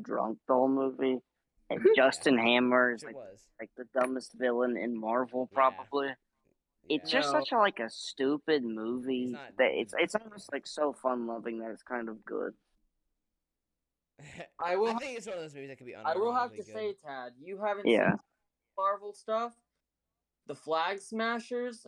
drunk the whole movie. And Justin Hammer is like the dumbest villain in Marvel, Yeah. probably. It's Yeah. just such a stupid movie not that it's almost like so fun loving that it's kind of good. I think it's one of those movies that could be I will have unironically to good. say, Tad, you haven't Yeah. seen Marvel stuff. The Flag Smashers.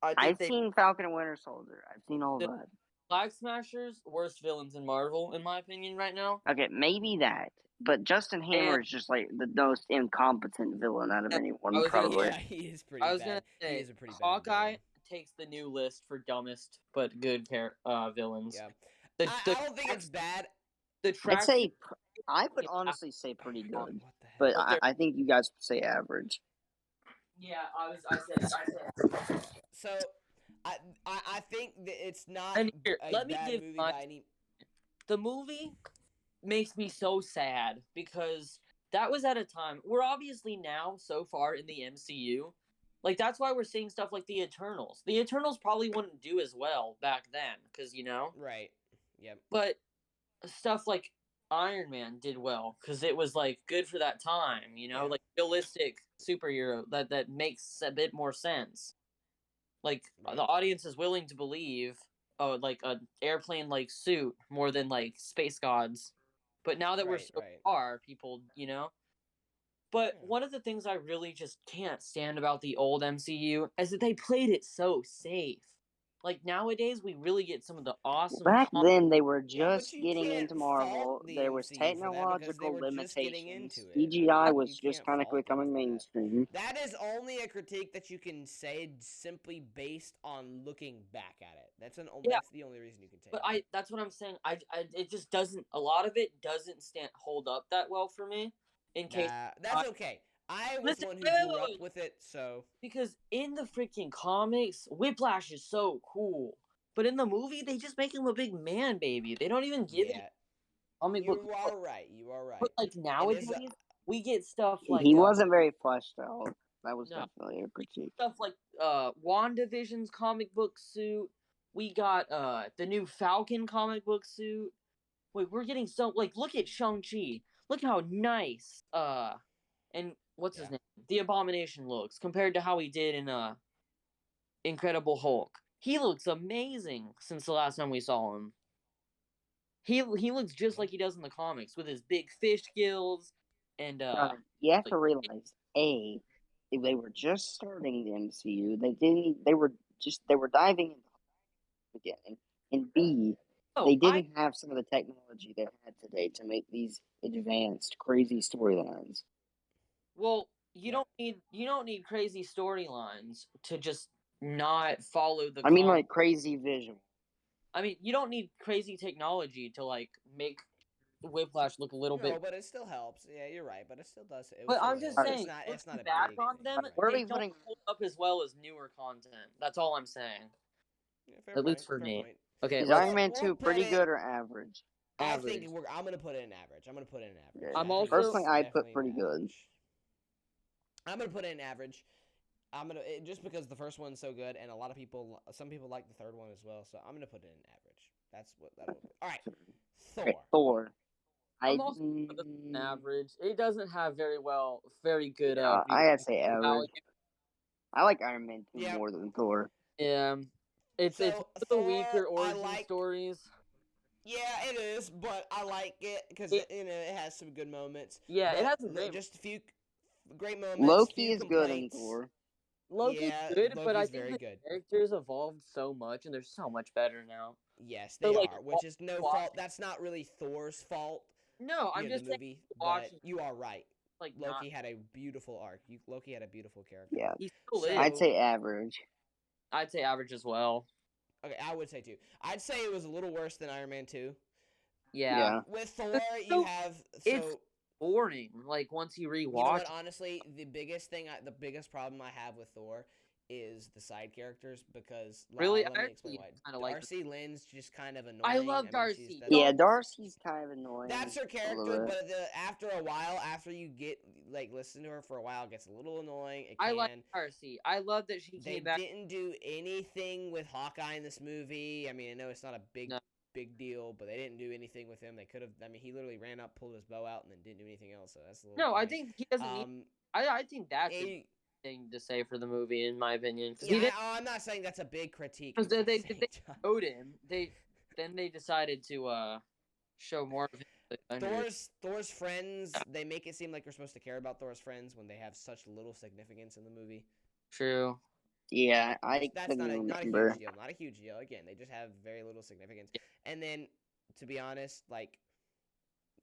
I've seen Falcon and Winter Soldier. I've seen all The that. Flag Smashers, worst villains in Marvel, in my opinion, right now. Okay, maybe that. But Justin Hammer is just like the most incompetent villain out of anyone, probably. Yeah, he is pretty I was bad. gonna say, he is a pretty Hawkeye bad takes the new list for dumbest but good villains. Yeah. I don't think it's bad. I would honestly say pretty good. What the hell? But I think you guys would say average. Yeah, I said. So, I think that it's not And here, a let me bad give movie my- by any. The movie makes me so sad because that was at a time we're obviously now so far in the MCU. Like that's why we're seeing stuff like the Eternals. The Eternals probably wouldn't do as well back then because Right. Yep. But stuff like Iron Man did well because it was like good for that time. Like realistic superhero that makes a bit more sense. Like the audience is willing to believe, like an airplane like suit more than like space gods. But now that we're so far, people, But one of the things I really just can't stand about the old MCU is that they played it so safe. Like nowadays, we really get some of the awesome. Back then, they were just getting can't into Marvel. fault the There was MCU for that because technological they were just getting limitations. into it. CGI was You just can't kind of fault them becoming for that. mainstream. That is only a critique that you can say simply based on looking back at it. That's the only reason you can take. But that's what I'm saying. It just doesn't. A lot of it doesn't hold up that well for me. In case that's okay. I was the one who grew up with it, so because in the freaking comics, Whiplash is so cool, but in the movie, they just make him a big man baby. They don't even give it. You are right. But like nowadays, we get stuff like he wasn't very fleshed out. That was definitely a critique. Stuff like WandaVision's comic book suit. We got the new Falcon comic book suit. Wait, we're getting look at Shang-Chi. Look how nice and what's his name? The Abomination looks compared to how he did in Incredible Hulk. He looks amazing since the last time we saw him. He looks just like he does in the comics with his big fish gills and you have to realize they were just starting the MCU. They were diving into the beginning. And B, they didn't have some of the technology they had today to make these advanced, crazy storylines. Well, you don't need crazy storylines to just not follow the. I mean, like crazy visual. I mean, you don't need crazy technology to like make Whiplash look a little bit. No, but it still helps. Yeah, you're right, but it still does. But I'm just saying, it's not a back big on them. They don't hold up as well as newer content. That's all I'm saying. Yeah, at least for me. Point. Okay, is Iron Man 2 pretty good or average? I think I'm gonna put it in average. Yeah. I'm also personally, I put pretty good. I'm gonna put it in average. Just because the first one's so good, and some people like the third one as well. So I'm gonna put it in average. That's what that'll be. All right, Thor. I'm also an average. It doesn't have very good. I'd say average. I like Iron Man 2 more than Thor. Yeah, it's the weaker origin stories. Yeah, it is, but I like it because it has some good moments. Yeah, it has just a few great moments. Loki is good in Thor. Loki's good, but I think the characters evolved so much, and they're so much better now. Yes, they are, which is no fault. That's not really Thor's fault. No, I'm just saying. But you are right. Like Loki had a beautiful arc. Loki had a beautiful character. Yeah, I'd say average. I'd say average as well. Okay, I would say too. I'd say it was a little worse than Iron Man 2. Yeah. With Thor, you have it's boring. Like once you rewatch. You know what? Honestly, the biggest problem I have with Thor is the side characters because really, let me explain why. Darcy Lynn's just kind of annoying. I love Darcy. Darcy's kind of annoying. That's her character, but after a while, after you get listen to her for a while, it gets a little annoying. I like Darcy. I love that she came back. They didn't do anything with Hawkeye in this movie. I mean, I know it's not a big big deal, but they didn't do anything with him. They could have. I mean, he literally ran up, pulled his bow out, and then didn't do anything else. So that's a little. No, I annoying. think he doesn't need. I think that's a thing to say for the movie, in my opinion. Yeah, I'm not saying that's a big critique. Because they showed him. They decided to show more of him. Thor's friends. They make it seem like we're supposed to care about Thor's friends when they have such little significance in the movie. True. Yeah, that's not a huge deal. Not a huge deal. Again, they just have very little significance. And then, to be honest, like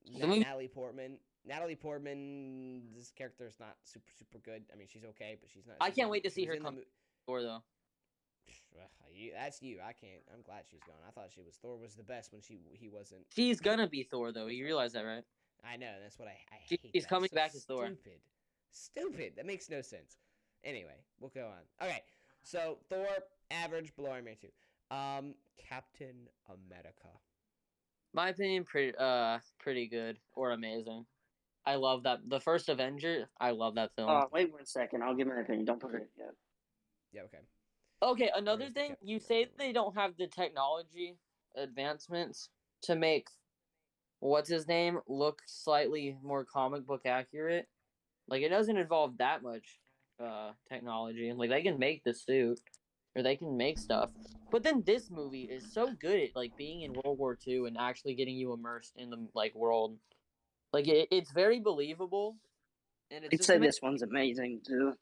Natalie Portman. Natalie Portman's character is not super good. I mean, she's okay, but she's not. I can't wait to see her come Thor though. That's you. I can't. I'm glad she's gone. I thought Thor was the best when he wasn't. She's gonna be Thor though. You realize that, right? I know. That's what I hate. She's coming back as Thor. Stupid. That makes no sense. Anyway, we'll go on. Okay, so Thor, average, below Iron Man 2. Captain America. My opinion, pretty good or amazing. I love that. The first Avenger, I love that film. Wait 1 second. I'll give my opinion. Don't put it yet. Yeah, okay. Okay, another thing, you say they don't have the technology advancements to make what's his name look slightly more comic book accurate. Like, it doesn't involve that much technology. Like, they can make the suit, or they can make stuff. But then this movie is so good at, like, being in World War II and actually getting you immersed in the, like, world. Like, it's very believable. And it's I'd say this one's amazing, too.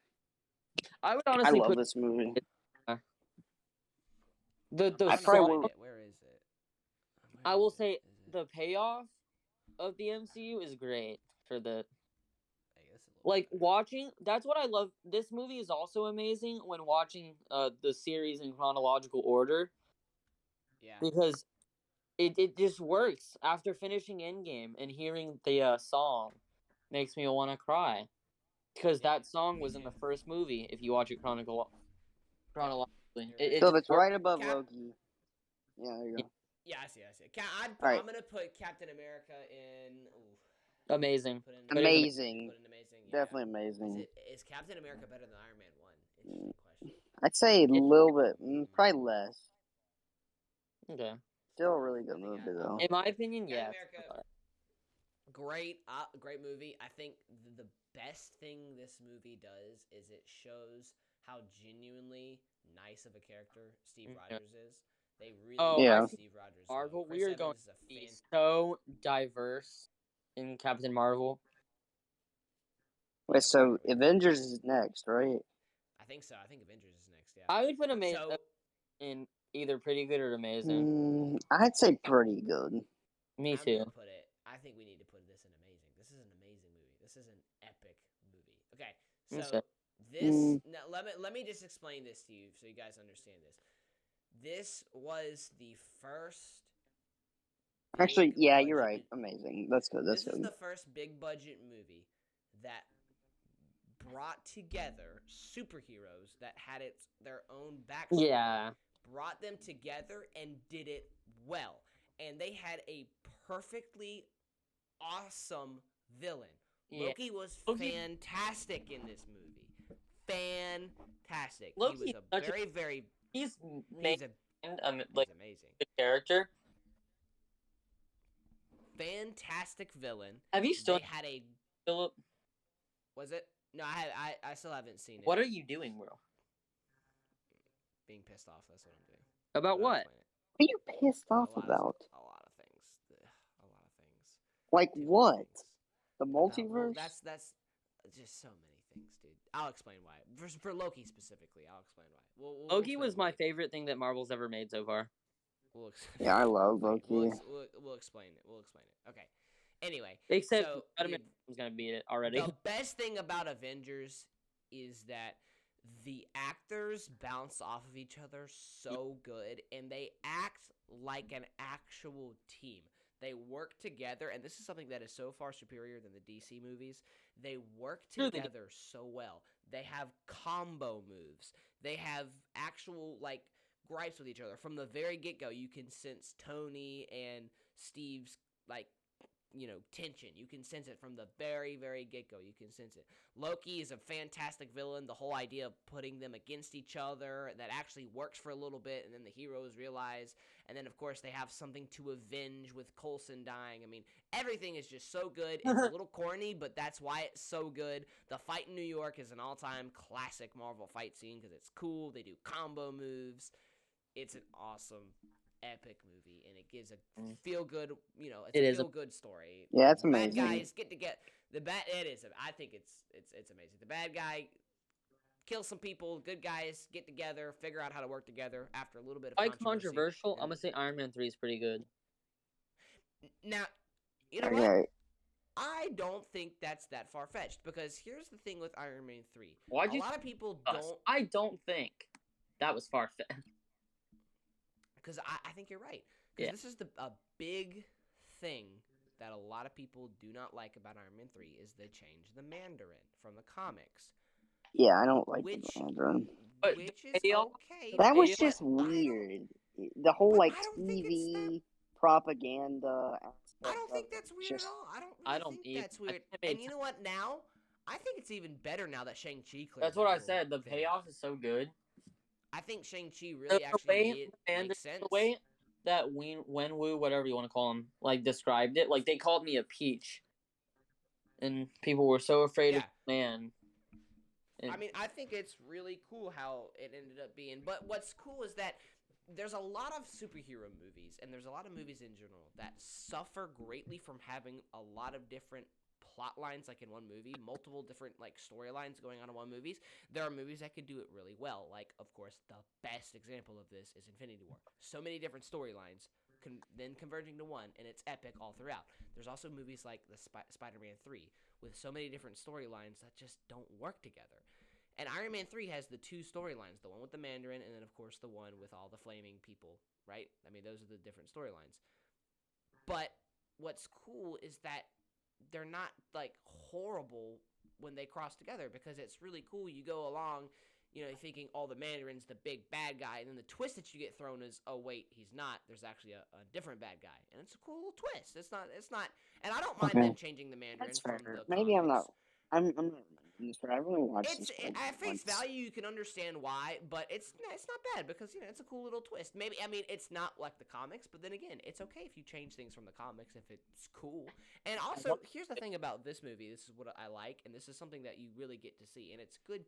I would honestly love this movie. The I probably will. Where is it? I will say the payoff of the MCU is great for the... Like, watching, that's what I love. This movie is also amazing when watching the series in chronological order. Yeah. Because it just works. After finishing Endgame and hearing the song makes me want to cry. Because that song was in the first movie, if you watch it chronologically. So it's right above Loki. Yeah, there you go. Yeah, I see. I'm going to put Captain America in... Ooh. Amazing. Amazing. Yeah. Definitely amazing. Is Captain America better than Iron Man 1? Interesting question. I'd say a little bit, probably less. Okay. Still a really good movie, though. In my opinion, yeah. Great movie. I think the best thing this movie does is it shows how genuinely nice of a character Steve Rogers is. They really like Steve Rogers. Marvel, we are going to be so diverse in Captain Marvel. Wait, so Avengers is next, right? I think so. I think Avengers is next, yeah. I would put in either pretty good or amazing. I'd say pretty good. Me too. I think we need to put this in amazing. This is an amazing movie. This is an epic movie. Okay, so let me just explain this to you so you guys understand this. This was the first... Actually, yeah, you're right. Amazing. That's good. This is the first big budget movie that brought together superheroes that had their own backstory. Yeah. Brought them together and did it well. And they had a perfectly awesome villain. Yeah. Loki was fantastic in this movie. Fantastic. Loki he was a very he's amazing. Good character. Fantastic villain. Have you still had a Philip? Was it? No, I still haven't seen it. What are you doing, bro? Being pissed off. That's what I'm doing. About what? What are you pissed off about? A lot of things. Like what? The multiverse? That's just so many things, dude. I'll explain why. For Loki specifically, I'll explain why. Loki was my favorite thing that Marvel's ever made so far. Yeah, I love Loki. We'll explain it. Okay. Anyway, except Spider-Man was gonna beat it already. The best thing about Avengers is that the actors bounce off of each other so good, and they act like an actual team. They work together, and this is something that is so far superior than the DC movies. They work together so well. They have combo moves. They have actual, like, gripes with each other. From the very get-go, you can sense Tony and Steve's, like, tension. You can sense it from the very, very get-go. You can sense it. Loki is a fantastic villain. The whole idea of putting them against each other, that actually works for a little bit, and then the heroes realize, and then, of course, they have something to avenge with Coulson dying. I mean, everything is just so good. It's a little corny, but that's why it's so good. The fight in New York is an all-time classic Marvel fight scene because it's cool. They do combo moves. It's an awesome, epic movie, and it gives a feel-good, it's a feel-good story. Yeah, it's The bad amazing. guys get to get it is. I think it's amazing. The bad guy kills some people. Good guys get together, figure out how to work together after a little bit of controversial. I'm gonna say Iron Man 3 is pretty good. Now, you know what? I don't think that's that far-fetched, because here's the thing with Iron Man 3. A lot of people don't... I don't think that was far-fetched. Because I think you're right. Because this is a big thing that a lot of people do not like about Iron Man 3 is they changed the Mandarin from the comics. Yeah, I don't like the Mandarin. Which is okay. That was just weird. The whole TV propaganda aspect. I don't think that's weird at all. I don't think that's weird. And you know what? Now I think it's even better now that Shang-Chi cleared. That's what I said. The payoff is so good. I think Shang-Chi really makes sense. The way that Wenwu, whatever you want to call him, described it, they called me a peach, and people were so afraid of man. I mean, I think it's really cool how it ended up being. But what's cool is that there's a lot of superhero movies, and there's a lot of movies in general that suffer greatly from having a lot of different plot lines in one movie, multiple different storylines going on in one movie. There are movies that could do it really well. Of course, the best example of this is Infinity War. So many different storylines then converging to one, and it's epic all throughout. There's also movies like the Spider-Man 3 with so many different storylines that just don't work together. And Iron Man 3 has the two storylines, the one with the Mandarin, and then, of course, the one with all the flaming people, right? I mean, those are the different storylines. But what's cool is that they're not, horrible when they cross together, because it's really cool. You go along, thinking, the Mandarin's the big bad guy, and then the twist that you get thrown is, oh, wait, he's not. There's actually a different bad guy. And it's a cool little twist. It's not, and I don't mind them changing the Mandarin from the Maybe comics. I'm not I really watched this at face value, you can understand why, but it's not bad, because it's a cool little twist. Maybe, I mean, it's not like the comics, but then again, it's okay if you change things from the comics if it's cool. And also, here's the thing about this movie. This is what I like, and this is something that you really get to see, and it's good.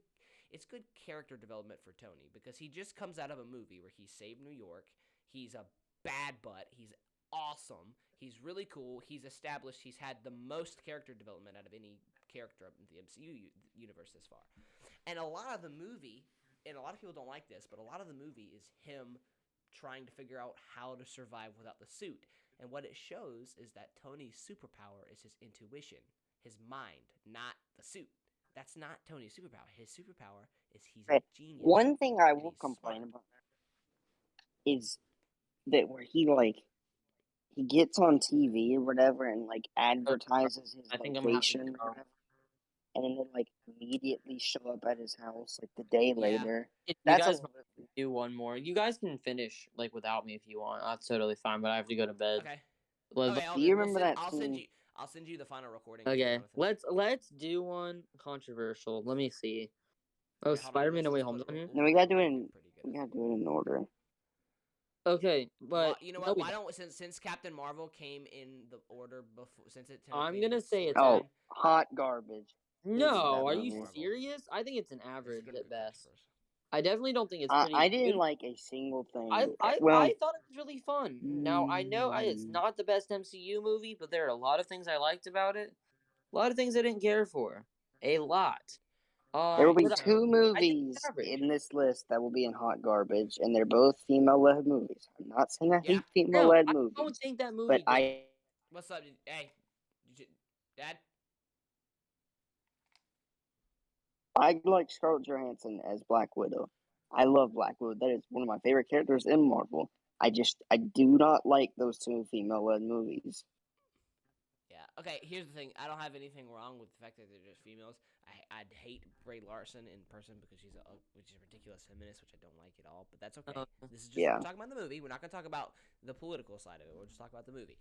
It's good character development for Tony, because he just comes out of a movie where he saved New York. He's a bad butt. He's awesome. He's really cool. He's established. He's had the most character development out of any character in the MCU universe this far. And a lot of the movie, and a lot of people don't like this, but a lot of the movie is him trying to figure out how to survive without the suit. And what it shows is that Tony's superpower is his intuition, his mind, not the suit. That's not Tony's superpower. His superpower is he's a genius. One thing I will complain about is that where he gets on TV or whatever and advertises his location or whatever, and then they immediately show up at his house the day later. You guys do one more. You guys can finish without me if you want. That's totally fine, but I have to go to bed. Okay. Do you remember that? I'll send you the final recording. Okay, let's do one controversial. Let me see. Oh, Spider-Man: No Way Home's on here. No, we gotta do it in order. Okay, but you know what? Why don't since Captain Marvel came in the order before, I'm gonna say it's hot garbage. No, are you serious? I think it's an average at best. I definitely don't think it's pretty I didn't like a single thing. I thought it was really fun. Now, I know it's not the best MCU movie, but there are a lot of things I liked about it. A lot of things I didn't care for. A lot. There will be two movies in this list that will be in hot garbage, and they're both female-led movies. I'm not saying I hate female-led movies. I don't think that movie. But What's up? Hey, Dad? I like Scarlett Johansson as Black Widow. I love Black Widow. That is one of my favorite characters in Marvel. I do not like those two female-led movies. Yeah. Okay, here's the thing. I don't have anything wrong with the fact that they're just females. I'd hate Brie Larson in person because she's a ridiculous feminist, which I don't like at all. But that's okay. This is just we're talking about the movie. We're not going to talk about the political side of it. We'll just talk about the movie.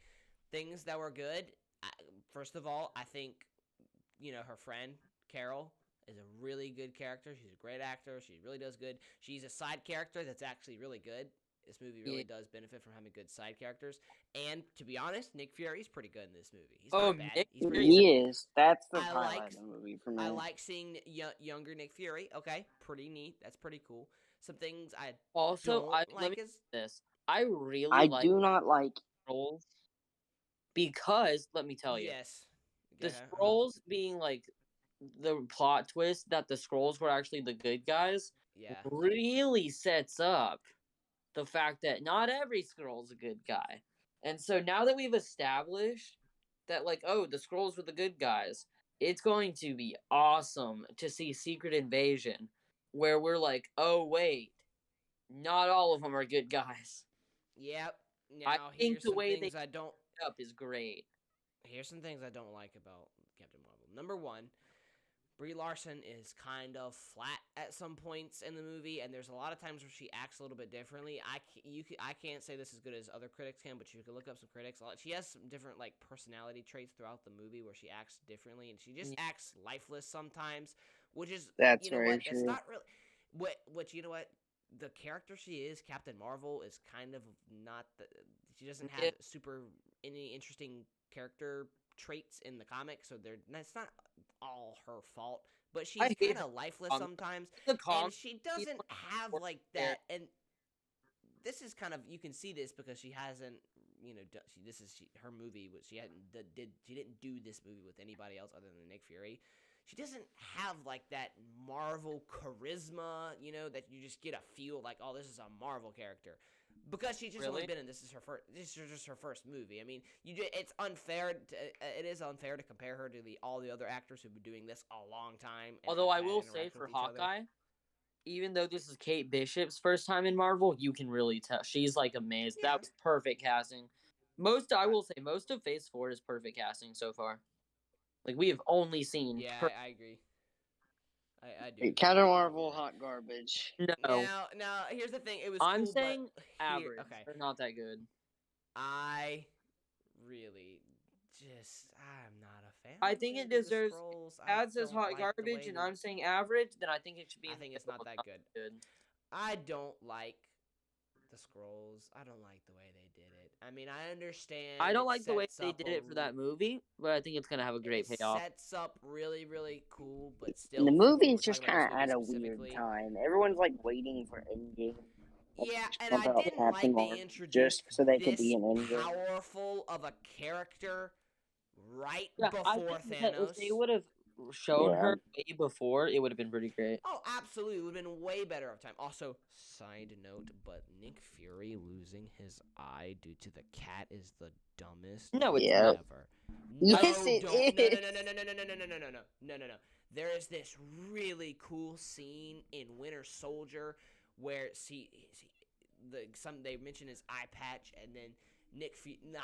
Things that were good. first of all, I think her friend Carol is a really good character. She's a great actor. She really does good. She's a side character that's actually really good. This movie really does benefit from having good side characters. And to be honest, Nick Fury's pretty good in this movie. He's not bad. Nick He's pretty He good. is. That's the I highlight like of the movie for me. I like seeing younger Nick Fury. Okay, pretty neat. That's pretty cool. Some things I Also, don't let like me is this. I really I like do not like. Skrulls because let me tell you, yes, the yeah, Skrulls being like the plot twist that the Skrulls were actually the good guys yeah, really sets up the fact that not every Skrull's a good guy. And so now that we've established that, like, oh, the Skrulls were the good guys, it's going to be awesome to see Secret Invasion, where we're like, oh, wait, not all of them are good guys. yep. I Now think here's the some way things they I don't. up is great. Here's some things I don't like about Captain Marvel. Number one, Brie Larson is kind of flat at some points in the movie, and there's a lot of times where she acts a little bit differently. I can't say this as good as other critics can, but you can look up some critics. She has some different like personality traits throughout the movie where she acts differently, and she just acts lifeless sometimes, which is That's you know very what? It's true. not really what you know what. The character she is, Captain Marvel, is kind of not the. She doesn't have any interesting character traits in the comics, so that's not all her fault. But she's kind of lifeless sometimes, and she doesn't have like that. And this is kind of you can see this because she hasn't, her movie. She didn't do this movie with anybody else other than Nick Fury. She doesn't have like that Marvel charisma, that you just get a feel like, oh, this is a Marvel character, because she's just only been in this is just her first movie. I mean, it's unfair. It is unfair to compare her to all the other actors who've been doing this a long time. Although I will say for Hawkeye, even though this is Kate Bishop's first time in Marvel, you can really tell she's like amazed. Yeah. That was perfect casting. I will say most of Phase 4 is perfect casting so far. Like, we have only seen. Yeah, I agree. I do. Captain Marvel, hot garbage. No. Now, here's the thing. It was. I'm cool, saying but average. Okay. They're not that good. I really I'm not a fan. I think it deserves. Ad says hot garbage, and I'm saying average. Then I think it should be. I think it's not that good. I don't like the Skrulls. I don't like the way they did it. I mean, I understand. I don't like the way they did it for that movie, but I think it's gonna have a great payoff. It sets up really, really cool, but still. And the movie is just kind of at a weird time. Everyone's like waiting for Endgame. Yeah, and I didn't like they introduced just so they could be an Endgame. Powerful of a character right before Thanos. If they would have shown her way before, it would have been pretty great. Oh, absolutely. It would have been way better of time. Also, side note, but Nick Fury losing his eye due to the cat is the dumbest thing ever. Yes, it is. No. There is this really cool scene in Winter Soldier where they mention his eye patch, and then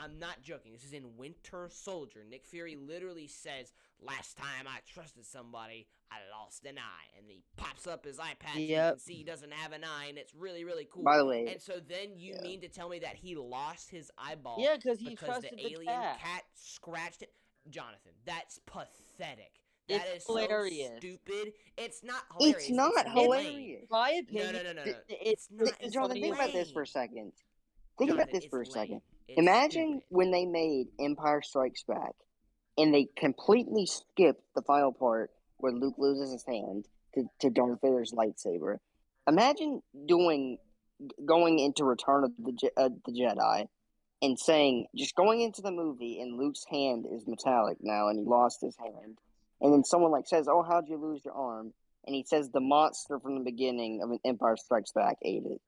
I'm not joking. This is in Winter Soldier. Nick Fury literally says, "Last time I trusted somebody, I lost an eye," and he pops up his eye patch. And you can see he doesn't have an eye, and it's really, really cool. By the way, and so then you mean to tell me that he lost his eyeball? Yeah, because trusted the alien cat scratched it. Jonathan, that's pathetic. That is hilarious. So stupid. It's not hilarious. It's not hilarious. My opinion. No. It's not. Jonathan, think about this for a second. It's Imagine stupid. when they made Empire Strikes Back, and they completely skipped the final part where Luke loses his hand to Darth Vader's lightsaber. Imagine going into Return of the Jedi and just going into the movie and Luke's hand is metallic now and he lost his hand. And then someone says, "Oh, how'd you lose your arm?" And he says the monster from the beginning of Empire Strikes Back ate it.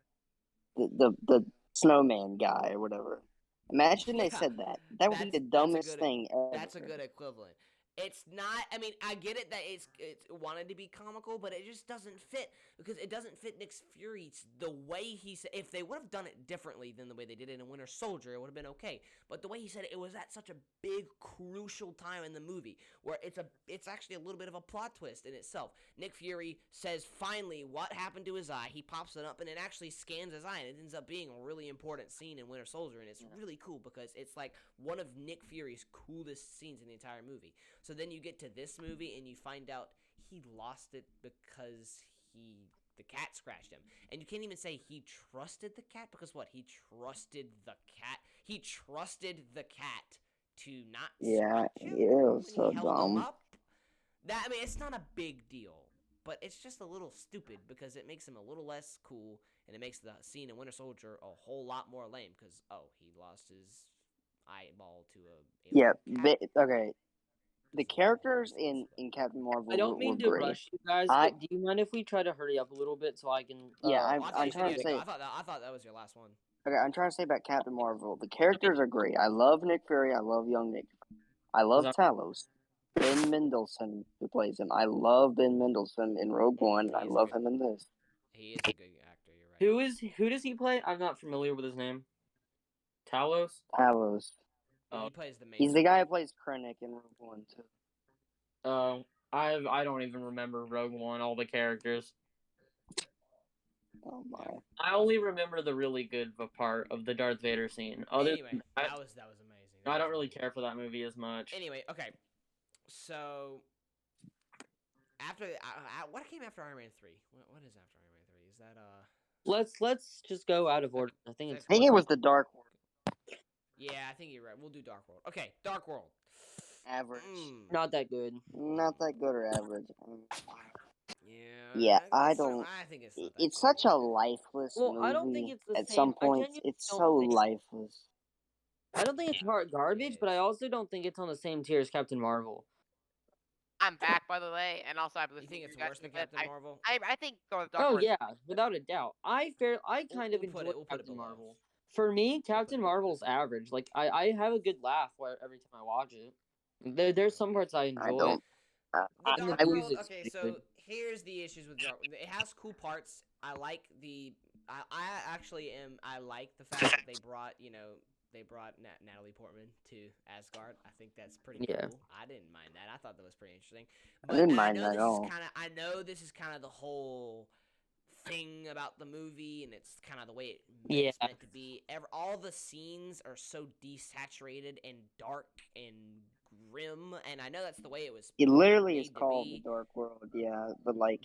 The snowman guy or whatever. Imagine they said that. That would be the dumbest thing ever. That's a good equivalent. It's not. I mean, I get it that it's wanted to be comical, but it just doesn't fit because it doesn't fit Nick Fury's the way he said. If they would have done it differently than the way they did it in Winter Soldier, it would have been okay. But the way he said it was at such a big, crucial time in the movie where it's actually a little bit of a plot twist in itself. Nick Fury says finally what happened to his eye. He pops it up and it actually scans his eye, and it ends up being a really important scene in Winter Soldier, and it's really cool because it's like one of Nick Fury's coolest scenes in the entire movie. So then you get to this movie and you find out he lost it because the cat scratched him. And you can't even say he trusted the cat because what? He trusted the cat. He trusted the cat to not scratch him it was when so he held dumb. him up. That, I mean, it's not a big deal, but it's just a little stupid because it makes him a little less cool, and it makes the scene in Winter Soldier a whole lot more lame because, he lost his eyeball to a alien cat. Okay. The characters in Captain Marvel I don't mean were to great. rush you guys, but do you mind if we try to hurry up a little bit so I can? I'm trying to say. I thought that was your last one. Okay, I'm trying to say about Captain Marvel. The characters are great. I love Nick Fury. I love young Nick. I love Talos. Ben Mendelsohn, who plays him. I love Ben Mendelsohn in Rogue One. I love him in this. He is a good actor. You're right. Who does he play? I'm not familiar with his name. Talos. He plays the main. He's the guy who plays Krennic in Rogue One too. Oh, I don't even remember Rogue One. All the characters. Oh my! I only remember the really good part of the Darth Vader scene. Anyway, that was amazing. I don't really care for that movie as much. Anyway, okay. So after what came after Iron Man 3? What is after Iron Man 3? Is that Let's just go out of order. I think it was the Dark World. Yeah, I think you're right. We'll do Dark World. Okay, Dark World. Average. Not that good. Not that good or average. Yeah, I don't. I think it's not that it's good such a lifeless movie. I don't think it's the at same. some points, it's so lifeless. I don't think it's hard garbage, but I also don't think it's on the same tier as Captain Marvel. I'm back, by the way, and also I believe. You think it's worse than Captain Marvel? I think Dark Oh World. Yeah, without a doubt. I kind of enjoy Captain Marvel. For me, Captain Marvel's average. Like I have a good laugh every time I watch it. There's some parts I enjoy. I don't. The Dark World. Okay, so here's the issues with Dark World. It has cool parts. I like the. I actually am. I like the fact that they brought Natalie Portman to Asgard. I think that's pretty cool. I didn't mind that. I thought that was pretty interesting. But I didn't mind that at all. I know this is kind of the whole thing about the movie, and it's kind of the way it's meant to be. All the scenes are so desaturated and dark and grim, and I know that's the way it was. It literally is called the Dark World,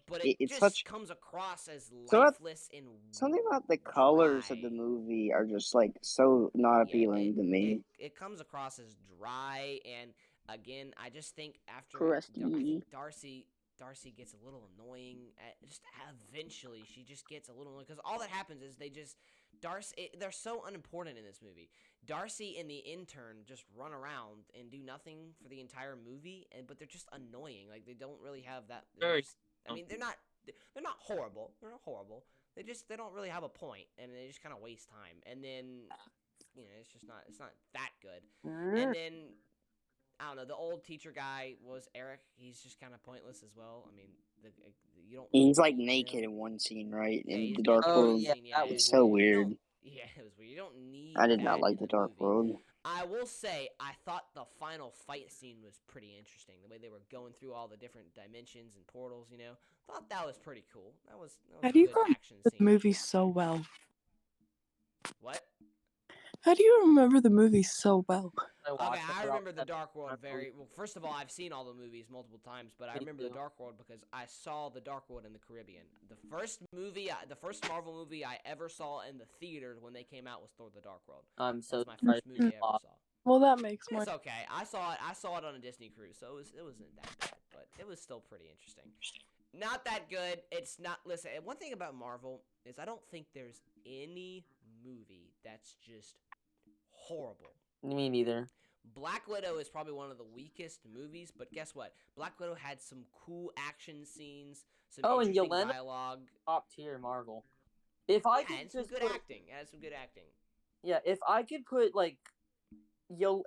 but it just such comes across as lifeless and something about the colors of the movie are just so not appealing to me. It comes across as dry, and again, I just think after Darcy gets a little annoying. Just eventually, she just gets a little annoying because all that happens is they're so unimportant in this movie. Darcy and the intern just run around and do nothing for the entire movie, but they're just annoying. Like they don't really have that. They're not horrible. They're not horrible. They don't really have a point, and they just kind of waste time. And then it's not that good. And then I don't know. The old teacher guy was Eric. He's just kind of pointless as well. I mean, you don't. He's naked in one scene, right? Yeah, in the Dark World. It's so weird. Yeah, it was weird. You don't need. I did not like the Dark World. I will say, I thought the final fight scene was pretty interesting. The way they were going through all the different dimensions and portals, thought that was pretty cool. That was How a do you good remember action the scene. movie so well? What? How do you remember the movie so well? Okay, I remember the Dark World very well. First of all, I've seen all the movies multiple times, but I remember the Dark World because I saw the Dark World in the Caribbean. The first Marvel movie I ever saw in the theater when they came out was Thor: The Dark World. That's my first movie I ever saw. Well, that makes more. It's okay. I saw it on a Disney cruise, so it wasn't that bad, but it was still pretty interesting. Not that good. It's not. Listen, one thing about Marvel is I don't think there's any movie that's just horrible. Me neither. Black Widow is probably one of the weakest movies, but guess what? Black Widow had some cool action sscenes, some interesting dialogue. Top tier Marvel. If I could and some good acting. It had some good acting. Yeah, if I could put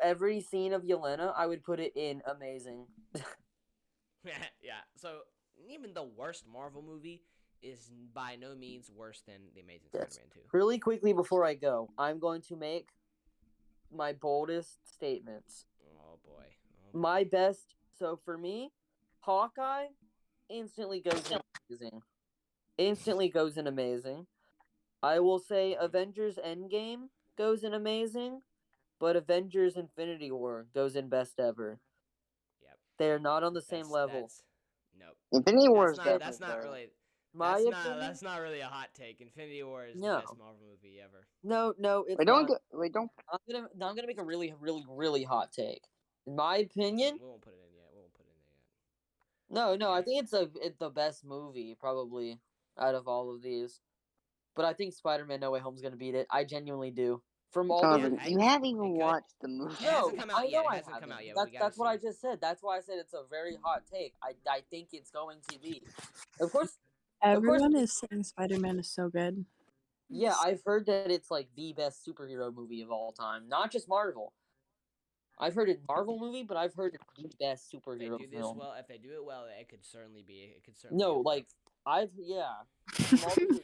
every scene of Yelena, I would put it in amazing. Yeah. So even the worst Marvel movie is by no means worse than the Amazing Yes. Spider-Man 2. Really quickly before I go, I'm going to make my boldest statements. Oh boy. My best. So for me, Hawkeye instantly goes in amazing. Instantly goes in amazing. I will say Avengers Endgame goes in amazing, but Avengers Infinity War goes in best ever. Yep. They are not on the same level. Nope. Infinity War is That's not better. really. My opinion. That's not really a hot take. Infinity War is No. the best Marvel movie ever. No, it's Wait, not. don't. I'm gonna make a really, really, really hot take. In my opinion, We won't put it in yet. We won't put it in there yet. no, Yeah. I think it's the best movie probably out of all of these. But I think Spider-Man: No Way Home's gonna beat it. I genuinely do. From all Jonathan, different. you haven't even It could. watched the movie. It hasn't No, come out I yet. know It I hasn't come haven't. out yet. We gotta That's what I see. just said. That's why I said it's a very hot take. I think it's going to be. Of course, Everyone is saying Spider-Man is so good. yeah, I've heard that it's like the best superhero movie of all time. Not just Marvel. I've heard it's Marvel movie, but I've heard it's the best If they superhero do this film. well, if they do it well, it could certainly be. It could certainly. No, be like from all the reviews,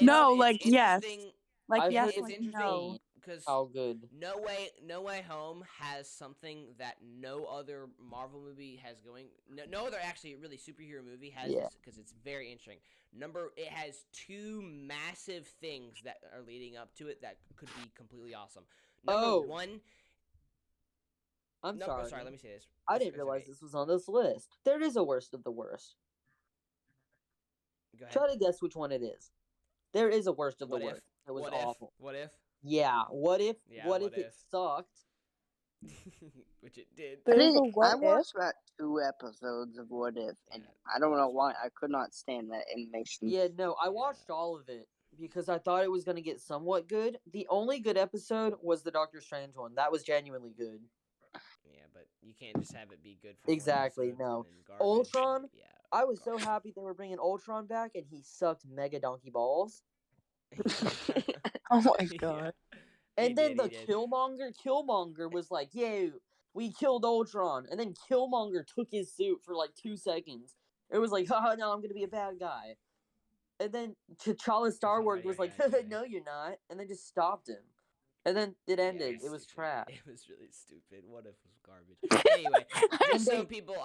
No, it's like, yes. interesting. Like, I've yes, heard It's like, interesting no. because how good. No Way Home has something that no other Marvel movie has going. No other actually really superhero movie has Yeah. because it's very interesting. It has two massive things that are leading up to it that could be completely awesome. Number one. I'm sorry. Sorry. Let me say this. I didn't realize this was on this list. There is a worst of the worst. Go ahead. Try to guess which one it is. There is a worst of the worst. It was awful. What if? Yeah. What if? Yeah, what what if it if? sucked? Which it did. I watched about 2 episodes of What If, and I don't know why I could not stand that animation. Yeah, no, I watched all of it because I thought it was going to get somewhat good. The only good episode was the Doctor Strange one. That was genuinely good. Yeah, but you can't just have it be good for Exactly, one episode no. and then garbage. Ultron, Yeah. I was so happy they were bringing Ultron back, and he sucked mega donkey balls. Oh my god. And then the Killmonger was like, "Yo, we killed Ultron," and then Killmonger took his suit for like 2 seconds. It was like, "Haha, no, I'm gonna be a bad guy." And then T'Challa Star-Lord was like, "No, you're not," and then just stopped him. And then it ended. It was trash. It was really stupid. What if it was garbage? Anyway, just so people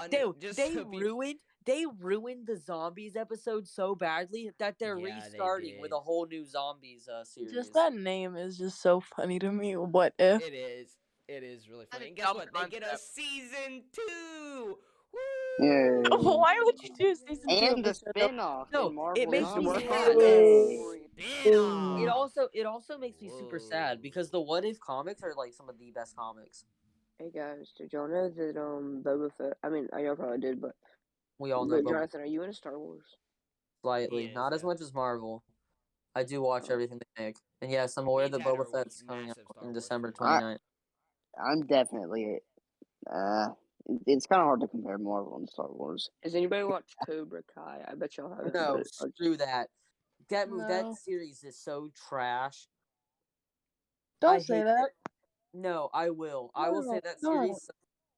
they ruined the zombies episode so badly that they're restarting with a whole new zombies series. Just that name is just so funny to me. What if? It is. It is really funny. And guess what? They get a season 2. Woo! Yeah. Why would you do season 2? And the spin-off in Marvel. It makes me sad. It also makes me super sad because the What If comics are like some of the best comics. Hey guys, did y'all know that Boba Fett? I mean, I know probably did, but we all know. Jonathan, are you into Star Wars? Slightly, not as much as Marvel. I do watch everything they make, and yes, I'm aware that Boba Fett's coming out in December 29th. I'm definitely. It's kind of hard to compare Marvel and Star Wars. Has anybody watched Cobra Kai? I bet y'all haven't. No, screw that. That series is so trash. Don't say that. No, I will. I will say that series.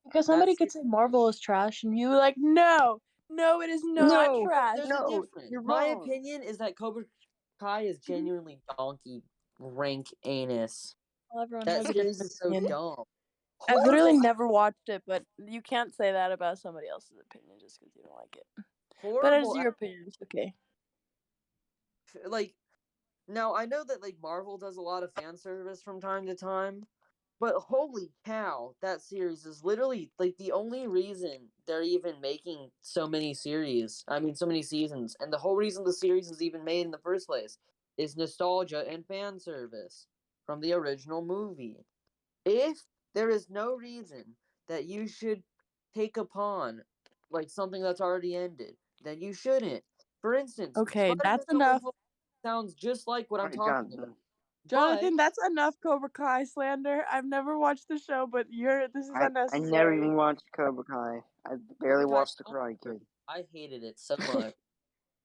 Because somebody could say Marvel is trash, and you were like, no, it is not trash. There's a difference. My opinion is that Cobra Kai is genuinely donkey rank anus. Well, everyone that has series is so dumb. I've literally never watched it, but you can't say that about somebody else's opinion just because you don't like it. Horrible. But it's your opinion. It's okay. Like, now I know that like Marvel does a lot of fan service from time to time, but holy cow, that series is literally like the only reason they're even making so many series. I mean, so many seasons, and the whole reason the series is even made in the first place is nostalgia and fan service from the original movie. If there is no reason that you should take upon like something that's already ended, then you shouldn't. For instance, okay, that's enough. Sounds just like what I'm talking about. Jonathan, that's enough Cobra Kai slander. I've never watched the show, but this is unnecessary. I never even watched Cobra Kai. I barely watched The Karate Kid. I hated it so much.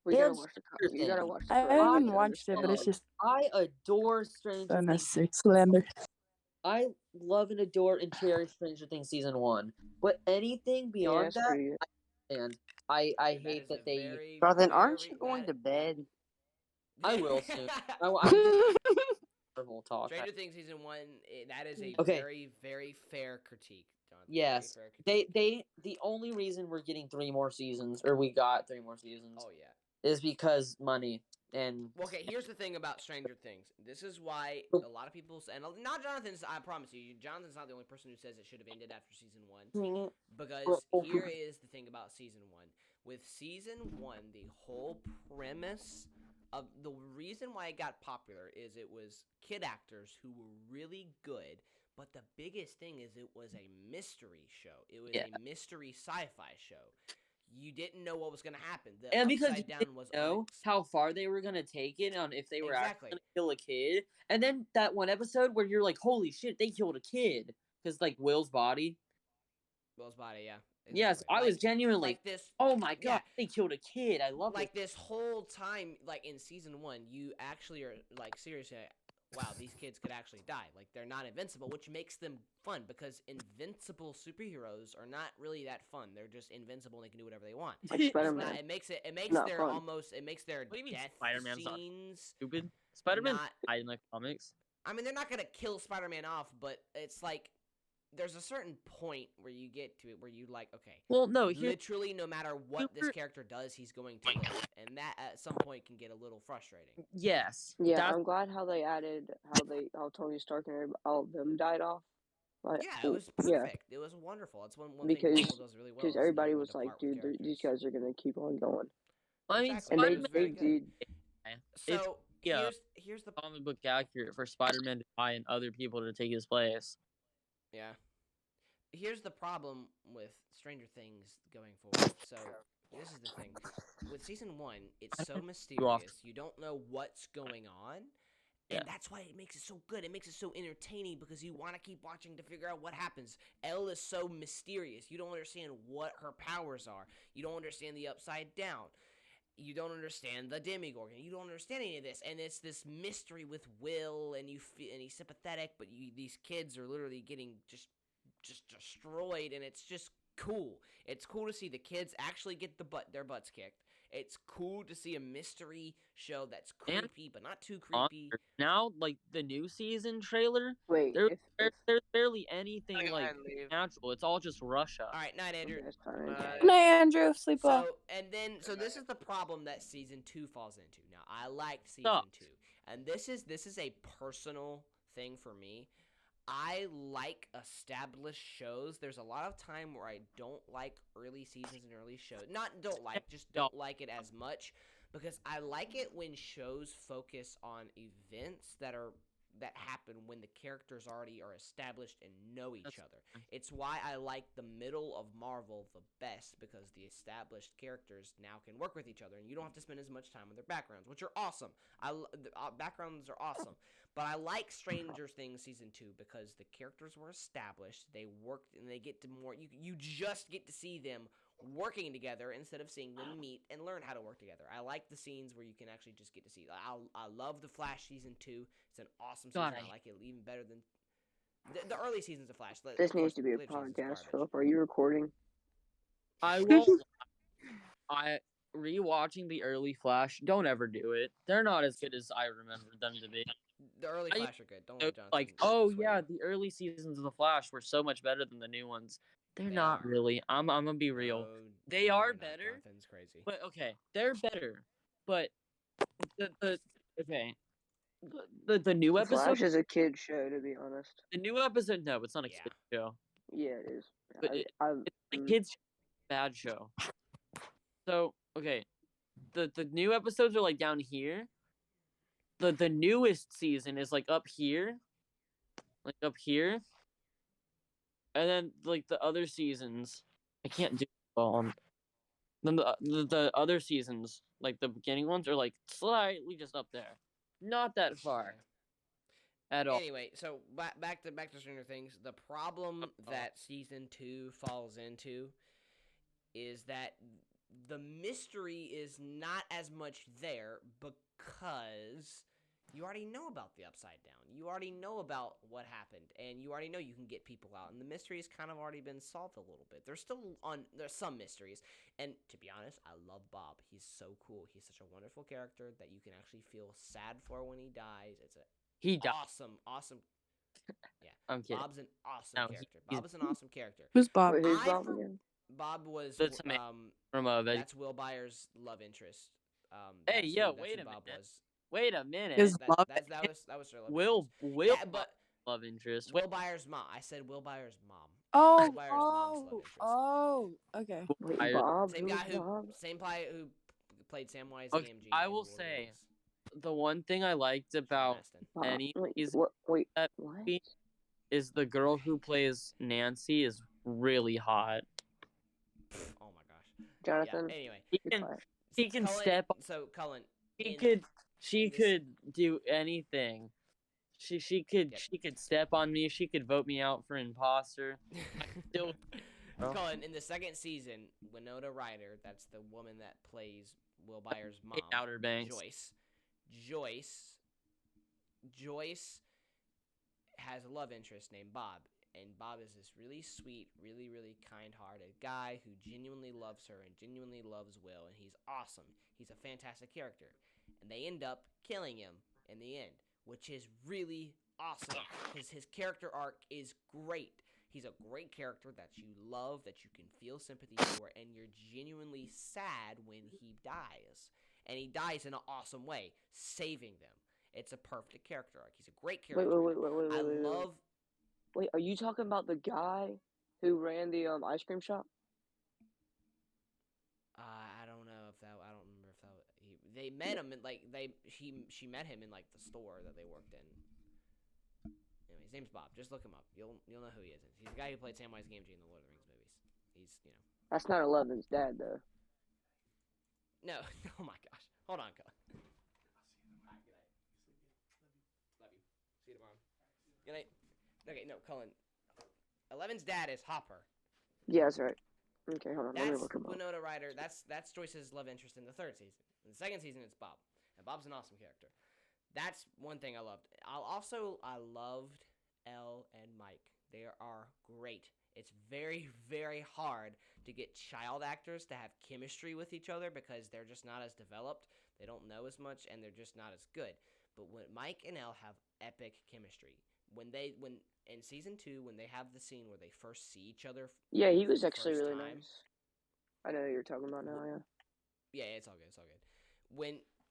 You gotta watch the I haven't watched it, but it's just I adore Stranger Things. unnecessary slander. I love and adore and cherish Stranger Things season 1, but anything Yeah, beyond it's that, pretty good. and I That hate is that a they. very, Jonathan, aren't very you going that- to bed? I will soon. I'm just Marvel talk. Stranger Things season 1. That is a Okay. very, very fair critique, Jonathan. Yes, Very fair critique. the only reason we're getting 3 more seasons, or we got 3 more seasons, Oh yeah. is because money and. Well, okay, here's the thing about Stranger Things. This is why a lot of people and not Jonathan's. I promise you, Jonathan's not the only person who says it should have ended after season 1. Because here is the thing about season 1. With season 1, the whole premise of the reason why it got popular is it was kid actors who were really good. But the biggest thing is it was a mystery show. It was a mystery sci-fi show. You didn't know what was going to happen. The And because Upside you Down didn't was know how far they were gonna take it on if they were Exactly. actually gonna kill a kid, and then that one episode where you're like, "Holy shit, they killed a kid!" Because like Will's body. Will's body, yeah. Yes, exactly. I was genuinely. like this. Oh my god, Yeah. they killed a kid! I love Like this. this whole time, like in season 1, you actually are like seriously. Wow, these kids could actually die. Like they're not invincible, which makes them fun because invincible superheroes are not really that fun. They're just invincible and they can do whatever they want. Like It's Spider-Man. not- It makes not their fun. almost. It makes their What do you mean death Spider-Man's not scenes. Stupid. Spider-Man not- died in the comics. I mean, they're not gonna kill Spider-Man off, but it's like there's a certain point where you get to it where you like, okay, Well, no, here literally no matter what this Super- character does, he's going to live, and that at some point can get a little frustrating. yes, Yeah, that's I'm glad how they added how Tony Stark and all of them died off. Like, Yeah, it was yeah, perfect. It was wonderful. That's one thing Because- Marvel does really well. because is know everybody when was to like, part with dude, these characters. guys are gonna keep on going, I mean, Exactly. and It they was very they good. did. So yeah. here's the comic book accurate for Spider-Man to die and other people to take his place. yeah. Here's the problem with Stranger Things going forward. So this is the thing. With season 1, it's so mysterious. You don't know what's going on. And Yeah. that's why it makes it so good. It makes it so entertaining because you want to keep watching to figure out what happens. Elle is so mysterious. You don't understand what her powers are. You don't understand the Upside Down. You don't understand the Demigorgon. You don't understand any of this. And it's this mystery with Will, and and he's sympathetic, but these kids are literally getting just destroyed, and it's just cool. It's cool to see the kids actually get their butts kicked. It's cool to see a mystery show that's And- creepy, but not too creepy. Now, like the new season trailer, Wait, there's barely anything I'll go like ahead and leave. natural. It's all just Russia. All right, night, Andrew. that's fine. Bye. Good night, Andrew. Sleep well. So this is the problem that season 2 falls into. Now, I liked season Stop. 2, and this is a personal thing for me. I like established shows. There's a lot of time where I don't like early seasons and early shows. Not don't like, just don't like it as much because I like it when shows focus on events that happen when the characters already are established and know each other. It's why I like the middle of Marvel the best because the established characters now can work with each other and you don't have to spend as much time on their backgrounds, which are awesome. Backgrounds are awesome. But I like Stranger Things season 2 because the characters were established, they worked, and they get to more. You just get to see them working together instead of seeing them meet and learn how to work together. I like the scenes where you can actually just get to see. I love the Flash season 2. It's an awesome season. I like it even better than the early seasons of Flash. This needs to be a podcast, Philip. Are you recording? I won't. I rewatching the early Flash. Don't ever do it. They're not as good as I remember them to be. The early Flash are good. Don't So, let Jonathan like, oh yeah, the early seasons of the Flash were so much better than the new ones. They're They not are. really. I'm gonna be real. No, They no, are they're not. better. Jonathan's crazy. But okay, they're better. But the okay, the new episode. Flash is a kid show, to be honest. The new episode. No, it's not a Yeah. kid show. Yeah, it is. But it's a kids bad show. So okay, the new episodes are like down here. The newest season is like up here, and then like the other seasons, I can't do well. Then the other seasons, like the beginning ones, are like slightly just up there, not that far at all. Anyway, so back to Stranger Things. The problem that season 2 falls into is that the mystery is not as much there because you already know about the Upside Down. You already know about what happened, and you already know you can get people out. And the mystery's kind of already been solved a little bit. There's some mysteries, and to be honest, I love Bob. He's so cool. He's such a wonderful character that you can actually feel sad for when he dies. It's He died. awesome. Yeah, I'm kidding. Bob's an awesome No, character. he's- Bob is an awesome character. Who's Bob? Wait, who's I Bob for- again? Bob was That's amazing. From that's Will Byers' love interest. Hey, yo, that's wait who a Bob minute. Was. Wait a minute. His love. That was her love Will interest. Yeah, but love interest. Will Byers' mom. I said Will Byers' mom. Oh, Will Byers' mom's love interest. Okay. Wait, I- Bob? Same Who's guy who Bob? who played Samwise Okay, Gamgee. I in will Lord of the say Rings. the one thing I liked Sean about Astin. Bob? any Wait, season what? Wait, that what? movie is the girl who plays Nancy is really hot. Oh my gosh. Jonathan? Yeah. Anyway, He Be can quiet. he can Cullen, step. So Cullen. She in- she in this- could do anything. She could Yep. step on me. She could vote me out for imposter. Still, bro. Cullen, in the second season, Winona Ryder, that's the woman that plays Will Byers' mom, Outer Banks. Joyce has a love interest named Bob, and Bob is this really sweet, really, really kind-hearted guy who genuinely loves her and genuinely loves Will, and he's awesome. He's a fantastic character, and they end up killing him in the end, which is really awesome because his character arc is great. He's a great character that you love, that you can feel sympathy for, and you're genuinely sad when he dies. And he dies in an awesome way, saving them. It's a perfect character arc. He's a great Wait, character. wait, I love. Wait, are you talking about the guy who ran the ice cream shop? I don't know if that. I don't remember if that. They met him in she met him in like the store that they worked in. Anyway, his name's Bob. Just look him up. You'll know who he is. He's the guy who played Samwise Gamgee in the Lord of the Rings movies. He's That's not Eleven's dad, though. No. Oh my gosh. Hold on, Cullen. Love you. See you tomorrow. Good night. Okay, no, Cullen. Eleven's dad is Hopper. Yeah, that's right. Okay, hold on. Let me That's look him up. Winona Ryder. That's Joyce's love interest in the third season. In the second season, it's Bob, and Bob's an awesome character. That's one thing I loved. I loved Elle and Mike. They are great. It's very, very hard to get child actors to have chemistry with each other because they're just not as developed. They don't know as much, and they're just not as good. But when Mike and Elle have epic chemistry, when in season 2, when they have the scene where they first see each other. Yeah, he for was the actually first really time- nice. I know who you're talking about now, yeah. Yeah, it's all good. It's all good.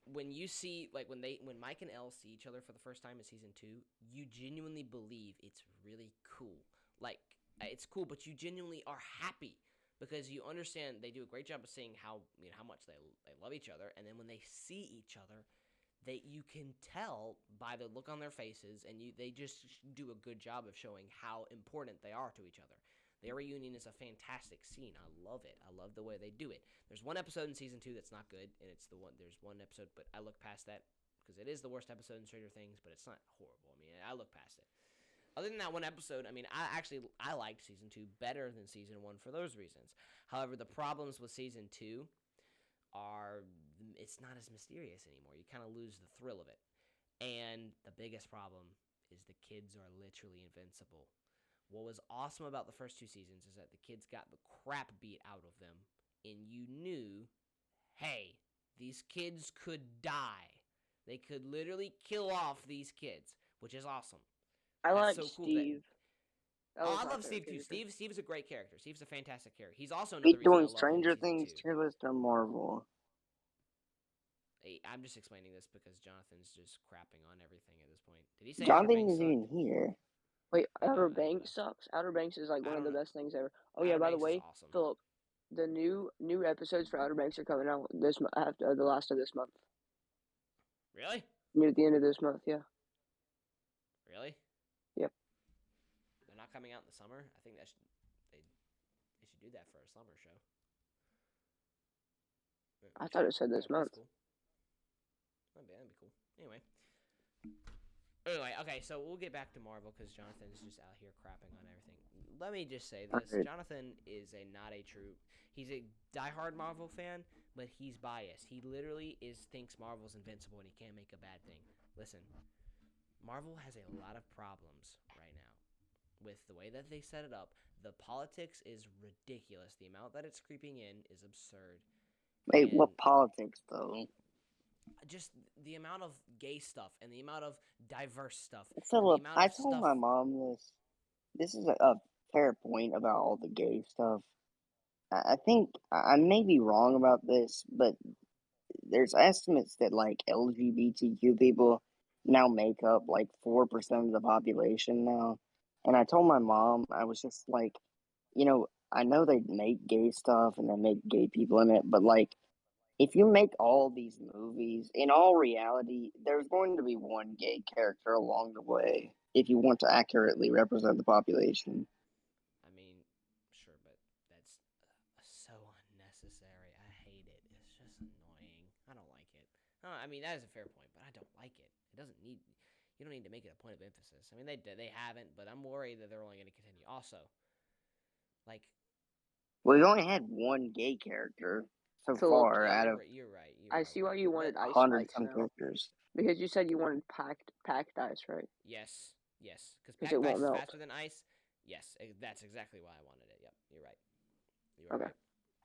When you see when Mike and Elle see each other for the first time in season 2, you genuinely believe it's really cool. Like it's cool, but you genuinely are happy because you understand they do a great job of saying how much they love each other, and then when they see each other, you can tell by the look on their faces, and they just do a good job of showing how important they are to each other. Their reunion is a fantastic scene. I love it. I love the way they do it. There's one episode in season 2 that's not good, and there's one episode, but I look past that because it is the worst episode in Stranger Things, but it's not horrible. I mean, I look past it. Other than that one episode, I mean, I liked season 2 better than season 1 for those reasons. However, the problems with season 2 are it's not as mysterious anymore. You kind of lose the thrill of it. And the biggest problem is the kids are literally invincible. What was awesome about the first 2 seasons is that the kids got the crap beat out of them, and you knew, hey, these kids could die. They could literally kill off these kids, which is awesome. I That's like so cool that- Steve. That was I my love favorite Steve too. character. Steve's a great character. Steve's a fantastic character. He's also Be another reason I doing love him in Stranger season Things 2. tier list or Marvel. I'm just explaining this because Jonathan's just crapping on everything at this point. Did he say Jonathan Outer Banks isn't even sucked? here. Wait, I Outer don't know. Banks sucks. Outer Banks is like I one of the don't know. best things ever. Oh yeah, Outer by the Banks is way, awesome. Philip, the new episodes for Outer Banks are coming out this after the last of this month. Really? Near the end of this month, yeah. Really? Yep. They're not coming out in the summer. I think they should do that for a summer show. I thought it said this That's month. cool. That'd be cool. Anyway, okay, so we'll get back to Marvel because Jonathan's just out here crapping on everything. Let me just say this: Alright. Jonathan is not a true. He's a diehard Marvel fan, but he's biased. He literally thinks Marvel's invincible and he can't make a bad thing. listen, Marvel has a lot of problems right now with the way that they set it up. The politics is ridiculous. The amount that it's creeping in is absurd. Wait, what And politics though? just the amount of gay stuff and the amount of diverse stuff and the Philip, amount I of told stuff. my mom this. This is a fair point about all the gay stuff. I think I may be wrong about this, but there's estimates that like LGBTQ people now make up like 4% of the population now. And I told my mom, I was just like, I know they make gay stuff and they make gay people in it, but like, if you make all these movies, in all reality, there's going to be one gay character along the way if you want to accurately represent the population. I mean, sure, but that's so unnecessary. I hate it. It's just annoying. I don't like it. I mean, that is a fair point, but I don't like it. It doesn't need. You don't need to make it a point of emphasis. I mean, they haven't, but I'm worried that they're only going to continue. Also, like, We've only had one gay character so Philip, far out of you're right. I see why you wanted ice 100 spikes some now. characters. Because you said you wanted packed ice, right? Yes, because 'Cause packed it ice won't is melt. faster than ice. Yes, that's exactly why I wanted it. Yep, you're right. You are Okay. right.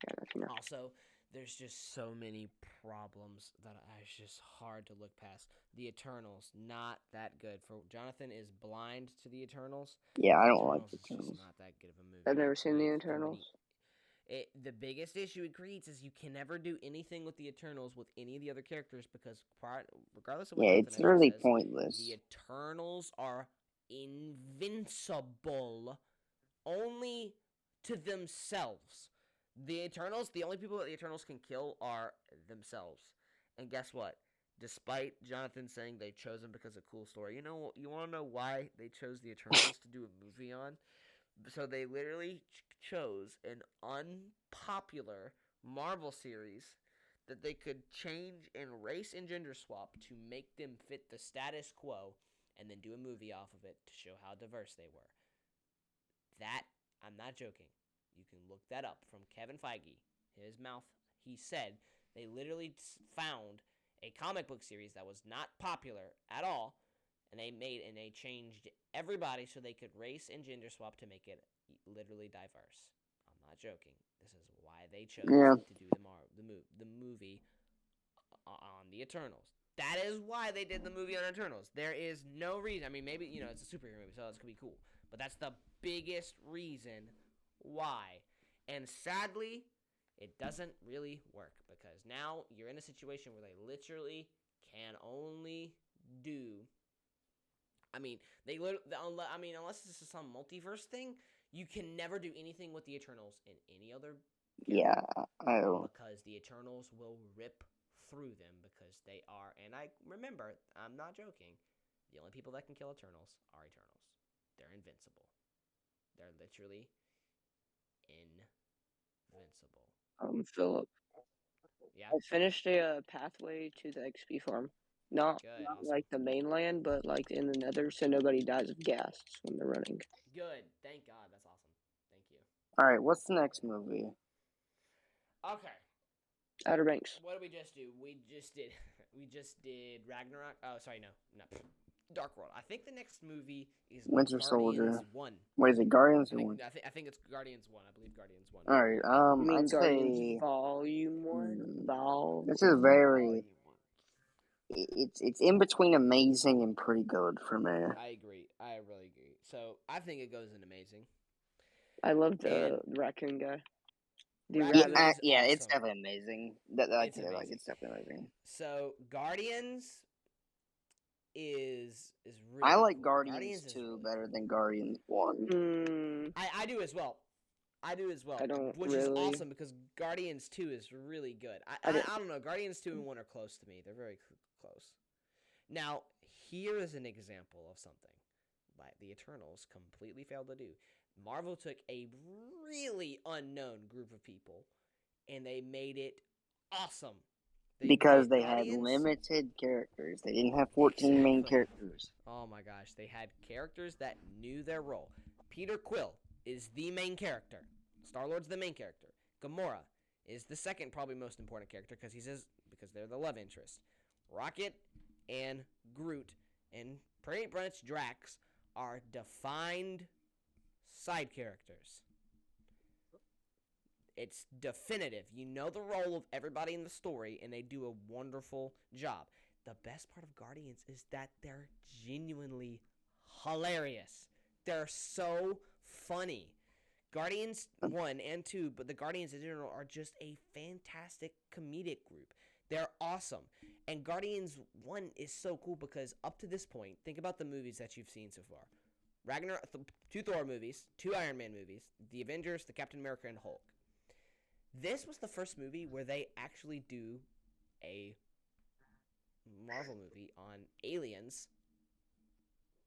Yeah, that's enough. Also, there's just so many problems that it's just hard to look past. The Eternals, not that good. For Jonathan is blind to the Eternals. Yeah, I The don't like Eternals the is Eternals. just not that good of a movie. I've never seen the with too many- Eternals. the biggest issue it creates is you can never do anything with the Eternals with any of the other characters because regardless of what Yeah, Jonathan it's actually really says, pointless. the Eternals are invincible only to themselves. The Eternals, the only people that the Eternals can kill are themselves. And guess what? Despite Jonathan saying they chose them because of a cool story, you want to know why they chose the Eternals to do a movie on? So they literally chose an unpopular Marvel series that they could change and race and gender swap to make them fit the status quo and then do a movie off of it to show how diverse they were. That, I'm not joking. You can look that up from Kevin Feige. His mouth, he said they literally found a comic book series that was not popular at all, and they changed everybody so they could race and gender swap to make it literally diverse. I'm not joking. This is why they chose to do the movie on the Eternals. That is why they did the movie on Eternals. There is no reason. I mean, maybe it's a superhero movie, so it's gonna be cool. But that's the biggest reason why. And sadly, it doesn't really work because now you're in a situation where they literally can only do. I mean, unless this is some multiverse thing, you can never do anything with the Eternals in any other. Yeah, I don't. Because the Eternals will rip through them because they are, and I remember, I'm not joking, the only people that can kill Eternals are Eternals. They're invincible. They're literally invincible. Philip. Yeah. I finished a pathway to the XP farm. Not Good. not Awesome. like the mainland, but like in the Nether, so nobody dies of gas when they're running. Good. Thank God. That's awesome. Thank you. All right, what's the next movie? Okay. Outer Banks. What did we just do? We just did Ragnarok. Oh, sorry, no. Dark World. I think the next movie is Winter Guardians Soldier. 1. What is it, Guardians I or what? think it's Guardians 1. I believe Guardians 1. All right, You mean I'd Guardians say Volume 1? this is very. It's in between amazing and pretty good for me. I agree. I really agree. So I think it goes in amazing. I love the raccoon guy. The Raccoon rabbit. is Yeah, awesome. it's definitely amazing. It's amazing. It's definitely amazing. So Guardians is really. I like cool. Guardians 2 really better cool. than Guardians 1. I do as well. I don't which really. is awesome because Guardians 2 is really good. I don't know. Guardians 2 and 1 are close to me. They're very close. Now, here is an example of something like the Eternals completely failed to do. Marvel took a really unknown group of people and they made it awesome. Because they had limited characters. They didn't have 14 main characters. Oh my gosh. They had characters that knew their role. Peter Quill is the main character. Star-Lord's the main character. Gamora is the second probably most important character because they're the love interest. Rocket and Groot and pretty much Drax are defined side characters. It's definitive. You know the role of everybody in the story, and they do a wonderful job. The best part of Guardians is that they're genuinely hilarious. They're so funny. Guardians 1 and 2, but the Guardians in general are just a fantastic comedic group. They're awesome. And Guardians 1 is so cool because up to this point, think about the movies that you've seen so far. Ragnarok, 2 Thor movies, 2 Iron Man movies, the Avengers, the Captain America, and Hulk. This was the first movie where they actually do a Marvel movie on aliens.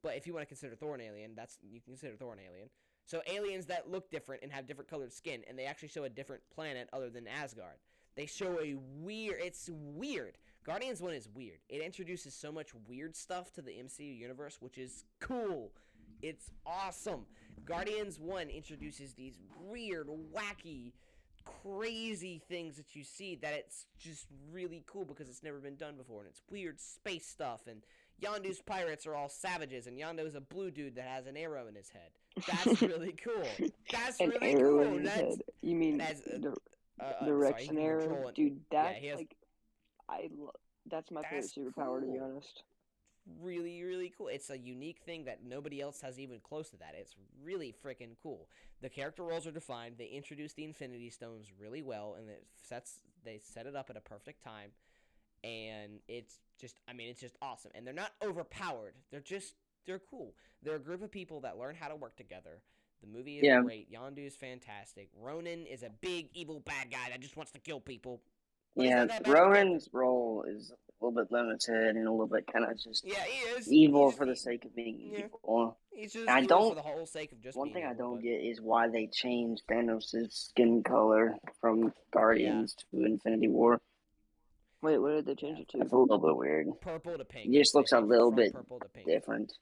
But if you want to consider Thor an alien, you can consider Thor an alien. So aliens that look different and have different colored skin, and they actually show a different planet other than Asgard. They show it's weird. Guardians 1 is weird. It introduces so much weird stuff to the MCU universe, which is cool. It's awesome. Guardians 1 introduces these weird, wacky, crazy things that you see that it's just really cool because it's never been done before, and it's weird space stuff, and Yondu's pirates are all savages, and Yondu's a blue dude that has an arrow in his head. That's really cool. That's An really arrow cool. in his head. You mean direction arrow? Dude, that's that's my favorite superpower, to be cool. honest. Really, really cool. It's a unique thing that nobody else has even close to that. It's really freaking cool. The character roles are defined. They introduce the Infinity Stones really well, and they set it up at a perfect time. And it's just awesome. And they're not overpowered. They're cool. They're a group of people that learn how to work together. The movie is great. Yondu's fantastic. Ronan is a big evil bad guy that just wants to kill people. Yeah, Ronan's role is a little bit limited and a little bit kind of just he is evil for the sake of being evil. He's just evil for the whole sake of just one being thing I evil, don't get is why they changed Thanos' skin color from Guardians to Infinity War. Wait, what did they change it to? It's a little bit weird. Purple to pink. It just looks a little bit purple to pink. different.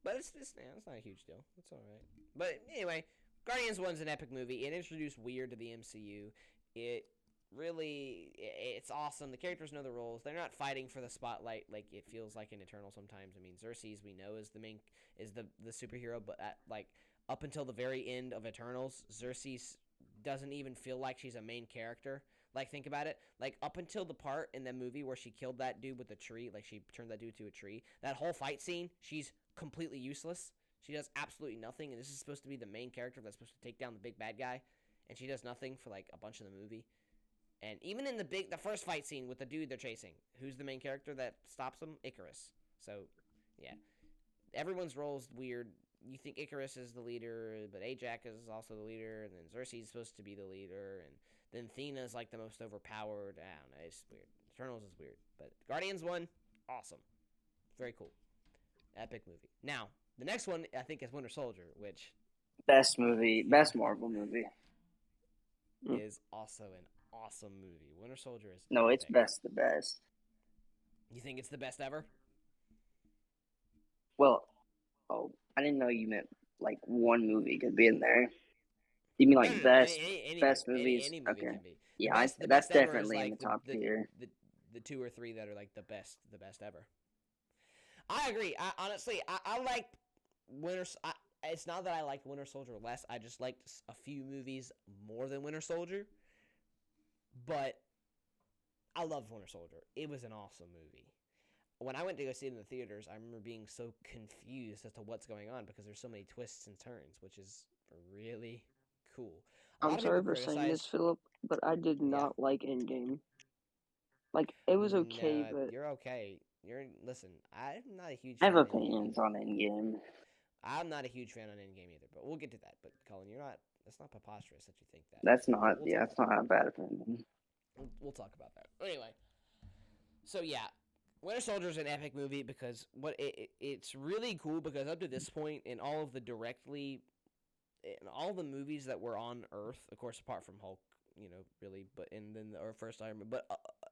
But it's not a huge deal. It's alright. But anyway, Guardians 1's an epic movie. It introduced Weird to the MCU. It's awesome. The characters know the roles. They're not fighting for the spotlight like it feels like in Eternal sometimes. I mean, Xerxes we know is the superhero, but up until the very end of Eternals, Xerxes doesn't even feel like she's a main character. Like, think about it. Like, up until the part in the movie where she killed that dude with the tree, like she turned that dude to a tree, that whole fight scene, she's completely useless. She does absolutely nothing, and this is supposed to be the main character that's supposed to take down the big bad guy, and she does nothing for like a bunch of the movie. And even in the first fight scene with the dude they're chasing, who's the main character that stops him? Icarus. So, yeah. Everyone's role's weird. You think Icarus is the leader, but Ajax is also the leader, and then Xerxes is supposed to be the leader, and then Athena's like the most overpowered. I don't know, it's weird. Eternals is weird. But Guardians 1, awesome. Very cool. Epic movie. Now, the next one, I think, is Winter Soldier, which... Best Marvel movie. Is also an awesome movie. Winter Soldier is No, epic. it's the best. You think it's the best ever? Well, I didn't know you meant like one movie could be in there. You mean like best movies? Any movie okay. can be. Yeah, that's definitely in the top tier. The 2 or 3 that are like the best ever. I agree. I like Winter. It's not that I liked Winter Soldier less. I just liked a few movies more than Winter Soldier. But I love Winter Soldier. It was an awesome movie. When I went to go see it in the theaters, I remember being so confused as to what's going on because there's so many twists and turns, which is really cool. I'm sorry for saying this, Philip, but I did not like Endgame. Like, it was okay, but... You're okay. Listen, I'm not a huge I fan have of opinions on Endgame. I'm not a huge fan on Endgame either, but we'll get to that. But Colin, that's not preposterous that you think that. That's not a bad opinion. We'll talk about that. Anyway, so yeah, Winter Soldier is an epic movie because it's really cool because up to this point in all of the movies that were on Earth, of course, apart from Hulk, really, but and then our first Iron Man, but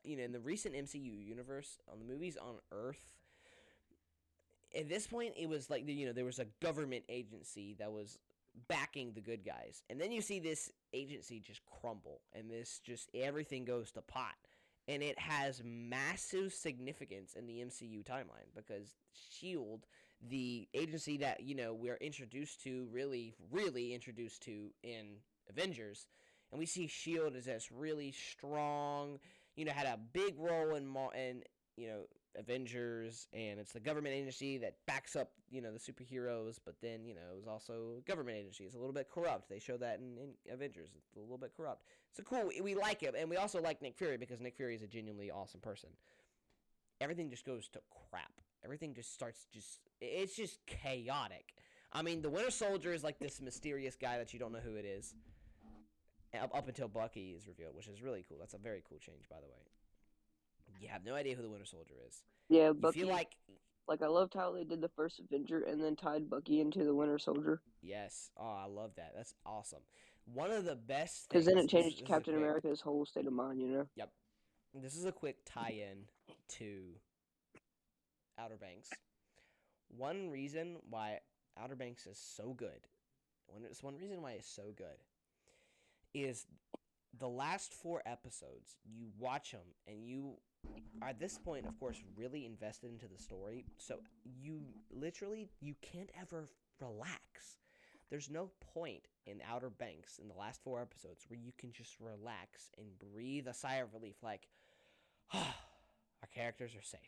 in the recent MCU universe, on the movies on Earth, at this point it was like there was a government agency that was backing the good guys, and then you see this agency just crumble, and everything goes to pot, and it has massive significance in the MCU timeline because Shield, the agency that we're introduced to, really introduced to in Avengers, and we see Shield as this really strong, had a big role in Avengers, and it's the government agency that backs up the superheroes, but then it was also a government agency. It's a little bit corrupt. They show that in Avengers. It's a little bit corrupt. So cool. We like it, and we also like Nick Fury because Nick Fury is a genuinely awesome person. Everything just goes to crap. Everything just starts it's just chaotic. I mean, the Winter Soldier is like this mysterious guy that you don't know who it is up until Bucky is revealed, which is really cool. That's a very cool change, by the way. You have no idea who the Winter Soldier is. Yeah, You Bucky. feel like I loved how they did the first Avenger and then tied Bucky into the Winter Soldier. yes. Oh, I love that. That's awesome. One of the best Because things. then it changed this is a Captain quick- America's whole state of mind, Yep. This is a quick tie-in to Outer Banks. One reason why Outer Banks is so good, one reason why it's so good, is the last 4 episodes. You watch them, and you are at this point, of course, really invested into the story. So you can't ever relax. There's no point in Outer Banks in the last 4 episodes where you can just relax and breathe a sigh of relief, like, our characters are safe.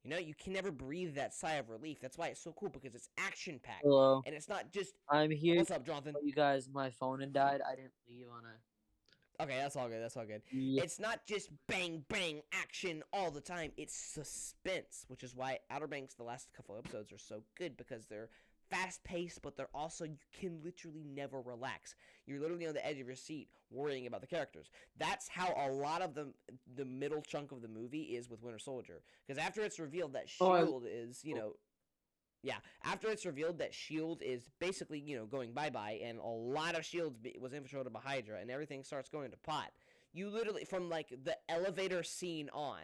You can never breathe that sigh of relief. That's why it's so cool, because it's action-packed. Hello. And it's not just... I'm here. What's up, Jonathan? You guys, my phone had died. I didn't leave on a... Okay, that's all good. Yeah. It's not just bang, bang, action all the time. It's suspense, which is why Outer Banks, the last couple episodes, are so good, because they're fast-paced, but they're also, you can literally never relax. You're literally on the edge of your seat worrying about the characters. That's how a lot of the middle chunk of the movie is with Winter Soldier. Because after it's revealed that S.H.I.E.L.D. is, after it's revealed that S.H.I.E.L.D. is basically, going bye-bye, and a lot of S.H.I.E.L.D. was infiltrated by Hydra, and everything starts going to pot, you literally, from, the elevator scene on,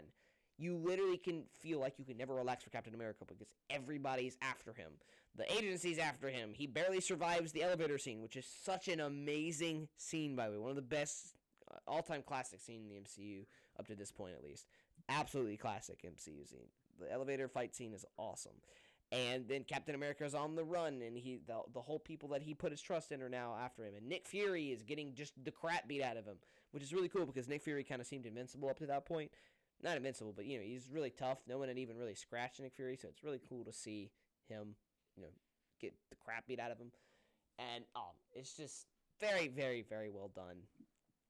you literally can feel like you can never relax for Captain America, because everybody's after him. The agency's after him. He barely survives the elevator scene, which is such an amazing scene, by the way. One of the best all-time classic scene in the MCU, up to this point at least. Absolutely classic MCU scene. The elevator fight scene is awesome. And then Captain America's on the run, and the whole people that he put his trust in are now after him. And Nick Fury is getting just the crap beat out of him, which is really cool, because Nick Fury kind of seemed invincible up to that point. Not invincible, but, he's really tough. No one had even really scratched Nick Fury, so it's really cool to see him get the crap beat out of him. And it's just very, very, very well done.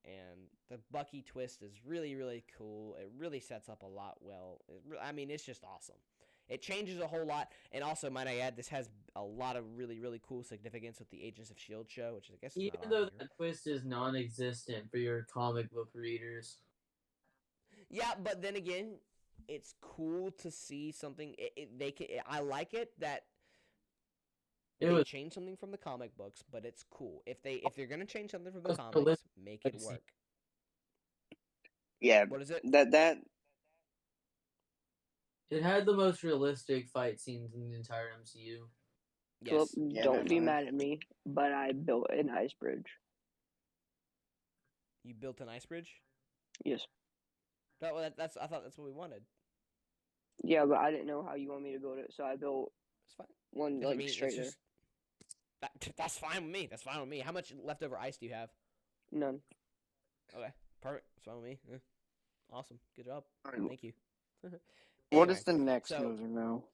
And the Bucky twist is really, really cool. It really sets up a lot well. It's just awesome. It changes a whole lot. And also, might I add, this has a lot of really, really cool significance with the Agents of S.H.I.E.L.D. show, which I guess is Even not though on here. that twist is non-existent for your comic book readers. Yeah, but then again, it's cool to see something. I like it that they change something from the comic books, but it's cool. If they're gonna change something from the comics, make it work. Yeah. What is it? That It had the most realistic fight scenes in the entire MCU. Yes. Yeah, Don't be definitely. mad at me, but I built an ice bridge. You built an ice bridge? Yes. I thought that's what we wanted. Yeah, but I didn't know how you want me to build it, so I built It's fine. one straight there. That's fine with me. That's fine with me. How much leftover ice do you have? None. Okay, perfect. That's fine with me. Yeah. Awesome. Good job. Alright. Thank you. What Anyway, is the next so, movie now?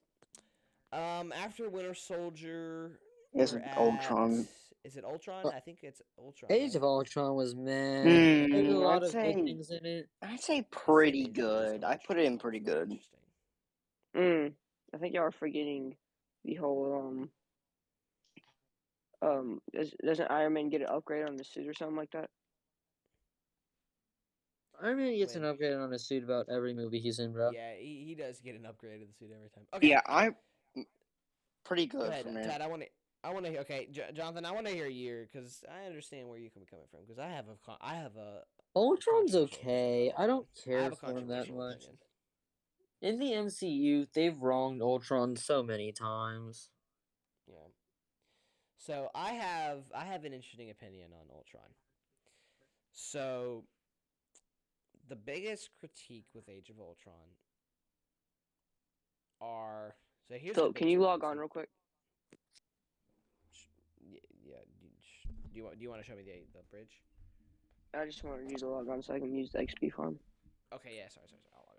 After Winter Soldier, Is we're it at... Ultron? Is it Ultron? I think it's Ultron. Age right? of Ultron was meh. There's a lot I'd of say good things in it. I'd say I'd say pretty Age of Ultron was good. I put it in pretty good. Interesting. I think y'all are forgetting the whole doesn't Iron Man get an upgrade on the suit or something like that? Iron Man gets an When- upgrade on his suit about every movie he's in, bro. Yeah, he does get an upgrade of the suit every time. Okay. Yeah, pretty Go good ahead, for me. Tad. I want to hear. Okay, Jonathan, I want to hear you because I understand where you're coming from. Because I have a Ultron's controversial okay. opinion I don't I care have a for him that controversial much. opinion. In the MCU, they've wronged Ultron so many times. Yeah. So I have an interesting opinion on Ultron. So the biggest critique with Age of Ultron are here's the Philip, can biggest you log critiques. on real quick? Yeah. Do you want to show me the bridge? I just wanted you to log on so I can use the XP farm. Okay, yeah, sorry. I'll log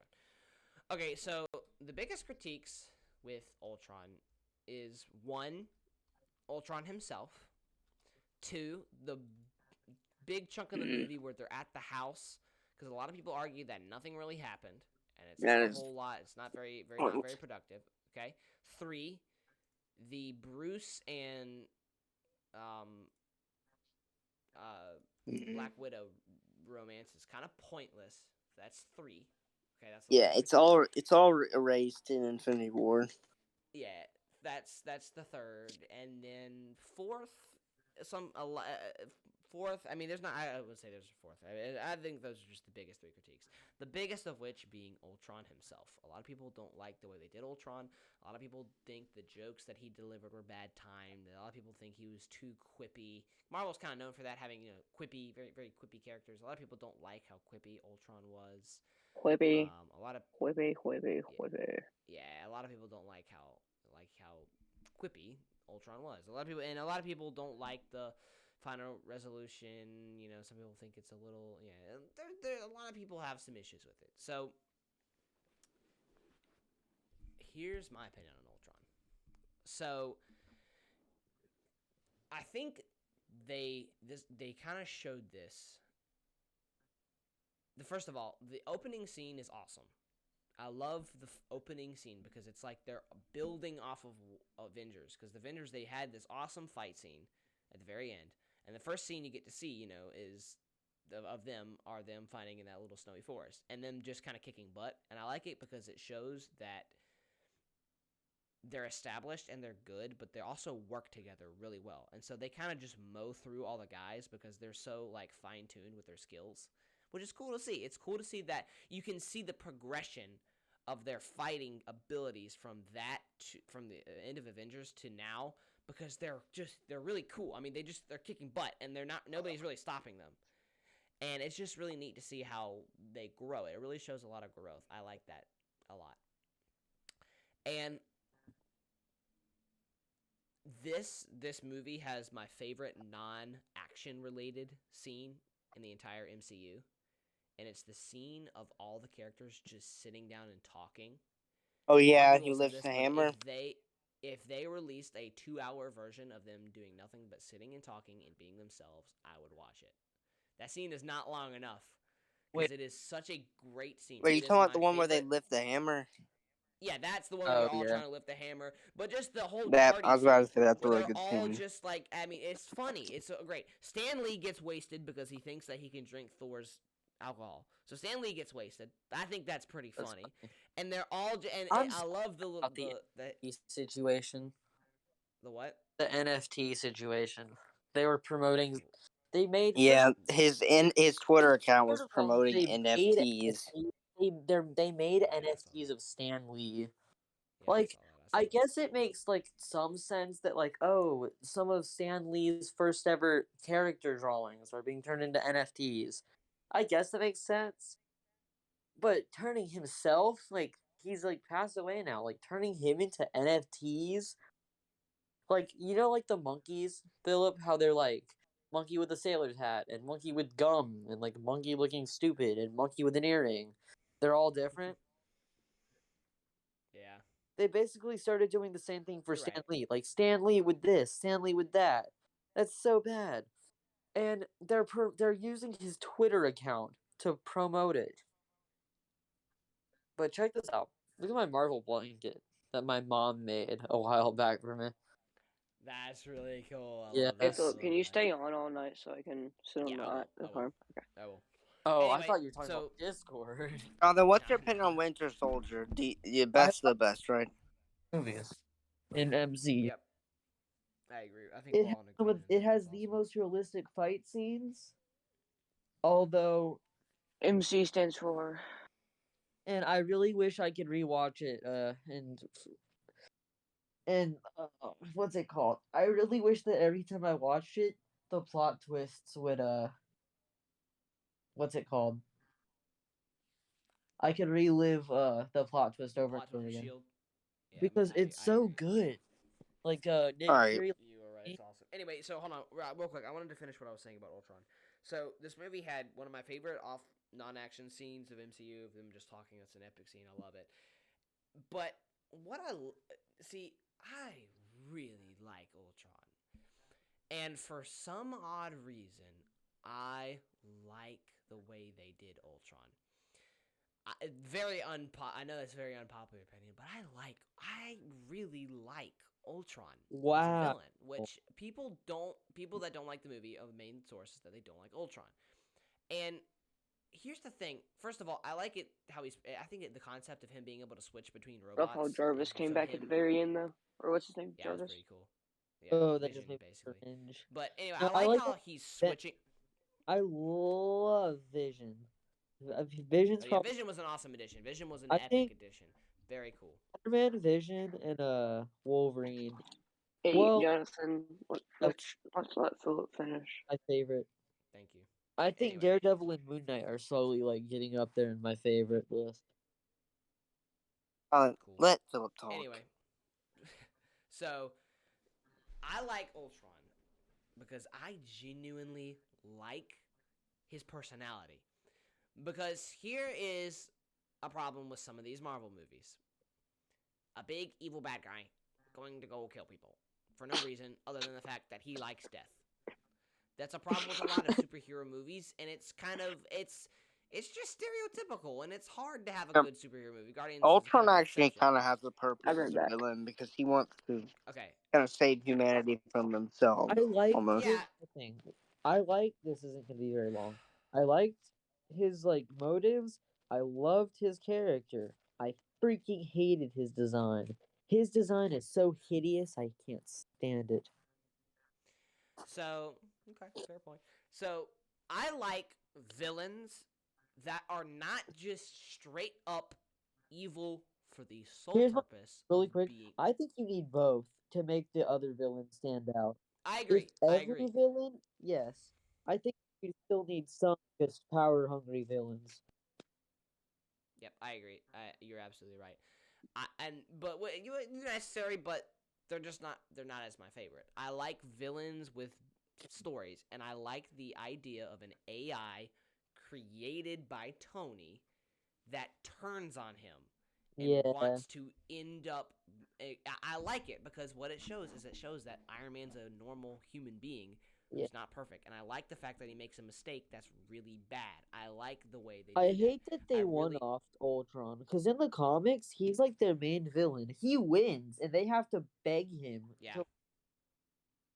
on. Okay, so the biggest critiques with Ultron is 1, Ultron himself. 2, the big chunk of the movie where they're at the house, because a lot of people argue that nothing really happened, and it's not a whole lot. It's not not very productive. Okay. 3, the Bruce and Black Widow romance is kind of pointless. That's 3. Okay, that's it's all erased in Infinity War. Yeah, that's the 3rd, and then 4th, fourth. I mean, there's not. I would say there's a 4th. I think those are just the biggest 3 critiques. The biggest of which being Ultron himself. A lot of people don't like the way they did Ultron. A lot of people think the jokes that he delivered were bad timed. A lot of people think he was too quippy. Marvel's kind of known for that, having quippy, very very quippy characters. A lot of people don't like how quippy Ultron was. Quippy. A lot of Quippy. Yeah, a lot of people don't like how quippy Ultron was. A lot of people don't like the final resolution. Some people think it's a little. Yeah, a lot of people have some issues with it. So here's my opinion on Ultron. So I think they kind of showed this. First of all, the opening scene is awesome. I love the opening scene because it's like they're building off of Avengers. Because the Avengers, they had this awesome fight scene at the very end. And the first scene you get to see, is of them fighting in that little snowy forest. And them just kind of kicking butt. And I like it because it shows that they're established and they're good, but they also work together really well. And so they kind of just mow through all the guys because they're so fine-tuned with their skills, which is cool to see. It's cool to see that you can see the progression of their fighting abilities from the end of Avengers to now, because they're really cool. I mean, they're kicking butt, and nobody's really stopping them. And it's just really neat to see how they grow. It really shows a lot of growth. I like that a lot. And this movie has my favorite non-action related scene in the entire MCU. And it's the scene of all the characters just sitting down and talking. Oh yeah, he lifts the hammer. If they released a 2-hour version of them doing nothing but sitting and talking and being themselves, I would watch it. That scene is not long enough because it is such a great scene. Wait, you talking about the one where they lift the hammer? Yeah, Stan Lee where they're all trying to lift the hammer, but just the whole party. I was about to say that's a where really good they're all scene. just it's funny. It's so great. Stan Lee gets wasted because he thinks that he can drink Thor's alcohol. So Stan Lee gets wasted. I think that's pretty funny. And they're all and I love the situation. The what? The NFT situation. They were promoting. They made his Twitter account was promoting NFTs. They made NFTs of Stan Lee. I guess it makes some sense that some of Stan Lee's first ever character drawings are being turned into NFTs. I guess that makes sense. But turning himself, he's passed away now, turning him into NFTs, the monkeys, Philip, how they're monkey with a sailor's hat and monkey with gum and monkey looking stupid and monkey with an earring. They're all different. Yeah. They basically started doing the same thing for Stan Lee. Stan Lee with this, Stan Lee with that. That's so bad. And they're using his Twitter account to promote it. But check this out. Look at my Marvel blanket that my mom made a while back for me. That's really cool. Hey, Philip, can you stay on all night so I can sit on the farm? Okay. I will. Oh, anyway, I thought you were talking about Discord. Then what's your opinion on Winter Soldier? The best of the best, right? Movies in MZ. Yep. I agree. I think it has the most realistic fight scenes. Although MC stands for. And I really wish I could rewatch it. And what's it called? I really wish that every time I watched it, the plot twists would what's it called? I can relive the plot twist over Plot and over twist for again Shield. Yeah, because it's so agree. good. Like Nick Alright. Fury. You were right. It's awesome. Anyway, so hold on, real quick. I wanted to finish what I was saying about Ultron. So this movie had one of my favorite off non-action scenes of MCU of them just talking. It's an epic scene. I love it. But what I see, I really like Ultron, and for some odd reason, I like the way they did Ultron. I know that's a very unpopular opinion, but I really like Ultron as a Wow. villain, which people that don't like the movie of the main source is that they don't like Ultron. And here's the thing. First of all, I like it I think the concept of him being able to switch between robots. Love how Jarvis came back at the very end, though. Or what's his name? Yeah, Jarvis? that's pretty cool. Yeah, Oh, that Vision, just made me basically. cringe. But anyway, No, I like how he's switching. I love Vision. Vision's Oh, yeah, probably Vision was an awesome addition. Vision was an I epic think- addition. Very cool. Spider-Man, Vision, and Wolverine. Hey, Well- Jonathan, let's let Philip finish. My favorite. Thank you. I think Anyway. Daredevil and Moon Knight are slowly like getting up there in my favorite list. Cool. Let Philip talk. Anyway, so I like Ultron because I genuinely like his personality. Because here is a problem with some of these Marvel movies. A big evil bad guy going to go kill people for no reason other than the fact that he likes death. That's a problem with a lot of superhero movies, and it's kind of it's just stereotypical, and it's hard to have a good superhero movie. Guardians. Ultron is actually exception. kind of has a purpose I'll be as right a back. villain because he wants to Okay. kind of save humanity from themselves. I like almost. Yeah. the thing. I like this isn't gonna be very long. I liked his like motives. I loved his character. I freaking hated his design. His design is so hideous. I can't stand it. So, okay, fair point. So, I like villains that are not just straight up evil for the sole Here's my- purpose Really of quick, being. I think you need both to make the other villains stand out. I agree. If I every agree. villain, yes. I think you still need some just power hungry villains. Yep, I agree. You're absolutely right. But necessary, but they're just not. They're not as my favorite. I like villains with stories, and I like the idea of an AI created by Tony that turns on him and Yeah. wants to end up. I like it because what it shows is that Iron Man's a normal human being who's Yeah. not perfect, and I like the fact that he makes a mistake that's really bad. I like the way they. I did hate that they I one really- off Ultron because in the comics he's like their main villain. He wins and they have to beg him. Yeah.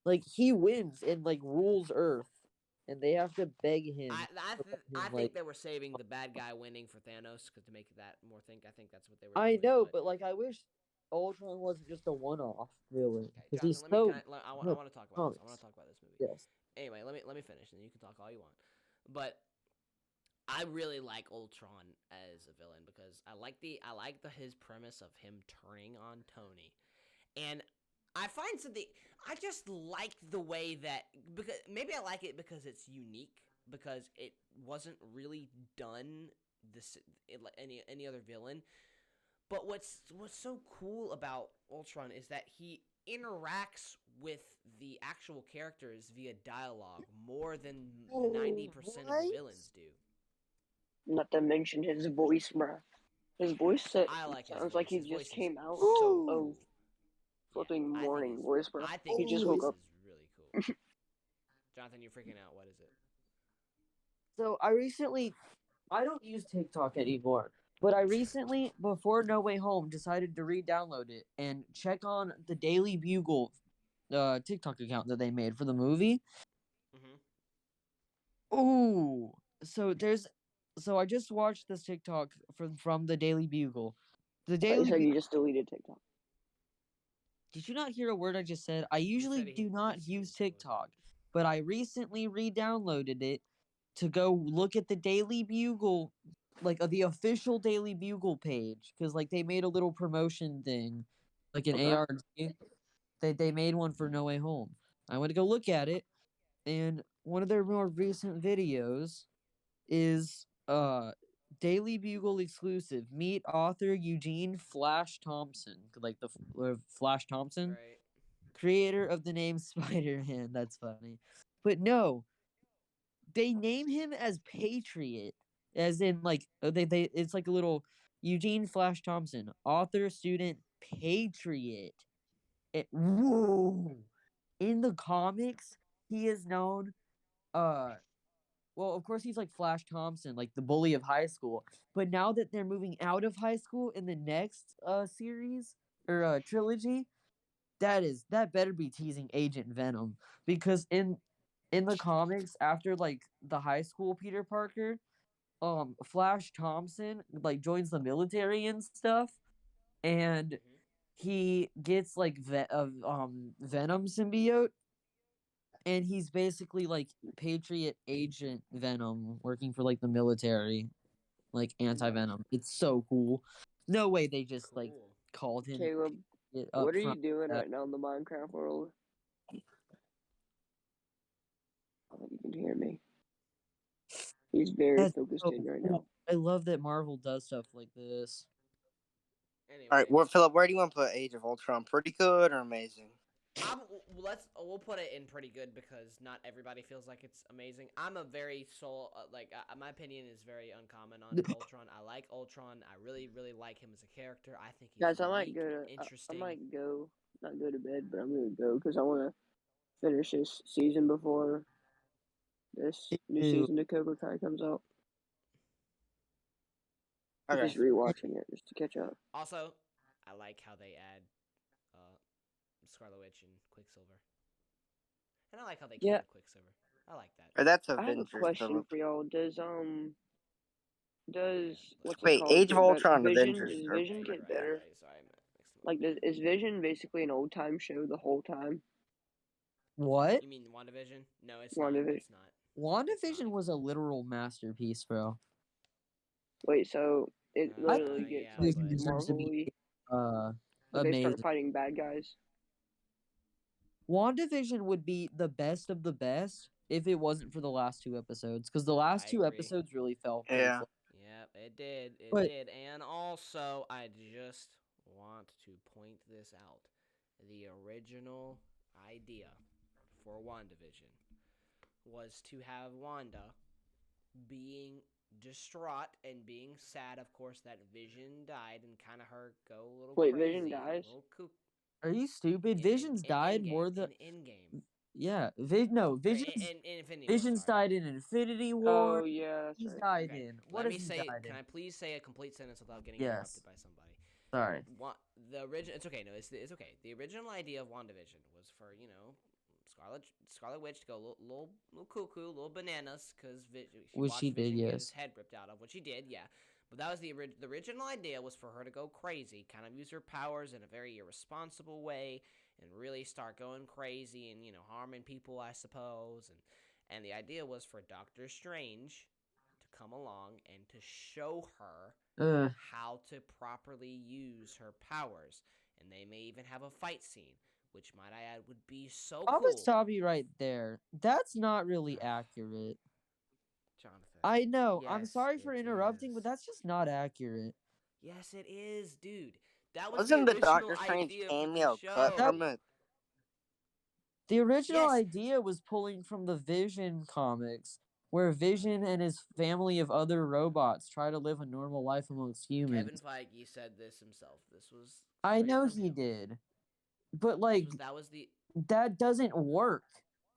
Like he wins and like rules Earth, and they have to beg him. I think they were saving the bad guy winning for Thanos to make that more think. I think that's what they were. I doing, know, but like I wish Ultron wasn't just a one off villain Okay, because Jonathan, he's so. I want to talk about this. I want comics. to talk about this movie. Yes. Anyway, let me finish, and you can talk all you want. But I really like Ultron as a villain because I like his premise of him turning on Tony, and I find something. I just like the way that because maybe I like it because it's unique because it wasn't really done like any other villain. But what's so cool about Ultron is that he interacts with the actual characters via dialogue more than 90% of the What? villains do. Not to mention his voice, bruh. His voice I like his sounds voice. like he His voice just is came out so of cool. flipping I think morning his- voice, bruh. I think He his just voice woke up. is really cool. Jonathan, you're freaking out. What is it? So I don't use TikTok anymore, but I recently, before No Way Home, decided to re-download it and check on the Daily Bugle TikTok account that they made for the movie. Mm-hmm. Ooh, so I just watched this TikTok from the Daily Bugle. The I thought you Daily said Bu- you just deleted TikTok. Did you not hear a word I just said? I usually he do not just use deleted it. TikTok, but I recently re-downloaded it to go look at the Daily Bugle, like the official Daily Bugle page, because like they made a little promotion thing, like an Okay. ARG. They made one for No Way Home. I went to go look at it, and one of their more recent videos is Daily Bugle exclusive. Meet author Eugene Flash Thompson, like the Flash Thompson, Right. creator of the name Spider-Man. That's funny. But no, they name him as Patriot, as in like they it's like a little Eugene Flash Thompson, author, student, Patriot. Whoa! In the comics, he is known. Well, of course, he's like Flash Thompson, like the bully of high school. But now that they're moving out of high school in the next series or trilogy, that better be teasing Agent Venom, because in the comics, after like the high school Peter Parker, Flash Thompson like joins the military and stuff, and he gets like Venom symbiote, and he's basically like Patriot Agent Venom working for like the military, like anti-Venom. It's so cool. No way they just like called him Caleb, it up what are you front. doing right now in the Minecraft world? I don't think you can hear me. He's very That's focused so in right cool. now. I love that Marvel does stuff like this. Anyway, All right, Philip, where do you want to put Age of Ultron? Pretty good or amazing? we'll put it in pretty good because not everybody feels like it's amazing. I'm a very my opinion is very uncommon on Ultron. I like Ultron. I really like him as a character. I think he's Guys, I unique might go and to interesting. I might go not go to bed, but I'm gonna go because I want to finish this season before this new Ew. season of Cobra Kai comes out. Okay. Just rewatching it just to catch up. Also, I like how they add Scarlet Witch and Quicksilver, and I like how they Yeah. killed Quicksilver. I like that. Or that's I have a Avengers, question Philip. for y'all. Does what's it Wait, called? Age of get better? Ultron, Vision? Avengers. Does Are... Vision get better? Right, sorry, I mixed them up. Like, is Vision basically an old time show the whole time? What? You mean WandaVision? No, it's WandaVision. not. It's not. WandaVision was a literal masterpiece, bro. Wait, so it literally yeah, gets like but- deserves to be Marvel-y? Like they start amazing. fighting bad guys. WandaVision would be the best of the best if it wasn't for the last two episodes, because the last I two agree. episodes really fell pretty Yeah. flat. Yep, it did. It But- did. And also, I just want to point this out. The original idea for WandaVision was to have Wanda being distraught and being sad, of course, that Vision died, and kind of her go a little Wait, crazy. Vision dies? A little kook. Are you stupid? Vision's died more than in game. yeah. In Infinity War, Vision's sorry. died in Infinity War. Oh yeah, that's He's right. died Okay, in. What let has me he say. died Can in? I please say a complete sentence without getting Yes. interrupted by somebody? Sorry. The original. It's okay. No, it's okay. The original idea of WandaVision was for Scarlet Witch to go a little cuckoo, little bananas, because Which she did, Vision get yes. his head ripped out of, which he did, yeah. But that was the original idea was for her to go crazy, kind of use her powers in a very irresponsible way, and really start going crazy and harming people, I suppose. And the idea was for Doctor Strange to come along and to show her how to properly use her powers, and they may even have a fight scene, which might I add would be so I'm cool. gonna stop you right there. That's not really accurate. Jonathan. I know. I'm Yes, sorry for it interrupting, is. but that's just not accurate. Yes, it is, dude. That was Wasn't the the original Doctor Strange idea cameo for the cut show. from it? The original Yes. idea was pulling from the Vision comics, where Vision and his family of other robots try to live a normal life amongst humans. Kevin Feige said this himself. This was. I straight know from he him. did, but like That was the. that doesn't work.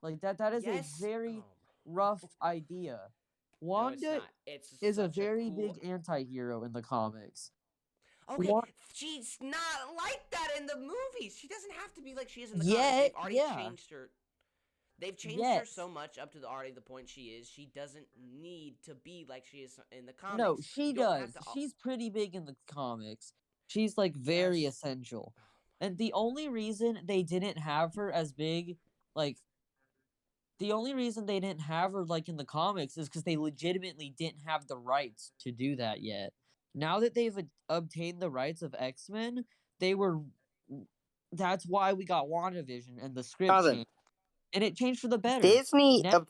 Like that is Yes. a very Oh rough idea. No, it's Wanda not. It's is a such very cool... big anti-hero in the comics. Okay, Wa- she's not like that in the movies. She doesn't have to be like she is in the Yet, comics. They've already yeah. changed her. They've changed her Yet. so much up to the point she is. She doesn't need to be like she is in the comics. No, she You don't does. have to- She's pretty big in the comics. She's like very Yes. essential. And the only reason they didn't have her as big, like, the only reason they didn't have her like in the comics is because they legitimately didn't have the rights to do that yet. Now that they've obtained the rights of X-Men, that's why we got WandaVision and the script Jonathan, changed. And it changed for the better. Disney Now-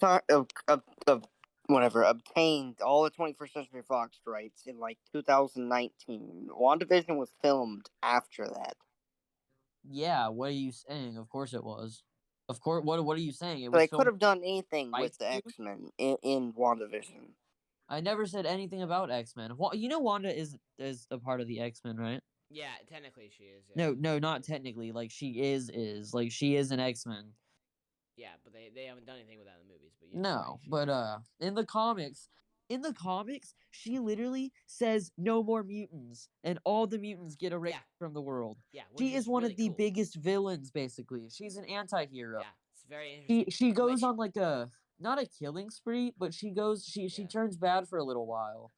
obtained all the 21st Century Fox rights in like 2019. WandaVision was filmed after that. Yeah, what are you saying? Of course it was. Of course, what are you saying? It So was they could filmed have done anything with rights the to? X-Men in WandaVision. I never said anything about X-Men. You know Wanda is a part of the X-Men, right? Yeah, technically she is. Yeah. No, not technically. Like she is like she is an X-Men. Yeah, but they haven't done anything with that in the movies. But yeah, No, right, but in the comics, she literally says no more mutants, and all the mutants get erased from the world. yeah, which She is is one really of the cool. biggest villains, basically. She's an anti-hero. Yeah, it's very interesting. She goes Which- on like a not a killing spree, but she Yeah. turns bad for a little while,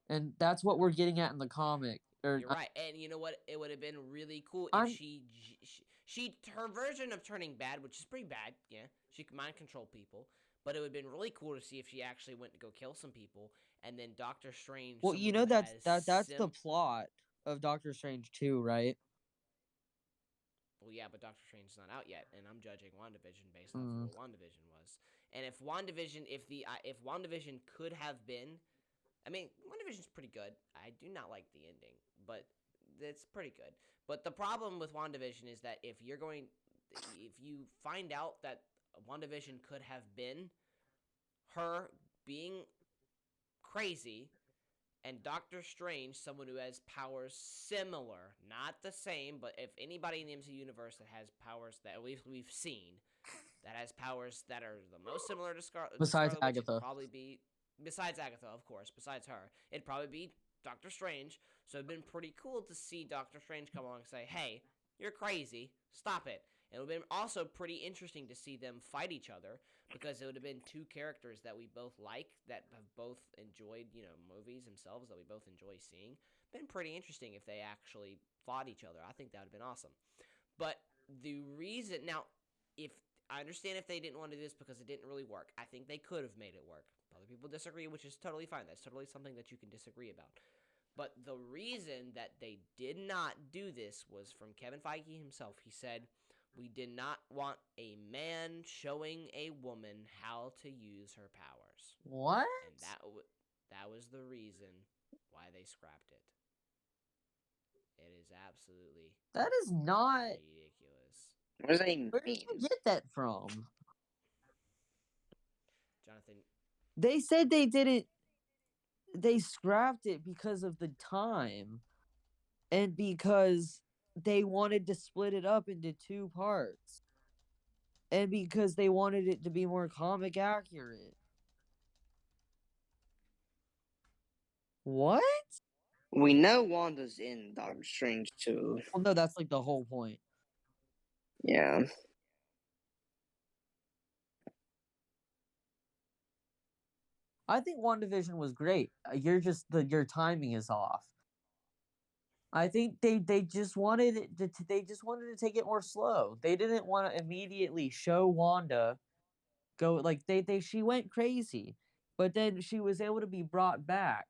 and that's what we're getting at in the comic. You're right, and you know what? It would have been really cool if she her version of turning bad, which is pretty bad. Yeah, she can mind control people, but it would have been really cool to see if she actually went to go kill some people, and then Doctor Strange. Well, you know that's the plot of Doctor Strange 2, right? Well, yeah, but Doctor Strange's not out yet, and I'm judging WandaVision based off of what WandaVision was. And if WandaVision, if WandaVision could have been, I mean, WandaVision's pretty good. I do not like the ending, but it's pretty good. But the problem with WandaVision is that if you find out that WandaVision could have been her being crazy, and Doctor Strange, someone who has powers similar, not the same, but if anybody in the MCU universe that has powers that we've seen, that has powers that are the most similar to Besides Scarlet Witch, Agatha. it'd probably be, besides Agatha, of course, besides her, it'd probably be Doctor Strange. So it'd been pretty cool to see Doctor Strange come along and say, hey, you're crazy, stop it. It would have been also pretty interesting to see them fight each other, because it would have been two characters that we both like, that have both enjoyed, movies themselves, that we both enjoy seeing. Been pretty interesting if they actually fought each other. I think that would have been awesome. But the reason, now, if I understand if they didn't want to do this because it didn't really work. I think they could have made it work. Other people disagree, which is totally fine. That's totally something that you can disagree about. But the reason that they did not do this was from Kevin Feige himself. He said, we did not want a man showing a woman how to use her powers. What? And that was the reason why they scrapped it. It is absolutely That is not ridiculous. What does that even Where did mean? you get that from? Jonathan, They said they didn't. They scrapped it because of the time, and because they wanted to split it up into two parts, and because they wanted it to be more comic accurate. What? We know Wanda's in Doctor Strange too. Well, no, that's like the whole point. Yeah. I think WandaVision was great. Your timing is off. I think they just wanted to take it more slow. They didn't want to immediately show Wanda go like she went crazy, but then she was able to be brought back.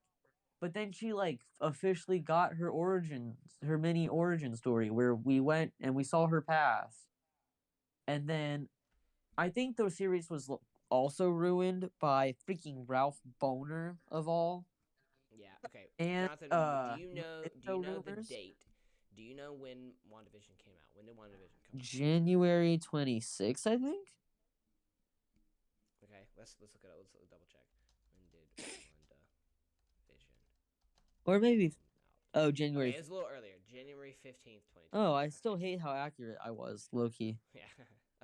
But then she like officially got her mini origin story where we went and we saw her past. And then I think the series was also ruined by freaking Ralph Boner of all. yeah, okay. And Jonathan, do you know the rumors? date? Do you know when WandaVision came out? When did WandaVision come out? January 26th, I think. Okay, let's look it up. Let's double check. When did WandaVision Or maybe come out? January. Okay, it was a little earlier. January 15th, 2020. Oh, I still hate how accurate I was, low-key. Yeah.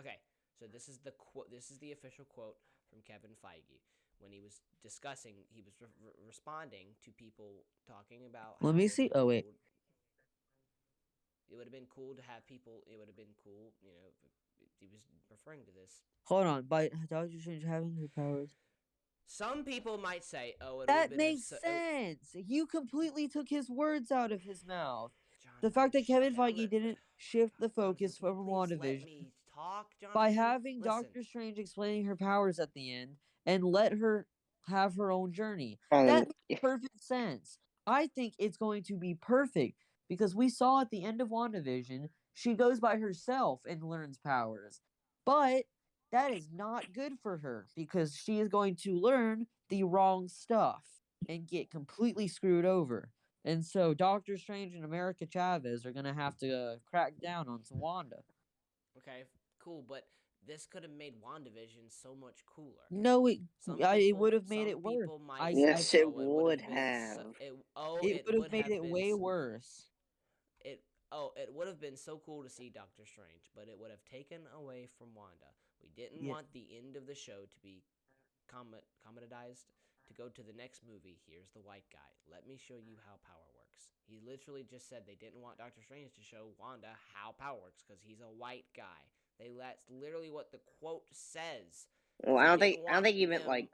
Okay. So this is the official quote from Kevin Feige when he was discussing. He was responding to people talking about. Let me see. Oh wait. It would have been cool to have people. It would have been cool, he was referring to this. Hold on. By Doctor Strange having her powers. Some people might say, "Oh, it That makes sense. You completely took his words out of his mouth. The fact that Kevin Feige didn't shift the focus from WandaVision Let me talk, Jonathan. by having Listen. Doctor Strange explaining her powers at the end and let her have her own journey. That makes perfect sense. I think it's going to be perfect because we saw at the end of WandaVision, she goes by herself and learns powers. But that is not good for her because she is going to learn the wrong stuff and get completely screwed over. And so Doctor Strange and America Chavez are gonna have to crack down on Wanda. Okay, cool, but this could have made WandaVision so much cooler. No, it would have made some it worse. people might Yes, say, it oh, would been have. It would have made it way worse. It would have been so cool to see Doctor Strange, but it would have taken away from Wanda. We didn't Yeah. want the end of the show to be comedized. To go to the next movie, here's the white guy. Let me show you how power works. He literally just said they didn't want Doctor Strange to show Wanda how power works because he's a white guy. That's literally what the quote says. Well, I don't think he meant like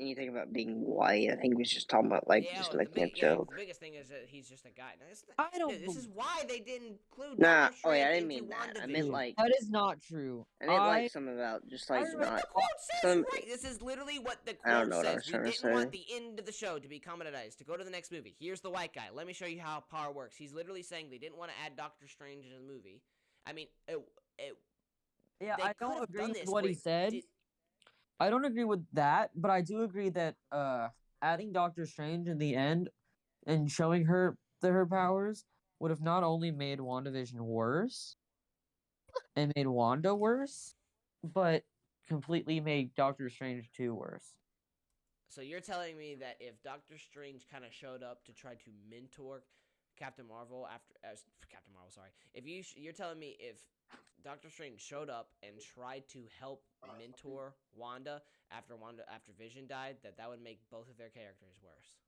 anything about being white. I think he was just talking about like just making a joke. The biggest thing is that he's just a guy. Now, I don't. This is why they didn't include Nah, Doctor Strange I didn't into mean that. I WandaVision. meant like that is not true. I meant like something about just like That's what not the quote says, some. right? This is literally what the I don't quote know what I was says. We trying to didn't want say. the end of the show to be comedized. To go to the next movie, here's the white guy. Let me show you how power works. He's literally saying they didn't want to add Doctor Strange into the movie. I mean, Yeah, they I could don't have agree done with this what where he it said. did- I don't agree with that, but I do agree that adding Doctor Strange in the end and showing her her powers would have not only made WandaVision worse and made Wanda worse, but completely made Doctor Strange 2 worse. So you're telling me that if Doctor Strange kind of showed up to try to mentor Captain Marvel if you're telling me if Doctor Strange showed up and tried to help mentor Wanda after Vision died, that would make both of their characters worse.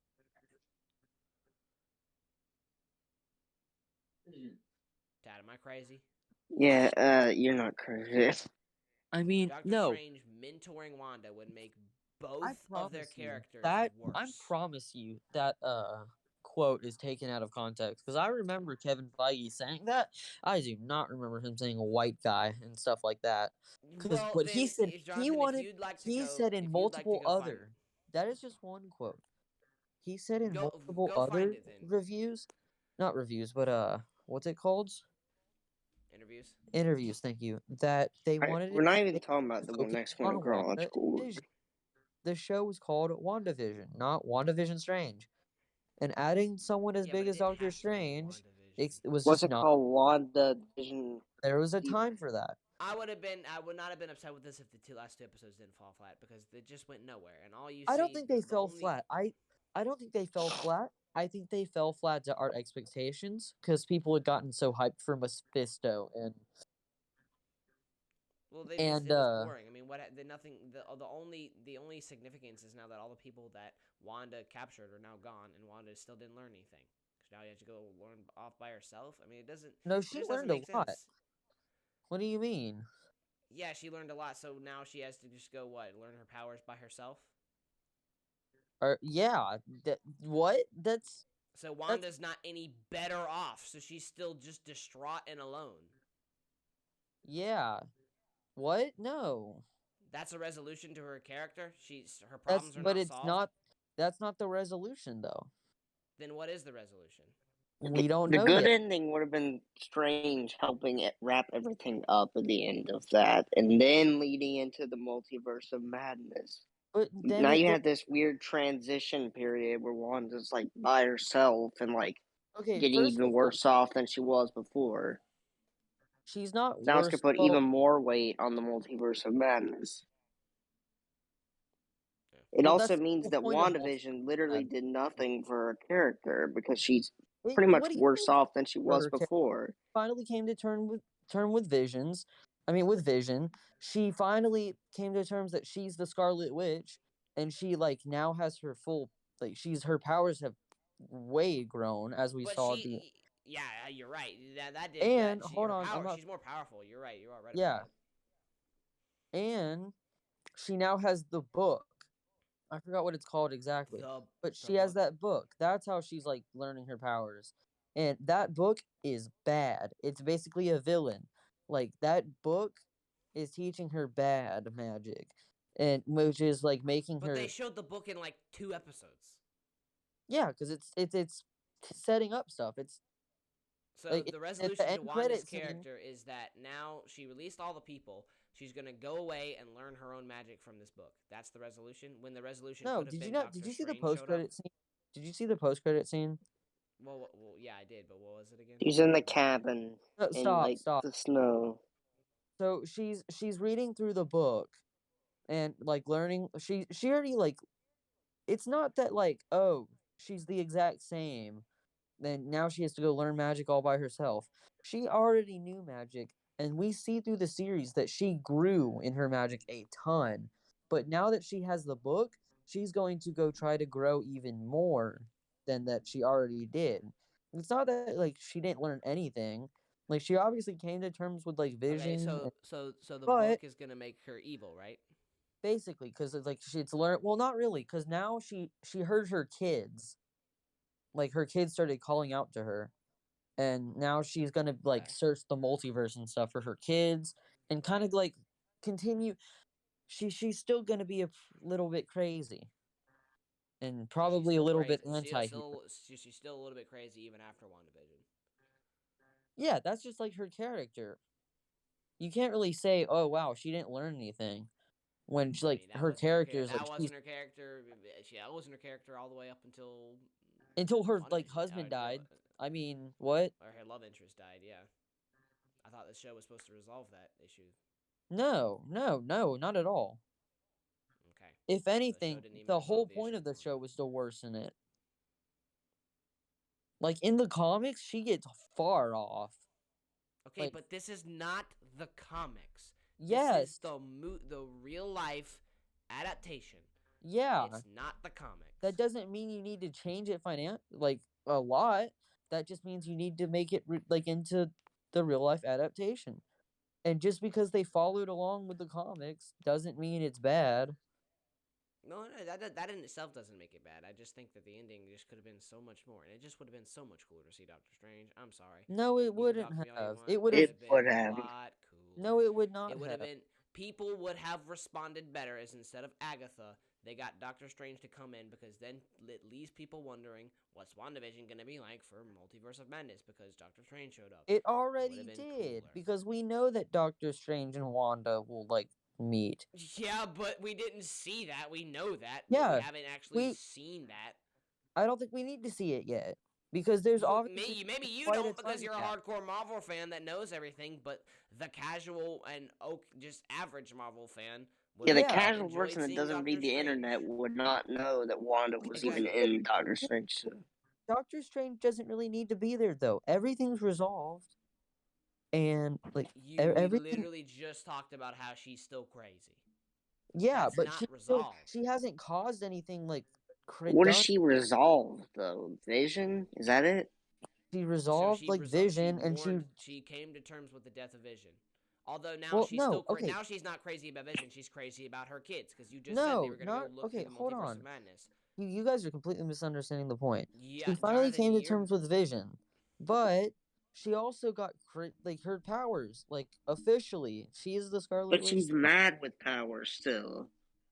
Dad, am I crazy? Yeah, you're not crazy. I mean, Doctor no. Strange mentoring Wanda would make both I of promise their you characters that worse. I promise you that quote is taken out of context because I remember Kevin Feige saying that. I do not remember him saying a white guy and stuff like that. Because Well, what then, he said, Jonathan, he wanted. if you'd like to He go, said in if you'd like to multiple go find other. That is just one quote. He said in Go- multiple go find other it then. reviews, not reviews, but what's it called? interviews. Interviews. Thank you. That they wanted We're it not to even talking about the focus next one on in chronological order. WandaVision. The show was called WandaVision, not WandaVision Strange. And adding someone as Yeah, big but it as didn't Doctor have to be Strange, WandaVision. it was What's just it not. called? WandaVision. There was a time for that. I would not have been upset with this if the last two episodes didn't fall flat because they just went nowhere. And all you I see, don't think they the fell only- flat. I don't think they fell flat. I think they fell flat to our expectations because people had gotten so hyped for Mephisto and Well, they just and it was boring. I mean, the only significance is now that all the people that Wanda captured are now gone, and Wanda still didn't learn anything. Because now you have to go learn off by herself. I mean, it doesn't. no, It she just learned doesn't a make lot. sense. What do you mean? Yeah, she learned a lot, so now she has to just go learn her powers by herself. Or yeah, what? So Wanda's not any better off, so she's still just distraught and alone. Yeah. What? No. That's a resolution to her character. Her That's problems are but not it's solved. not. That's not the resolution though. Then what is the resolution? We don't The know good yet. ending would have been Strange helping it wrap everything up at the end of that, and then leading into the multiverse of madness. But then Now you have this weird transition period where Wanda's like by herself and like getting first even of all, worse off than she was before. she's not Now it's worse. gonna put Well, even more weight on the multiverse of madness. It Well, also that's the means whole that point of WandaVision Multiverse literally Madness. did nothing for her character because she's Wait, pretty much what do you worse mean off than she for was her character? before. Finally came to term with Visions. I mean, with Vision, she finally came to terms that she's the Scarlet Witch, and she like now has her full her powers have way grown as we But saw. yeah, you're right. That did. And that, hold on, she's more powerful. You're right. You are right. Yeah. About that. And she now has the book. I forgot what it's called exactly. But she has that book. That's how she's like learning her powers. And that book is bad. It's basically a villain. Like that book is teaching her bad magic. And which is like making her But they showed the book in like 2 episodes. Yeah, because it's setting up stuff. It's So like the at resolution the to end Wanda's credit scene. character is that now she released all the people. She's gonna go away and learn her own magic from this book. That's the resolution. When the resolution No, could have did you been not? Doctor Did you see the Strange showed up. post-credit scene? Did you see the post-credit scene? Well, yeah, I did. But what was it again? She's in the cabin No, in stop, like stop. the snow. So she's reading through the book and like learning. She already like. It's not that like, oh, she's the exact same. Then now she has to go learn magic all by herself. She already knew magic, and we see through the series that she grew in her magic a ton. But now that she has the book, she's going to go try to grow even more than that she already did. It's not that like she didn't learn anything. Like she obviously came to terms with like Okay, vision, so the but book is gonna make her evil, right? basically because it's like it's learned. Well, not really, because now she heard her kids. Like her kids started calling out to her, and now she's gonna like Okay. search the multiverse and stuff for her kids and kind of like continue. She's still gonna be a little bit crazy and So she's probably a still little crazy. bit anti-hero. She's still a little bit crazy even after WandaVision. Yeah, that's just like her character. You can't really say, "Oh wow, she didn't learn anything," when she, I like mean, that her wasn't her character is like that she's wasn't her character. That wasn't her character all the way up until until her like WandaVision. husband died. I mean, what? Or her love interest died. Yeah, I thought the show was supposed to resolve that issue. No, no, no, not at all. Okay. If So the show anything, didn't even the resolve whole the point issue of the for show her. was to worsen it. Like in the comics, she gets far off. Okay, Like, but this is not the comics. This yes, is the real life adaptation. yeah. It's not the comics. That doesn't mean you need to change it like a lot. That just means you need to make it like into the real life adaptation. And just because they followed along with the comics doesn't mean it's bad. No, that in itself doesn't make it bad. I just think that the ending just could have been so much more, and it just would have been so much cooler to see Doctor Strange. I'm sorry. No, it You can wouldn't talk to me all you have. want. It would It have. It would would have been have. a lot cooler. No, it would not It would have have. been. People would have responded better as instead of Agatha, they got Doctor Strange to come in because then it leaves people wondering what's WandaVision going to be like for Multiverse of Madness because Doctor Strange showed up. It Would already have been did cooler. because we know that Doctor Strange and Wanda will like meet. Yeah, but we didn't see that. We know that, but Yeah, we haven't actually we- seen that. I don't think we need to see it yet because there's obviously Maybe you quite a don't because ton you're a gap. hardcore Marvel fan that knows everything, but the casual and just average Marvel fan would Yeah, the Yeah. have casual enjoyed person that seeing doesn't Doctor read the Strange. internet would not know that Wanda was even Exactly. in Doctor Strange 2. Doctor Strange doesn't really need to be there though. Everything's resolved, and like We everything. literally just talked about how she's still crazy. Yeah, That's but not she resolved. she hasn't caused anything like What does done. she resolve though? Vision? Is that it? She So resolved like Vision, and she came to terms with the death of Vision. Although now well, she's no, still okay, now she's not crazy about Vision. She's crazy about her kids because you just said they no, were gonna go not look okay. through the Hold multiverse on, of madness. you guys are completely misunderstanding the point. Yeah, She finally Jonathan, came to you're terms with Vision, but she also got like her powers. Like officially, she is the Scarlet But Witch, she's mad with power still.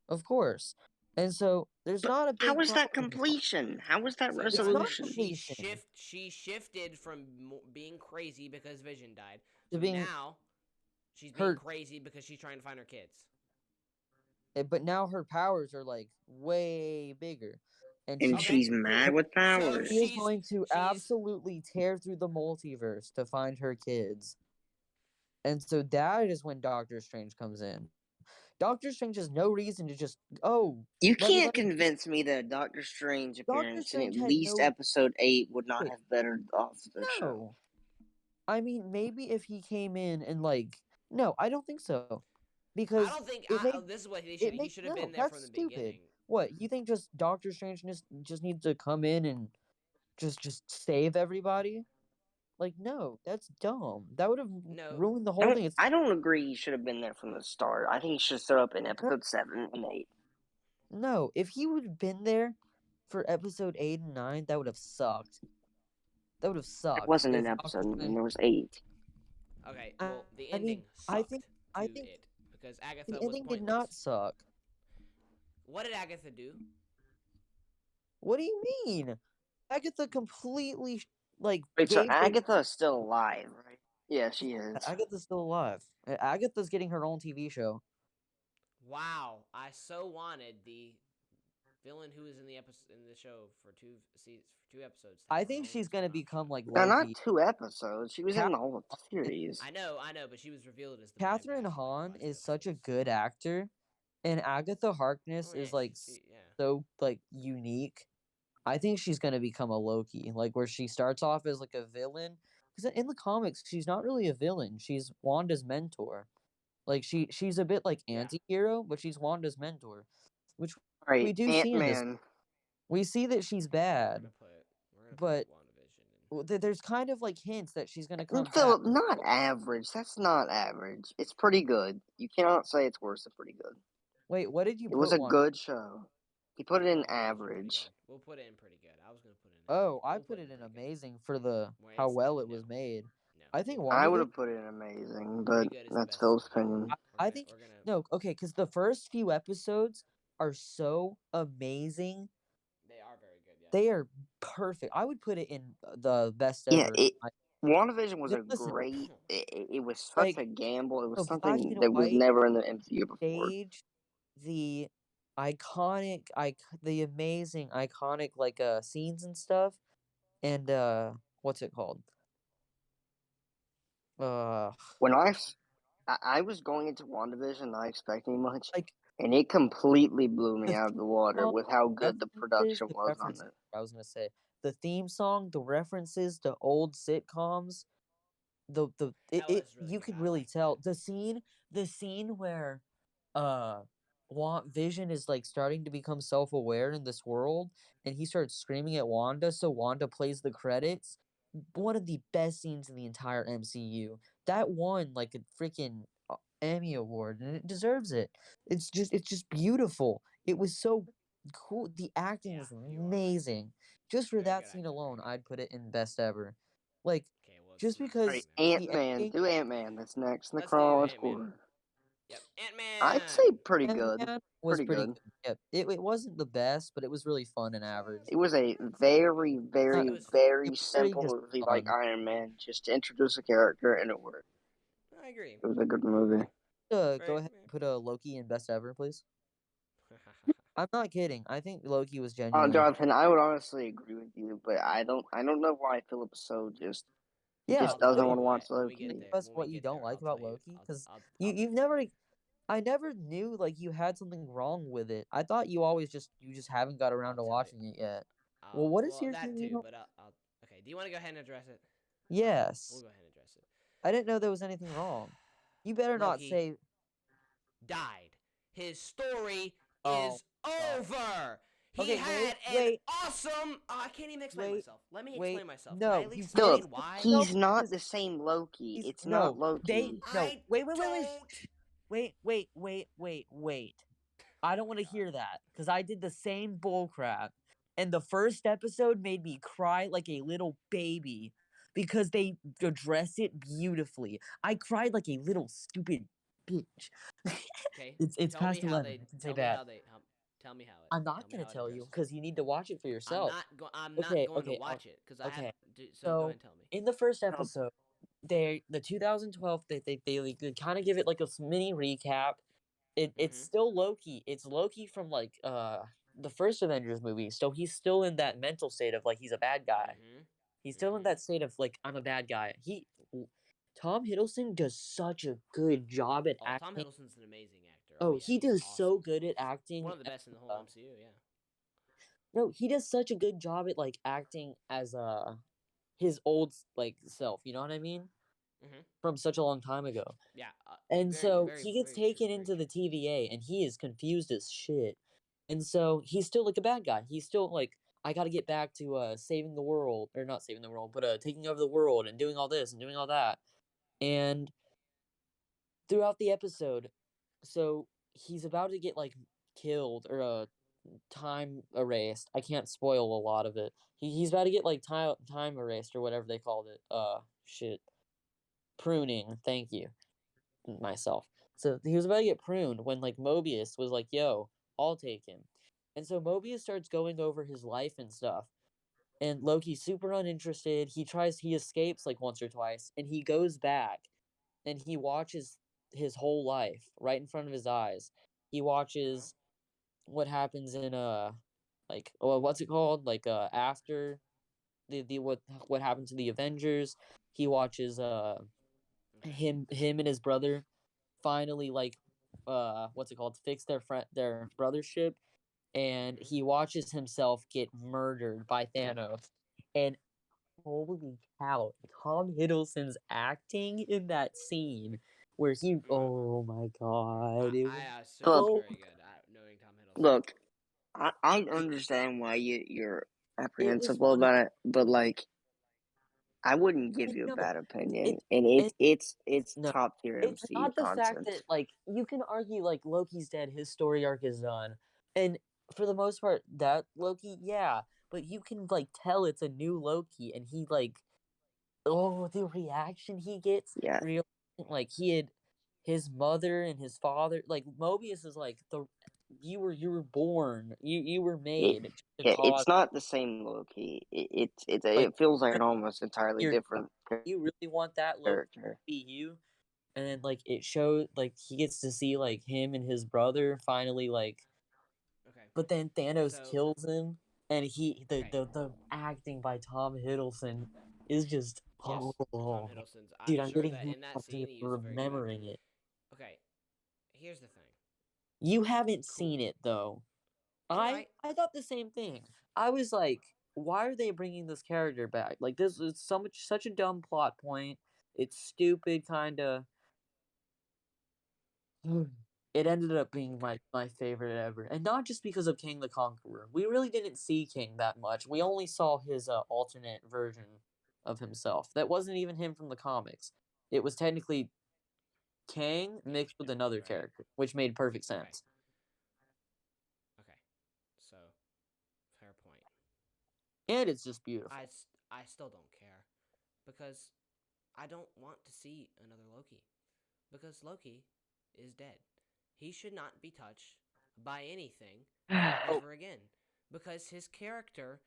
of course. And so there's But not a how big is that problem now. completion? How is that so It's Jonathan, not resolution? completion. she shifted from being crazy because Vision died To to being now she's being her, crazy because she's trying to find her kids. but now her powers are like way bigger, and And Okay, she's mad cool. with So powers. she is going to she's absolutely tear through the multiverse to find her kids. And so that is when Doctor Strange comes in. Doctor Strange has no reason to just You let me can't convince me that a Doctor Strange Doctor appearance in at Strange had least no episode 8 would not wait, have bettered off the show. no. I mean, maybe if he came in and like no, I don't think so. Because I don't think this is what he should have been there that's from the stupid. beginning. What, you think just Doctor Strange just needs to come in and just save everybody? Like, no, that's dumb. That would have No. ruined the whole thing. I don't agree he should have been there from the start. I think he should have showed up in episode 7 and 8. No, if he would have been there for episode 8 and 9, that would have sucked. That would have sucked. It wasn't if an Doctor episode, Strange- there was 8. Okay, I- well, the I ending mean, sucked I to think it because Agatha the was ending pointless. did not suck. What did Agatha do? What do you mean? Agatha completely Wait, so gave her Agatha is still alive, right? Yeah, she is. Agatha's still alive. Agatha's getting her own TV show. Wow, I so wanted the villain who was in the show for two episodes. to I have her think own she's gonna spin-off become show. like No, not Loki. 2 episodes. She was in Cat- the whole series. I know, but she was revealed as the bad Catherine guy for, like, the Hahn last two is such a episodes. good actor, and Agatha Harkness Oh yeah, is like yeah. so like unique. I think she's gonna become a Loki, like where she starts off as like a villain. Because in the comics, she's not really a villain. She's Wanda's mentor. Like she's a bit like Yeah. anti-hero, but she's Wanda's mentor, which All right, we do Ant see in this. Man. We see that she's bad, We're gonna but put WandaVision in. there's kind of like hints that she's gonna come back. Philip, not average. That's not average. It's pretty good. You cannot say it's worse than pretty good. Wait, what did you It put? was a Wanda? good show. He put it in I'll put WandaVision pretty average. good. We'll put it in pretty good. I was gonna put it in. Oh, Average. I We'll put it in pretty good. amazing for the Well, how it's- well it no, was made. No, I think I would WandaVision. have put it in amazing, but pretty good is the that's best. Phil's opinion. I think We're gonna. no, okay, because the first few episodes are so amazing. They are very good. Yeah. They are perfect. I would put it in the best Yeah, ever. WandaVision was a Listen, great. It was such like a gamble. It was the black something and that was white never in the MCU before. stage, the iconic, the amazing, iconic like scenes and stuff, and what's it called? When I was going into WandaVision not expecting much, Like and it completely blew me the out of the theme water song, with how good the references, production the was on references. it. I was gonna say the theme song, the references to old sitcoms, That it was really you good. could I really liked tell it. the scene where uh Vision is like starting to become self-aware in this world, and he starts screaming at Wanda, so Wanda plays the credits. One of the best scenes in the entire MCU. That won like a freaking Emmy award, and it deserves it. It's just beautiful. It was so cool. The acting Yeah, was you are right. amazing. Just for Very that good scene acting, very alone, good. I'd put it in best ever. Like Okay, well, just it's not because Right, Ant-Man. the Ant-Man. ending, Do Ant-Man. That's next in the Let's do chronological Ant-Man. order. Yep, I'd say Ant-Man. pretty good. Ant-Man was Pretty pretty good. good. Yeah, it wasn't the best, but it was really fun and average. It was a very, very, It was. It very was pretty simple just movie like fun. Iron Man, just to introduce a character and it worked. I agree. It was a good movie. Go Very. ahead and put a Loki in best ever, please. I'm not kidding. I think Loki was Oh, genuinely. Jonathan, I would honestly agree with you, but I don't know why Philip's so just Yeah, I'll tell doesn't you want to why watch when we get Loki. there. that's When what we you get don't there, like I'll about tell you. Loki, because I'll you've never. I never knew like you had something wrong with it. I thought you always just haven't got around to tell you. watching it yet. Well, what is Well, your that thing? You too, don't... but I'll. Okay, do you want to go ahead and address it? Yes, We'll go ahead and address it. I didn't know there was anything wrong. You better not Loki say. died. His story Oh, is God. over. He Okay, had wait. an awesome. I can't even explain Wait, myself. Let me wait, explain myself. no, Can I at least you explain Philip, can't. why? No, he's not because the same Loki. he's It's not no. They Loki. no. I Wait. don't. Wait. I don't want to hear that because I did the same bull crap. And the first episode made me cry like a little baby because they address it beautifully. I cried like a little stupid bitch. Okay. It's Tell me past how 11. they. I can say Tell me that. how they. Tell me how it. I'm not Tell me gonna how it tell you addresses. because you need to watch it for yourself. I'm not going to Okay. watch it because I have. Okay. So go ahead and tell me. In the first Um, episode, the 2012 they kind of give it like a mini recap. It's Mhm. still Loki. It's Loki from like the first Avengers movie. So he's still in that mental state of like he's a bad guy. Mhm. He's still in that state of like I'm a bad guy. Tom Hiddleston does such a good job at Oh, Tom acting. Hiddleston's an amazing actor. Oh, Yeah, he he's does so awesome. good at acting. One of the best in the whole MCU. Yeah. No, he does such a good job at like acting as his old like self. You know what I mean? Mhm. From such a long time ago. Yeah. And Very, so very, he gets very true. taken Very into true. the TVA and he is confused as shit. And so he's still like a bad guy. He's still like, I gotta get back to saving the world. Or not saving the world, but taking over the world and doing all this and doing all that. And throughout the episode, so he's about to get like killed or time erased. I can't spoil a lot of it. He's about to get like time erased or whatever they called it. Shit. Pruning. Thank you. Myself. So he was about to get pruned when like Mobius was like, "Yo, I'll take him." And so Mobius starts going over his life and stuff. and Loki's super uninterested. He escapes like once or twice, and he goes back, and he watches his whole life right in front of his eyes. He watches what happens in like what's it called, like after the what happened to the Avengers. He watches him and his brother finally like what's it called, fix their brothership, and he watches himself get murdered by Thanos. And holy cow, Tom Hiddleston's acting in that scene where he, oh my god, it was I assume Look, it's so very good. Knowing Tom Hiddleston. look, I understand why you're it was apprehensive one of about it, but like, I wouldn't give you a no, bad opinion, it and it it's no, top tier it's MCU not the fact content. that like you can argue like Loki's dead, his story arc is done, and for the most part that Loki, yeah, but you can like tell it's a new Loki, and he like, oh, the reaction he gets, Yeah, real, like he had his mother and his father, like Mobius is like the you were born, you were it, made to yeah, cause, it's not the same Loki. like, It feels like an almost entirely you're different you really want that Loki to character. be you. And then like it showed like he gets to see like him and his brother finally like, Okay. but then Thanos So kills him, and okay. the acting by Tom Hiddleston is just, Yes, Tom oh, Hiddleston's. dude, I'm I'm sure getting that in that goosebumps scene just he was a very good actor. remembering it. Okay, here's the thing. You haven't Cool. seen it though. You're right. I thought the same thing. I was like, why are they bringing this character back? Like, this is such a dumb plot point. It's stupid, kind of. It ended up being Okay. my favorite ever, and not just because of King the Conqueror. We really didn't see King that much. We only saw his alternate version of himself. That wasn't even him from the comics. It was technically Kang mixed with another Right. character, which made perfect Okay. sense. Okay. So, fair point. And it's just beautiful. I still don't care because I don't want to see another Loki because Loki is dead. He should not be touched by anything ever again because his character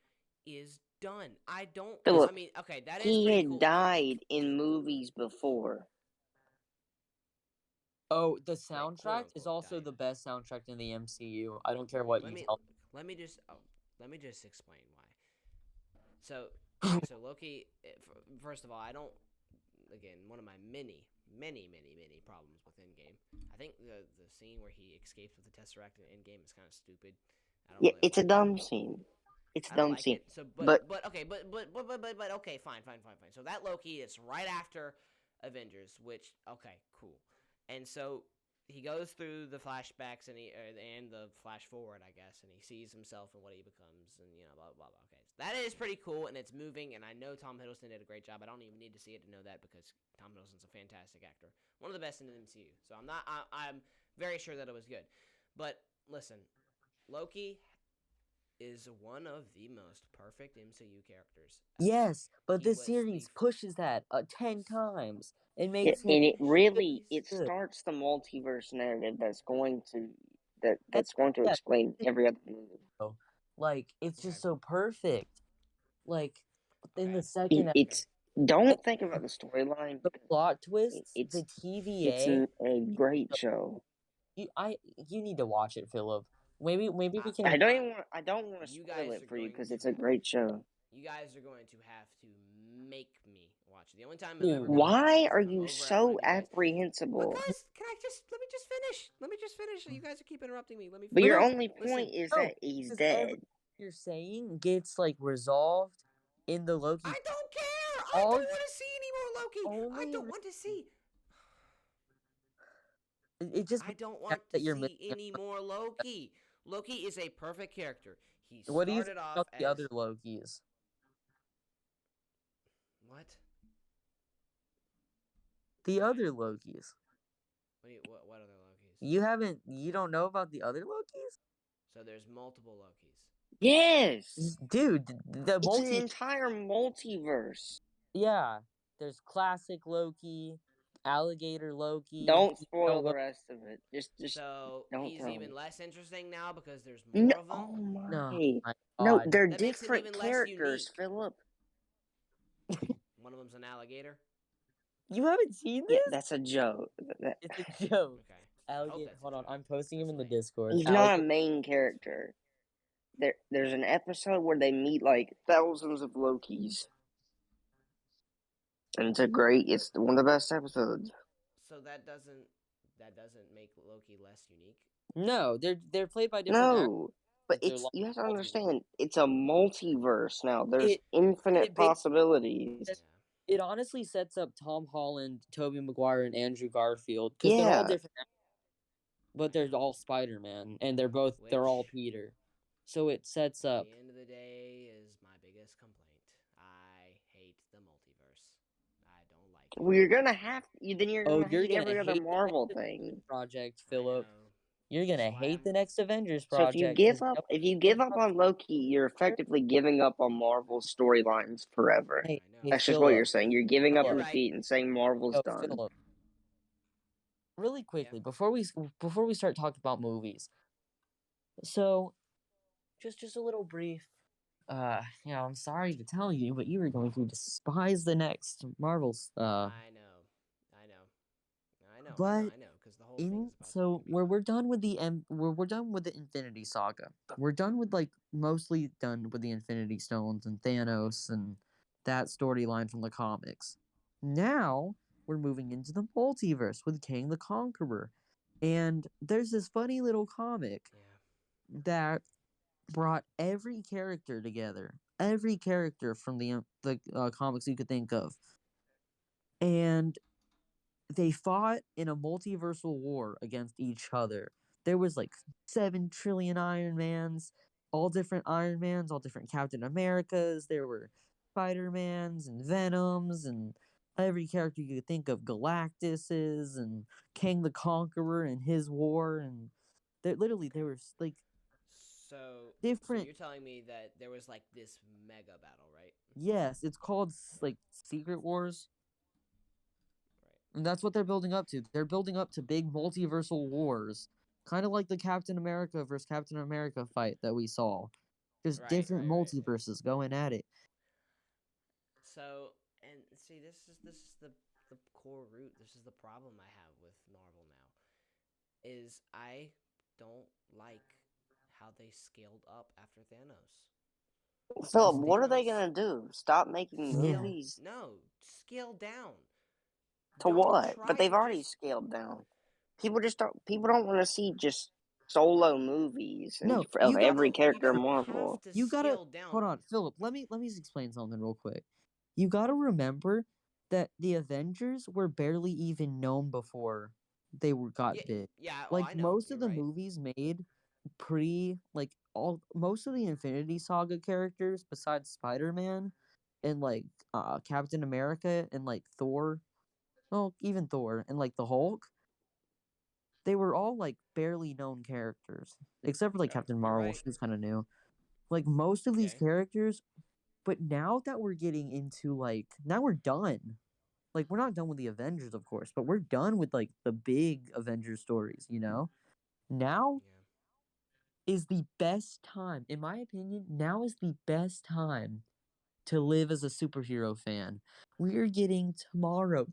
is done. I don't. Philip, I mean, okay, that is he pretty had cool. died in movies before. Oh, the Right, quote soundtrack is unquote also died. the best soundtrack in the MCU. I don't care what Let you me tell let me just let me just explain why. So so Loki. First of all, I don't. Again, one of my many problems with Endgame. I think the scene where he escapes with the Tesseract in Endgame is kind of stupid. I don't Yeah, really it's a like it. dumb scene. It's a I don't dumb like scene. it. So, But but okay, but okay, fine. So that Loki is right after Avengers, which okay, cool. And so he goes through the flashbacks and the flash forward, I guess, and he sees himself and what he becomes, and blah blah blah. Okay, so that is pretty cool, and it's moving, and I know Tom Hiddleston did a great job. I don't even need to see it to know that because Tom Hiddleston's a fantastic actor, one of the best in the MCU. So I'm very sure that it was good. But listen, Loki is one of the most perfect MCU characters ever. Yes, but He this was the series pushes that 10 times and yeah, makes him and it really really good. starts the multiverse narrative that's going to And that's going to yeah, explain every other movie. like it's okay. just so perfect. Like in the Okay. second It's and don't think about the storyline the because plot twists, the it's TVA, a great show. you need to watch it, Philip. Maybe we can. I don't want to You spoil guys it are for you going because to it's a have. great show. You guys are going to have to make me watch it. The only time I'm ever Dude, going to watch it Why is are if I'm you over at so one of you guys. apprehensible? Because can I just let me just finish? Let me just finish. You guys are keep interrupting me. Let me But finish. your no, only Listen. point is no, that he's because dead. you're saying gets like resolved in the Loki. I don't care. I All don't want to see any more Loki. I only don't want to see. it just I don't makes want sense that to you're see missing. any more Loki. Loki is a perfect character. He What do you started think off about the as other Lokis? what? The other Lokis. What other Lokis? You don't know about the other Lokis? So there's multiple Lokis. Yes, Dude, the it's an entire multiverse. yeah, there's classic Loki, alligator Loki. Don't spoil the rest of it. Just So don't he's tell even me. less interesting now because there's No, more of them. oh No, my. No, God. they're That makes him different even less characters, unique. Philip. One of them's an alligator. You haven't seen Yeah, this? that's a joke. It's a joke. Okay. I hope Alligator. that's a Hold on, joke. I'm posting him That's in the lame. Discord. He's not a Alligator. main character. There's an episode where they meet like thousands of Lokis, and it's one of the best episodes. So that doesn't make Loki less unique. No, they're played by different actors. No, but They're you have to multiple. understand, it's a multiverse now. There's It infinite ba- possibilities. Yeah. It honestly sets up Tom Holland, Tobey Maguire, and Andrew Garfield because they're all Yeah, different, but they're all Spider-Man, and they're all Which- Peter. So it sets At up. the end of the day, is my biggest complaint. I hate the multiverse. I don't like it. well, you're gonna have then you're Oh, gonna you're hate gonna every other hate the Marvel next thing. project, I Philip. know. You're gonna That's why hate the next Avengers So if you project. give 'cause up, on Loki, you're effectively giving up on Marvel storylines forever. Hey, I know. hey, That's just what you're Philip. saying. You're giving up You're on right. Pete and saying Marvel's Yo, done. Philip. Really quickly, Yeah. before we start talking about movies, so just a little brief. I'm sorry to tell you, but you are going to despise the next Marvel's. I know. But Because the whole thing's about so to be where we're done with we're done with the Infinity Saga. We're done with mostly done with the Infinity Stones and Thanos and that storyline from the comics. Now we're moving into the multiverse with King the Conqueror. And there's this funny little comic Yeah. that brought every character together. Every character from the comics you could think of. And they fought in a multiversal war against each other. There was 7 trillion Iron Mans, all different Iron Mans, all different Captain Americas. There were Spider-Mans and Venoms and every character you could think of, Galactuses and King the Conqueror and his war, and there was So different. you're telling me that there was this mega battle, right? Yes, it's called Secret Wars. Right. And that's what they're building up to. They're building up to big multiversal wars. Kind of like the Captain America versus Captain America fight that we saw. Just Right, different right, right. multiverses going at it. So, and see, this is the core root. This is the problem I have with Marvel now. Is I don't like how they scaled up after Thanos. Philip, Because what are they Thanos- gonna do? Stop making Yeah. movies? No, scale down. To Don't what? try But they've to already just- scaled down. People don't want to see just solo movies No, of you every gotta- character you in don't Marvel. have to You gotta scale down. hold on, Philip. Let me explain something real quick. You gotta remember that the Avengers were barely even known before they got Yeah, big. yeah. Well, I know. Most You're of the right. movies made most of the Infinity Saga characters besides Spider-Man and Captain America and Thor, well, even Thor and the Hulk, they were all barely known characters except for Captain You're Marvel. right. She was kind of new. Most of these Okay. characters, but now that we're getting into now we're done. We're not done with the Avengers, of course, but we're done with the big Avengers stories, you know? Now Yeah. is the best time, in my opinion, now is the best time to live as a superhero fan. We are getting tomorrow,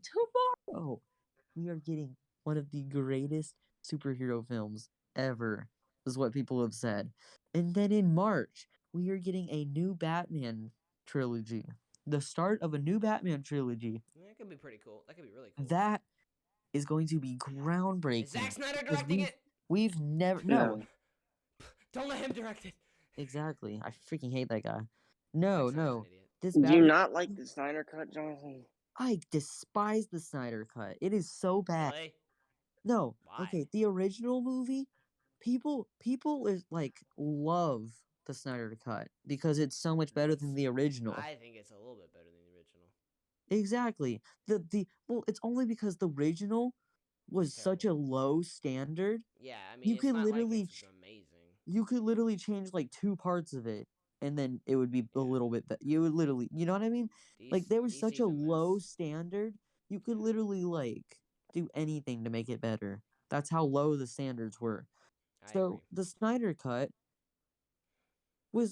we are getting one of the greatest superhero films ever, is what people have said. And then in March, we are getting a new Batman trilogy. The start of a new Batman trilogy. That could be pretty cool. That could be really cool. That is going to be Is groundbreaking. Zack Snyder 'cause directing it? We've never No. Don't let him direct it. Exactly. I freaking hate that guy. No, Zack Snyder's an no. idiot. This Do you Batman, not like the Snyder Cut, Jonathan? I despise the Snyder cut. It is so bad. Really? No. Why? Okay, the original movie, people is love the Snyder cut because it's so much better than the original. I think it's a little bit better than the original. Exactly. Well, it's only because the original was such a low standard. Yeah, I mean, You it's could not literally like it's amazing. You could literally change 2 parts of it and then it would be a Yeah. little bit better. You would literally, you know what I mean? There was such DC's a a low mess. standard. You could Yeah. literally do anything to make it better. That's how low the standards were. I So agree. the Snyder cut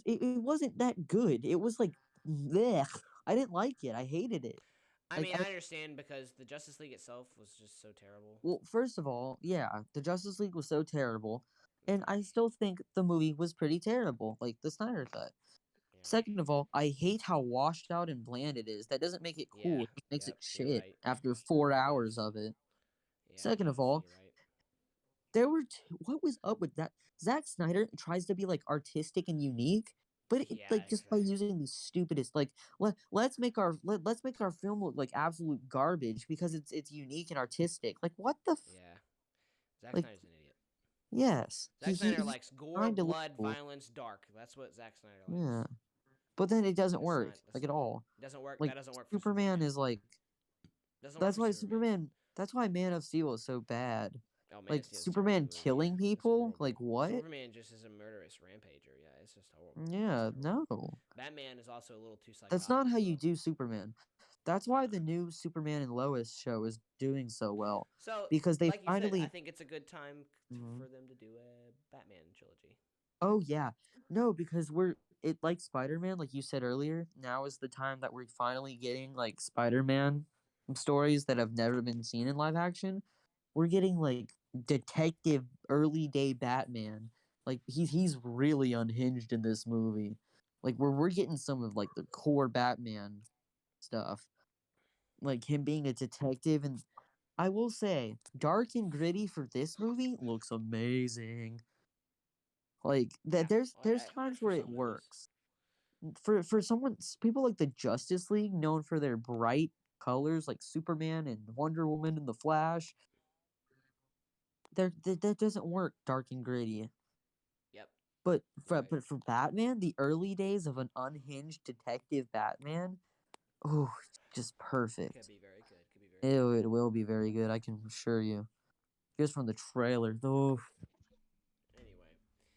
it wasn't that good. It was like blech. I didn't like it. I hated it. I Like mean, I understand because the Justice League itself was just so terrible. well, first of all, yeah, the Justice League was so terrible, and I still think the movie was pretty terrible, like the Snyder Cut. Yeah. Second of all, I hate how washed out and bland it is. That doesn't make it cool. Yeah, It just makes yep, it you're shit right. after 4 hours Yes. of it. Yeah, Second of yes, all, you're right. there were what was up with that? Zack Snyder tries to be like artistic and unique, but it Yeah, like just by exactly. using the stupidest like let's make our film look like absolute garbage because it's unique and artistic. Like what the Yeah. Zack like Snyder's an idiot. yes Zack Snyder he's likes gore, trying to look blood, cool. violence, dark. That's what Zack Snyder Yeah, likes. but then it doesn't That's work not. like at all. Doesn't work. Like That doesn't work for Superman Superman. is like Doesn't work that's for why Superman. Superman. That's why Man of Steel is so bad. Oh, Man Like of Steel is a terrible Superman movie. killing Yeah, it's people. horrible. Like what? Superman just is a murderous rampager. Yeah, it's just horrible. Yeah, It's terrible. no. Batman is also a little too That's psychotic not how as you well. do Superman. That's why the new Superman and Lois show is doing so well So, because they like you said, I finally. think it's a good time Mhm. for them to do a Batman trilogy. Oh yeah, no, because we're it like Spider-Man, like you said earlier. Now is the time that we're finally getting like Spider-Man stories that have never been seen in live action. We're getting like detective early day Batman. Like he's really unhinged in this movie. Like we're getting some of like the core Batman stuff. Like him being a detective, and I will say dark and gritty for this movie looks amazing. Like that Yeah, there's for times where it some movies. works. For someone people like the Justice League known for their bright colors like Superman and Wonder Woman and the Flash, that doesn't work dark and gritty. Yep. But You're right. for Batman, the early days of an unhinged detective Batman, oh, just perfect. Could be very good. Could be very good. It will be very good, I can assure you. Just from the trailer. Oh.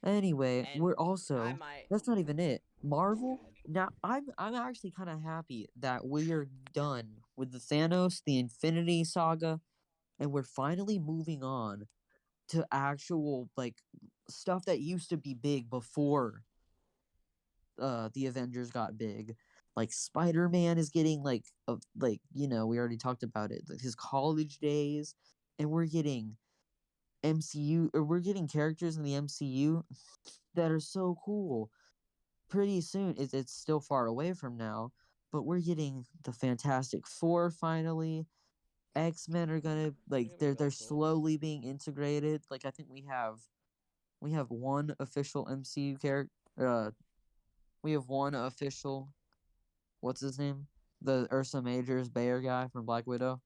Anyway, Anyway, and we're I also might. that's not even it. Go Marvel. ahead. Now I'm actually kind of happy that we are done with the Thanos, the Infinity Saga, and we're finally moving on to actual like stuff that used to be big before the Avengers got big. Like Spider-Man is getting like we already talked about it, like his college days, and we're getting MCU or we're getting characters in the MCU that are so cool. Pretty soon, it's still far away from now, but we're getting the Fantastic Four finally. X-Men are gonna like It'll be they're really cool. slowly being integrated. Like I think we have one official MCU character. We have one official. What's his name? The Ursa Major's Bayer guy from Black Widow.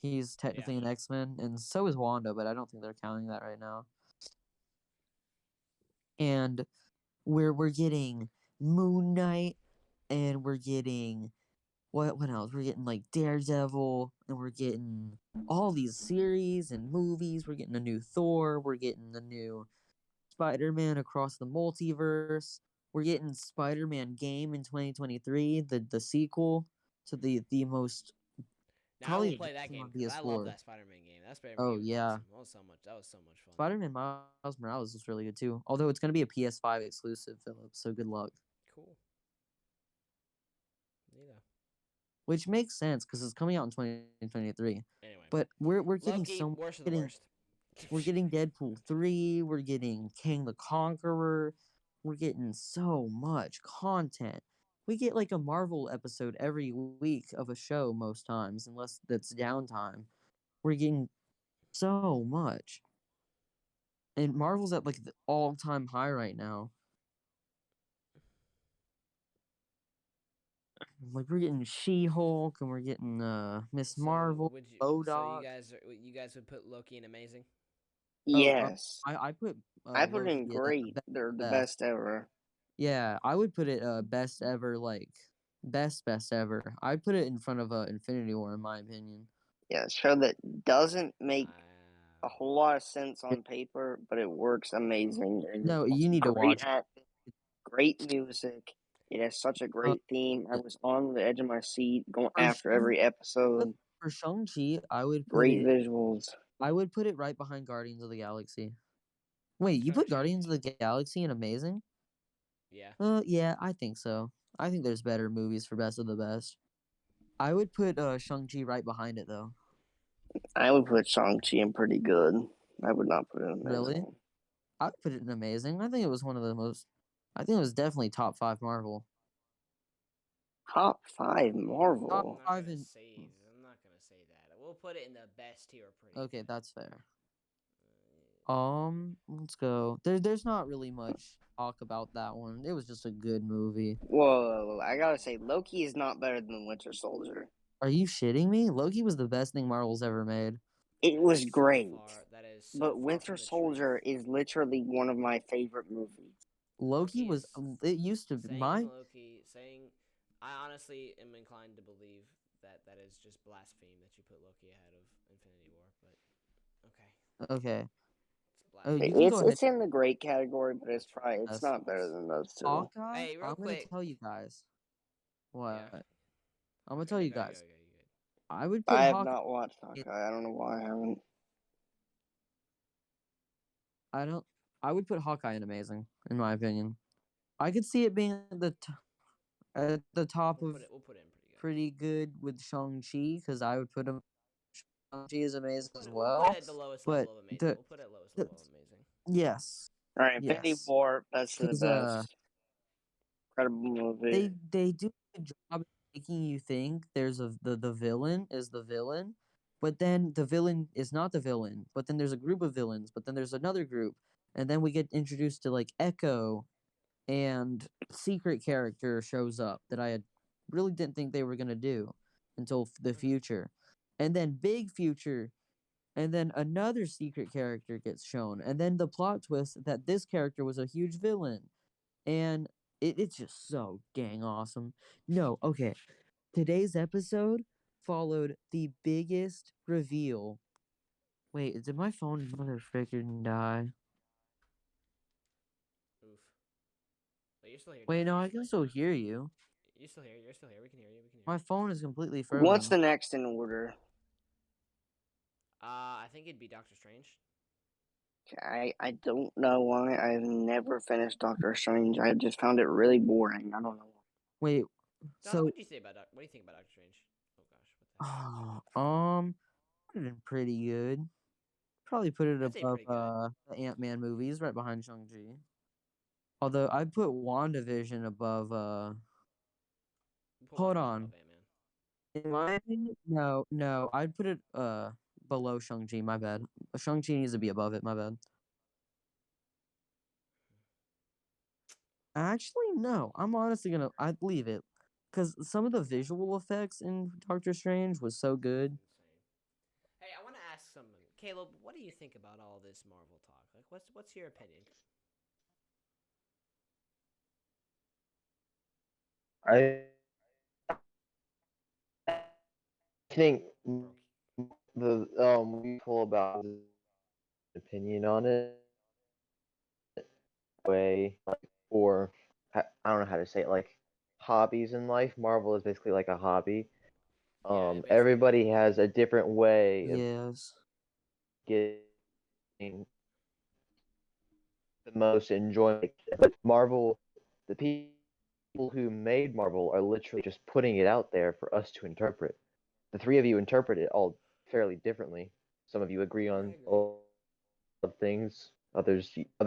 He's Yeah. technically an X-Men, and so is Wanda, but I don't think they're counting that right now. And we're getting Moon Knight, and we're getting what else? We're getting like Daredevil, and we're getting all these series and movies. We're getting a new Thor. We're getting a new Spider-Man across the multiverse. We're getting Spider-Man game in 2023, the sequel to the most Now I will probably play that amazing game on because I love PS4. that Spider-Man game. That Spider-Man Oh game was yeah, awesome. That was so much fun. Spider-Man Miles Morales is really good too. Although it's gonna be a PS5 exclusive, Philip. So good luck. Cool. Yeah. Which makes sense because it's coming out in 2023. Anyway, But we're getting Loki, worst of the getting worst. we're getting Deadpool 3, we're getting King the Conqueror, we're getting so much content. We get like a Marvel episode every week of a show most times, unless that's downtime. We're getting so much. And Marvel's at like the all-time high right now. Like we're getting She-Hulk and we're getting Miss So Marvel, would you? So Modok. you guys would put Loki in amazing? Oh, Yes. I put I put it in Loki great. They're the best ever. Yeah, I would put it best ever, like best ever. I'd put it in front of Infinity War in my opinion. Yeah, a show that doesn't make a Wow. whole lot of sense on paper, but it works amazing. And No, it has you need to great watch it. acting, great music. It has such a great theme. I was on the edge of my seat going For after every episode. for Shang-Chi, I would put Great it visuals. right behind Guardians of the Galaxy. Wait, you put Shang-Chi. Guardians of the Galaxy in amazing? Yeah. Yeah, I think so. I think there's better movies for best of the best. I would put Shang-Chi right behind it though. I would put Shang-Chi in pretty good. I would not put it in Really? amazing. I'd put it in amazing. I think it was one of the most. I think it was definitely top 5 Marvel. Top 5 I'm Marvel. not Five gonna in- say. I'm not gonna say that. We'll put it in the best tier. Pretty. Okay, good. that's fair. Let's go. There's not really much talk about that one. It was just a good movie. Whoa, I gotta say, Loki is not better than Winter Soldier. Are you shitting me? Loki was the best thing Marvel's ever made. It was great. That is so But far Winter from the Soldier is literally one of my favorite movies. Loki was. is It used to be saying Loki. I honestly am inclined to believe that is just blaspheme that you put Loki ahead of Infinity War. But okay, Okay. it's Oh, blasphemy. you can go ahead. It's in the great category, but it's Yes. not better than those two. Hawkeye. Hey, real I'm gonna quick. tell you guys. What? Yeah. I'm gonna tell you guys. You good. I would put I have Hawkeye. not watched Hawkeye. I don't know why I haven't. I don't. I would put Hawkeye in amazing, in my opinion. I could see it being at the top We'll of put it in pretty good. pretty good with Shang-Chi because I would put him. Shang-Chi is amazing as We'll well. put it at the lowest But level of amazing. We'll put it at lowest level of amazing. yes, All right, Infinity yes, War, best of the because best. Incredible movie. they do a good job of making you think the villain is the villain, but then the villain is not the villain. But then there's a group of villains. But then there's another group, and then we get introduced to like Echo, and secret character shows up that I had really didn't think they were gonna do until the future, and then big future, and then another secret character gets shown, and then the plot twist that this character was a huge villain, and it's just so dang awesome. No, okay. Today's episode followed the biggest reveal. Wait, did my phone mother freaking die? Oof. But you're still here. Wait, dude. no, I can still hear you. You're still here. You're still here. We can hear you. My phone is completely What's the frozen. next in order? I think it'd be Doctor Strange. I don't know why. I've never finished Doctor Strange. I just found it really boring. I don't know. Wait, Donna, so what do you think about Doctor Strange? Oh gosh, what the heck? put it in pretty good. Probably put it I'd say above pretty good. the Ant-Man movies, right behind Shang-Chi. Although I'd put WandaVision above Put hold WandaVision on. above Ant-Man. In my opinion, no, I'd put it below Shang-Chi, my bad. Shang-Chi needs to be above it, my bad. Actually, no. I'm honestly I'd leave it. Because some of the visual effects in Doctor Strange was so good. Insane. Hey, I want to ask someone, Caleb. What do you think about all this Marvel talk? Like, what's your opinion? I think the people about his opinion on it way or I don't know how to say it, like hobbies in life. Marvel is basically like a hobby. Yeah, it basically Everybody is. has a different way of Yes. getting the most enjoyment. But Marvel, the people who made Marvel are literally just putting it out there for us to interpret. The three of you interpret it all fairly differently. Some of you agree Yeah, I on agree. of things, other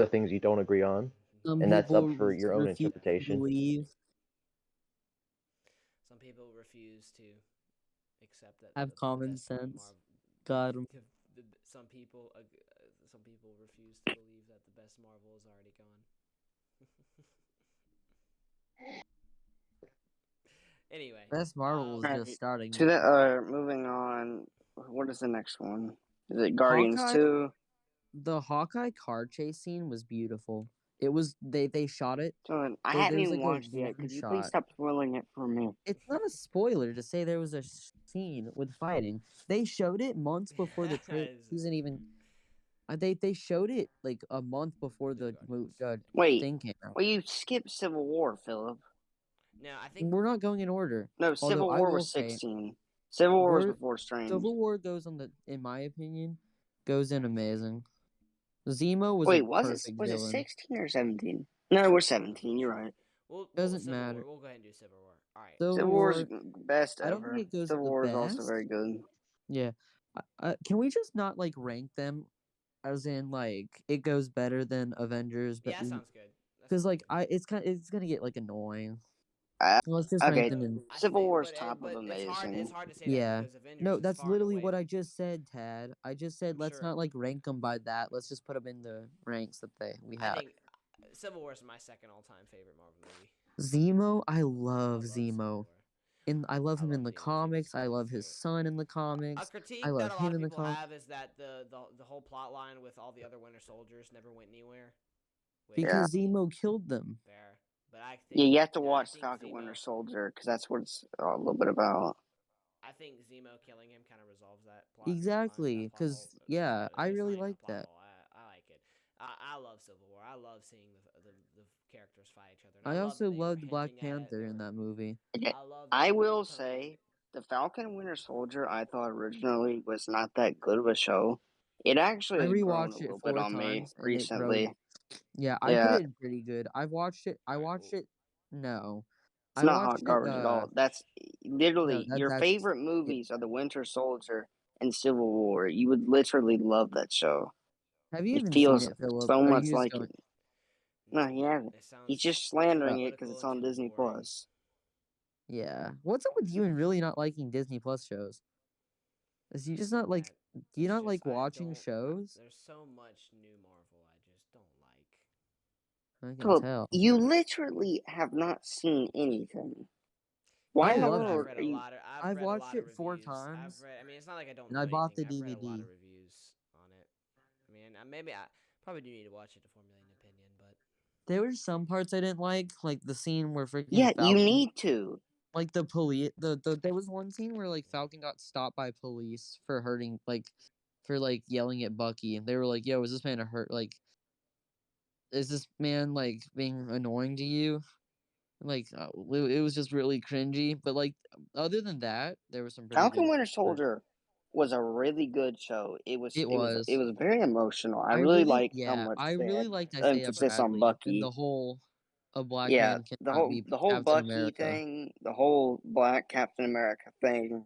things you don't agree on, Some and that's up people for your own refuse to interpretation. believe, Some people refuse to accept that have the common best movie sense. Got 'em. some people refuse to believe that the best Marvel is already gone. Anyway, Best Marvel is Alright, just starting. to the moving on. What is the next one? Is it Guardians Hawkeye, 2? the Hawkeye car chase scene was beautiful. It was they shot it. Dylan, I There haven't was even like a watched it yet. one Could you please shot. stop spoiling it for me? It's not a spoiler to say there was a scene with fighting. They showed it months before the trailer season even. They showed it like a month before the Wait, thing came out. well, you skipped Civil War, Philip. No, I think We're not going in order. No, Although Civil I War will was say, 16. Civil War was War before Strange. Civil War goes on in my opinion, goes in amazing. Zemo was Wait, a perfect was it villain. 16 or 17? No, we're 17. You're right. Doesn't Civil War. matter. We'll go ahead and do Civil War. All right. Civil War's War. best I don't think ever. it goes Civil the War is also best. very good. Yeah. Can we just not like rank them as in like it goes better than Avengers? But Yeah, that sounds good. because like it's gonna get like annoying. Uh, Let's just rank okay, them in. Civil War's but, top of it's hard. amazing. It's hard to say Yeah. that because Avengers. No, is that's far and literally away- what I just said, Tad. I just said I'm let's sure. not like rank them by that. Let's just put them in the ranks that we I have. think Civil War is my second all-time favorite Marvel movie. Zemo, I love Civil Zemo. War. I love him in the Zemo too. comics. I love his son in the A comics. critique I love that a lot him of in the people comics. have is that the whole plot line with all the other Winter Soldiers never went anywhere. Because Zemo killed them. Fair, but I think Yeah, you have to I watch think Falcon Zemo- Winter Soldier because that's what it's a little bit about. I think Zemo killing him kind of resolves that plot. Exactly, because yeah, I really like plot that. hole. I like it. I love Civil War. I love seeing the characters fight each other. And I love also that they were loved Black hinting at it. Panther in that movie. Okay, love that I they were will putting- say the Falcon and Winter Soldier I thought originally was not that good of a show. It actually I has grown a rewatched it little bit 4 on me times and it recently. grows. Yeah, I put it in pretty good. I watched it. No, It's I not watched hot it. garbage at all. That's literally your that's favorite yeah. movies are the Winter Soldier and Civil War. You would literally love that show. Have you It even feels seen it, Philip? so Are much you just like going? it. No, he hasn't. It sounds He's just slandering it because political it's and on too Disney boring. Plus. Yeah. What's up with you and really not liking Disney Plus shows? Is you just not like? Do you not like watching shows? There's so much new Marvel I just don't like. I can Philip, tell. you literally have not seen anything. Why in the I've world read are a you? lot of. I've read a watched lot it of 4 reviews. times. I've read. I mean, it's not like I don't And know I bought anything. the I've read a lot DVD. of reviews on it. I mean, maybe I probably do need to watch it to formulate an opinion, but There were some parts I didn't like the scene where freaking Yeah, Falcon, you need to. like the police. There was one scene where like Falcon got stopped by police for hurting, for yelling at Bucky, and they were like, "Yo, is this man a hurt? Like, is this man like being annoying to you?" It was just really cringy. But other than that, there was some pretty Falcon good. Winter Soldier was a really good show. It was very emotional. I really liked how much I they really had liked Isaiah emphasis on Bradley and Bucky. the whole a black Yeah, man cannot be the whole Captain Bucky America. thing, the whole Black Captain America thing.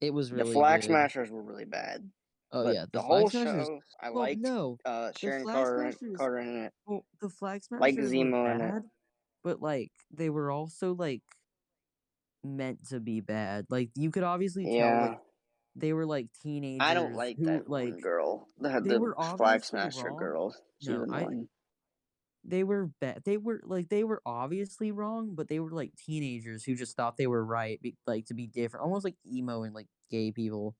It was The really Flag good. Smashers were really bad. Oh but yeah, the Flag whole Smashers. show, I Well, liked no, Sharon Flag Carter Smashers. in it. Well, the Flag Like Smashers were Zemo in it. bad, but they were also meant to be bad. Like you could obviously tell they were teenagers. I don't like who that one girl. they The were Flag obviously Smasher wrong. girl. She's No, annoying. they were bad. They were obviously wrong, but they were teenagers who just thought they were right, to be different, almost like emo and gay people.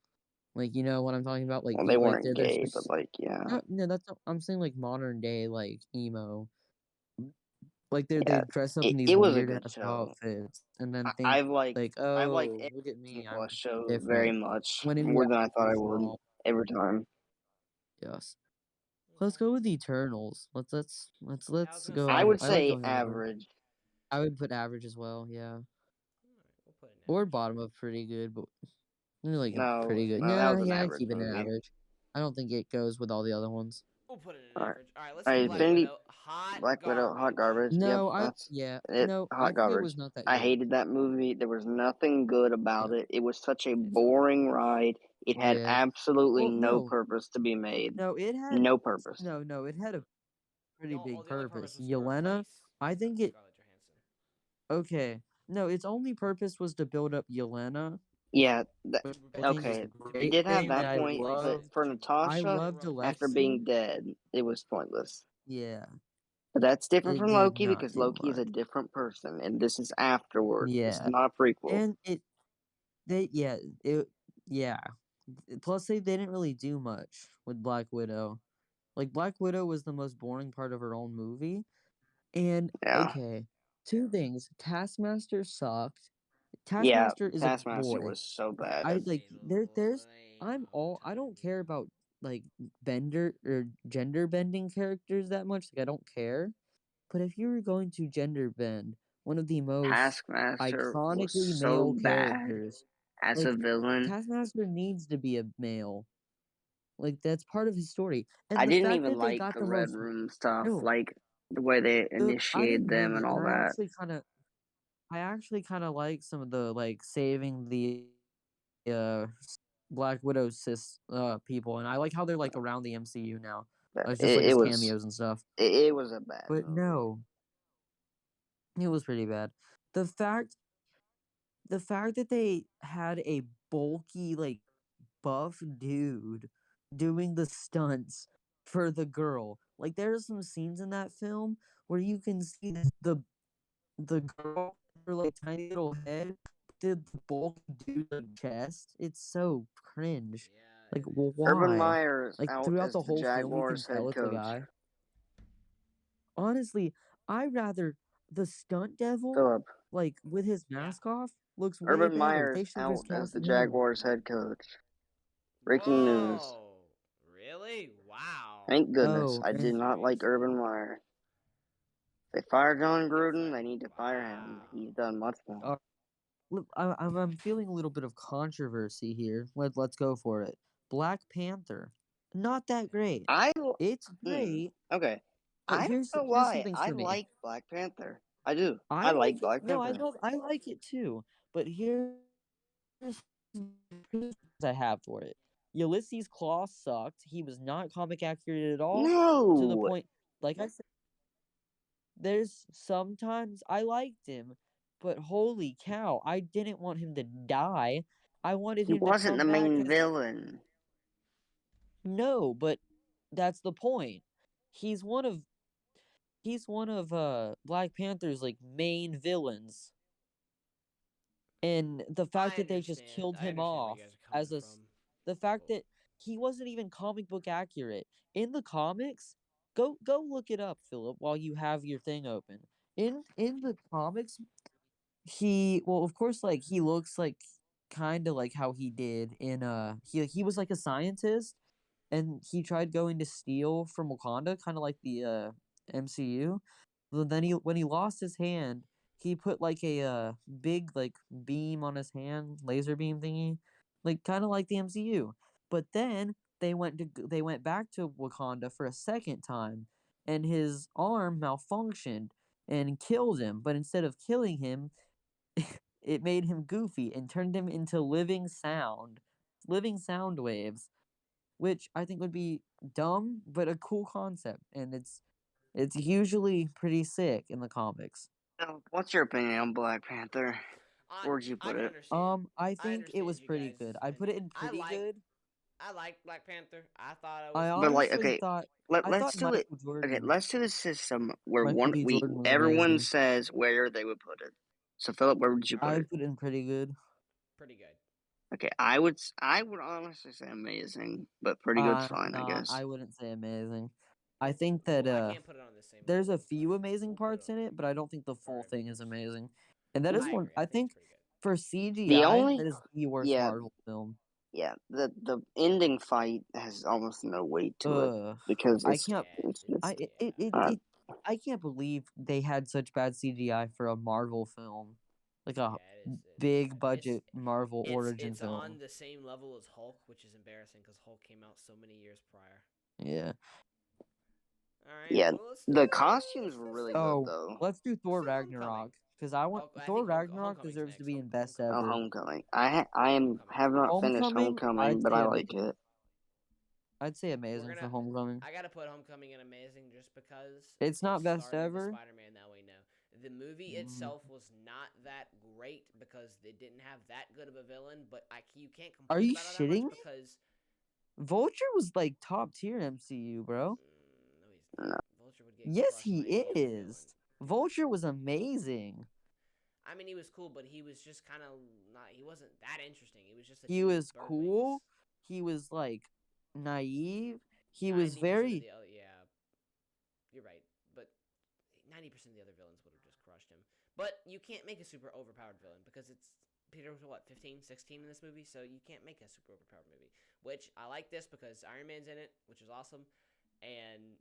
You know what I'm talking about? Well, they weren't gay, but yeah. No, that's not, I'm saying modern day emo. They dress up in these it was a weird good ass show. outfits and then think I've liked oh, every look at me, I'm Plus show different. very much, When in more than I reality, thought I it's would. wrong. Every time. Yes. Let's go with the Eternals. Let's go. I would I like say going in order. average. I would put average as well. Yeah. We'll put it Or bottom of pretty good, but pretty good. that was an Yeah, average keep it an movie. average. I don't think it goes with all the other ones. We'll put it in Alright. average. All right, let's do Black Widow. Hot garbage. No, Yep, I hot think garbage. it was not that good. I hated that movie. There was nothing good about it. It was such a boring ride. It had absolutely no purpose to be made. No, it had no purpose. No, it had a pretty big purpose. Yelena, I think it. Okay, no, its only purpose was to build up Yelena. Yeah. Okay. It did have that point, but for Natasha, after being dead, it was pointless. Yeah. But that's different It from did Loki not because do Loki is a much. different person, and this is afterward. Yeah. This is not a prequel. And plus, they didn't really do much with Black Widow. Black Widow was the most boring part of her own movie. And okay, 2 things: Taskmaster sucked. Taskmaster is Taskmaster a boy. was so bad. I don't care about bender or gender bending characters that much. I don't care. But if you were going to gender bend one of the most Taskmaster iconically was male so bad characters as a villain. Taskmaster needs to be a male. That's part of his story. And I the didn't fact even that they like got the the Red most Room stuff. no, The way they I initiate didn't them really, and and all that. I actually kind of like some of the like saving the Black Widow people, and I like how they're like around the MCU now. But It's just like it as was cameos and stuff. it was a bad But movie. no, it was pretty bad. The fact that they had a bulky like buff dude doing the stunts for the girl. Like there are some scenes in that film where you can see the girl her like tiny little head, the bulky dude like chest. It's so cringe. Yeah, Like it is. Urban why? Meyer is Like out throughout as the the whole film, you can Jaguars tell head it's a coach. guy. Honestly, I rather the stunt devil, Philip, like with his Yeah. mask off, looks way Urban better. Meyer They is should have out just as the casted him. Jaguars head coach. Breaking news. Whoa! Really? Wow. Thank goodness. Oh, I did not like Urban Meyer. If they fire John Gruden, they need to fire him. Wow. He's done much more. look, I'm feeling a little bit of controversy here. Let's go for it. Black Panther, not that great. It's great, Okay. but I don't here's know some why. things I for me. like Black Panther. I do. I I like like it. Black No, Panther. I like it too. But here's some criticisms I have for it. Ulysses Claw sucked. He was not comic accurate at all. To the No. point, like I said, there's sometimes I liked him, but holy cow, I didn't want him to die. I wanted He him to wasn't come the back main as villain. no, but that's the point. He's one of Black Panther's like main villains. And the fact that they just killed I him understand where off you guys are coming as from. the fact that he wasn't even comic book accurate in the comics. Go look it up, Philip, while you have your thing open. In the comics, of course like he looks like kind of like how he did in he was like a scientist and he tried going to steal from Wakanda, kind of like the MCU. But then when he lost his hand, he put like a big like beam on his hand, laser beam thingy, like kind of like the MCU. But then they went back to Wakanda for a second time, and his arm malfunctioned and killed him. But instead of killing him, it made him goofy and turned him into living sound waves, which I think would be dumb but a cool concept, and it's usually pretty sick in the comics. Now, what's your opinion on Black Panther? Where would you I put can it? understand. I think it understand was you pretty guys' good. I put it in pretty good. I like Black Panther. I thought it I was But good. like, honestly okay, thought let's do it. Michael Okay, Jordan, let's do a system where Michael B. Jordan was everyone amazing. says where they would put it. So Philip, where would you put I it? put it in pretty good. Pretty good. Okay, I would honestly say amazing, but pretty good's fine, I Nah, guess. I wouldn't say amazing. I think that I can't put it on the same there's a level. few amazing We'll put parts in it, but I don't think the full thing is Avengers. amazing. And that is I one agree. I I think think it's pretty good. for The CGI, only that is the worst yeah, Marvel film. yeah, the ending fight has almost no weight to it Ugh. because I it's can't it's just uh, I can't believe they had such bad CGI for a Marvel film. Like a Yeah, it is big bad. budget Marvel origin It's film. on the same level as Hulk, which is embarrassing because Hulk came out so many years prior. Yeah. All right. yeah. Well, The costumes were really good Oh, though. let's do Thor Let's do Homecoming. Ragnarok because I want I Thor think Ragnarok Homecoming's deserves to next. be in best Oh, ever. Homecoming. I have not finished Homecoming, Homecoming, but I like it. I'd say amazing for Homecoming. I gotta put Homecoming in amazing just because It's not best started ever. the Spider-Man that we know. The movie itself was not that great because it didn't have that good of a villain, but you can't complain Are you about it that shitting much me? because Vulture was like top tier MCU, bro. no, he's not. Vulture would get Yes, crushed he by any other is. villain. Vulture was amazing. I mean, he was cool, but he was just kind of not. He wasn't that interesting. He was just. He was cool. He was like naive. He was very. Yeah, you're right. But 90% of the other villains would have just crushed him. But you can't make a super overpowered villain because it's Peter was what 15, 16 in this movie, so you can't make a super overpowered movie. Which I like this because Iron Man's in it, which is awesome, and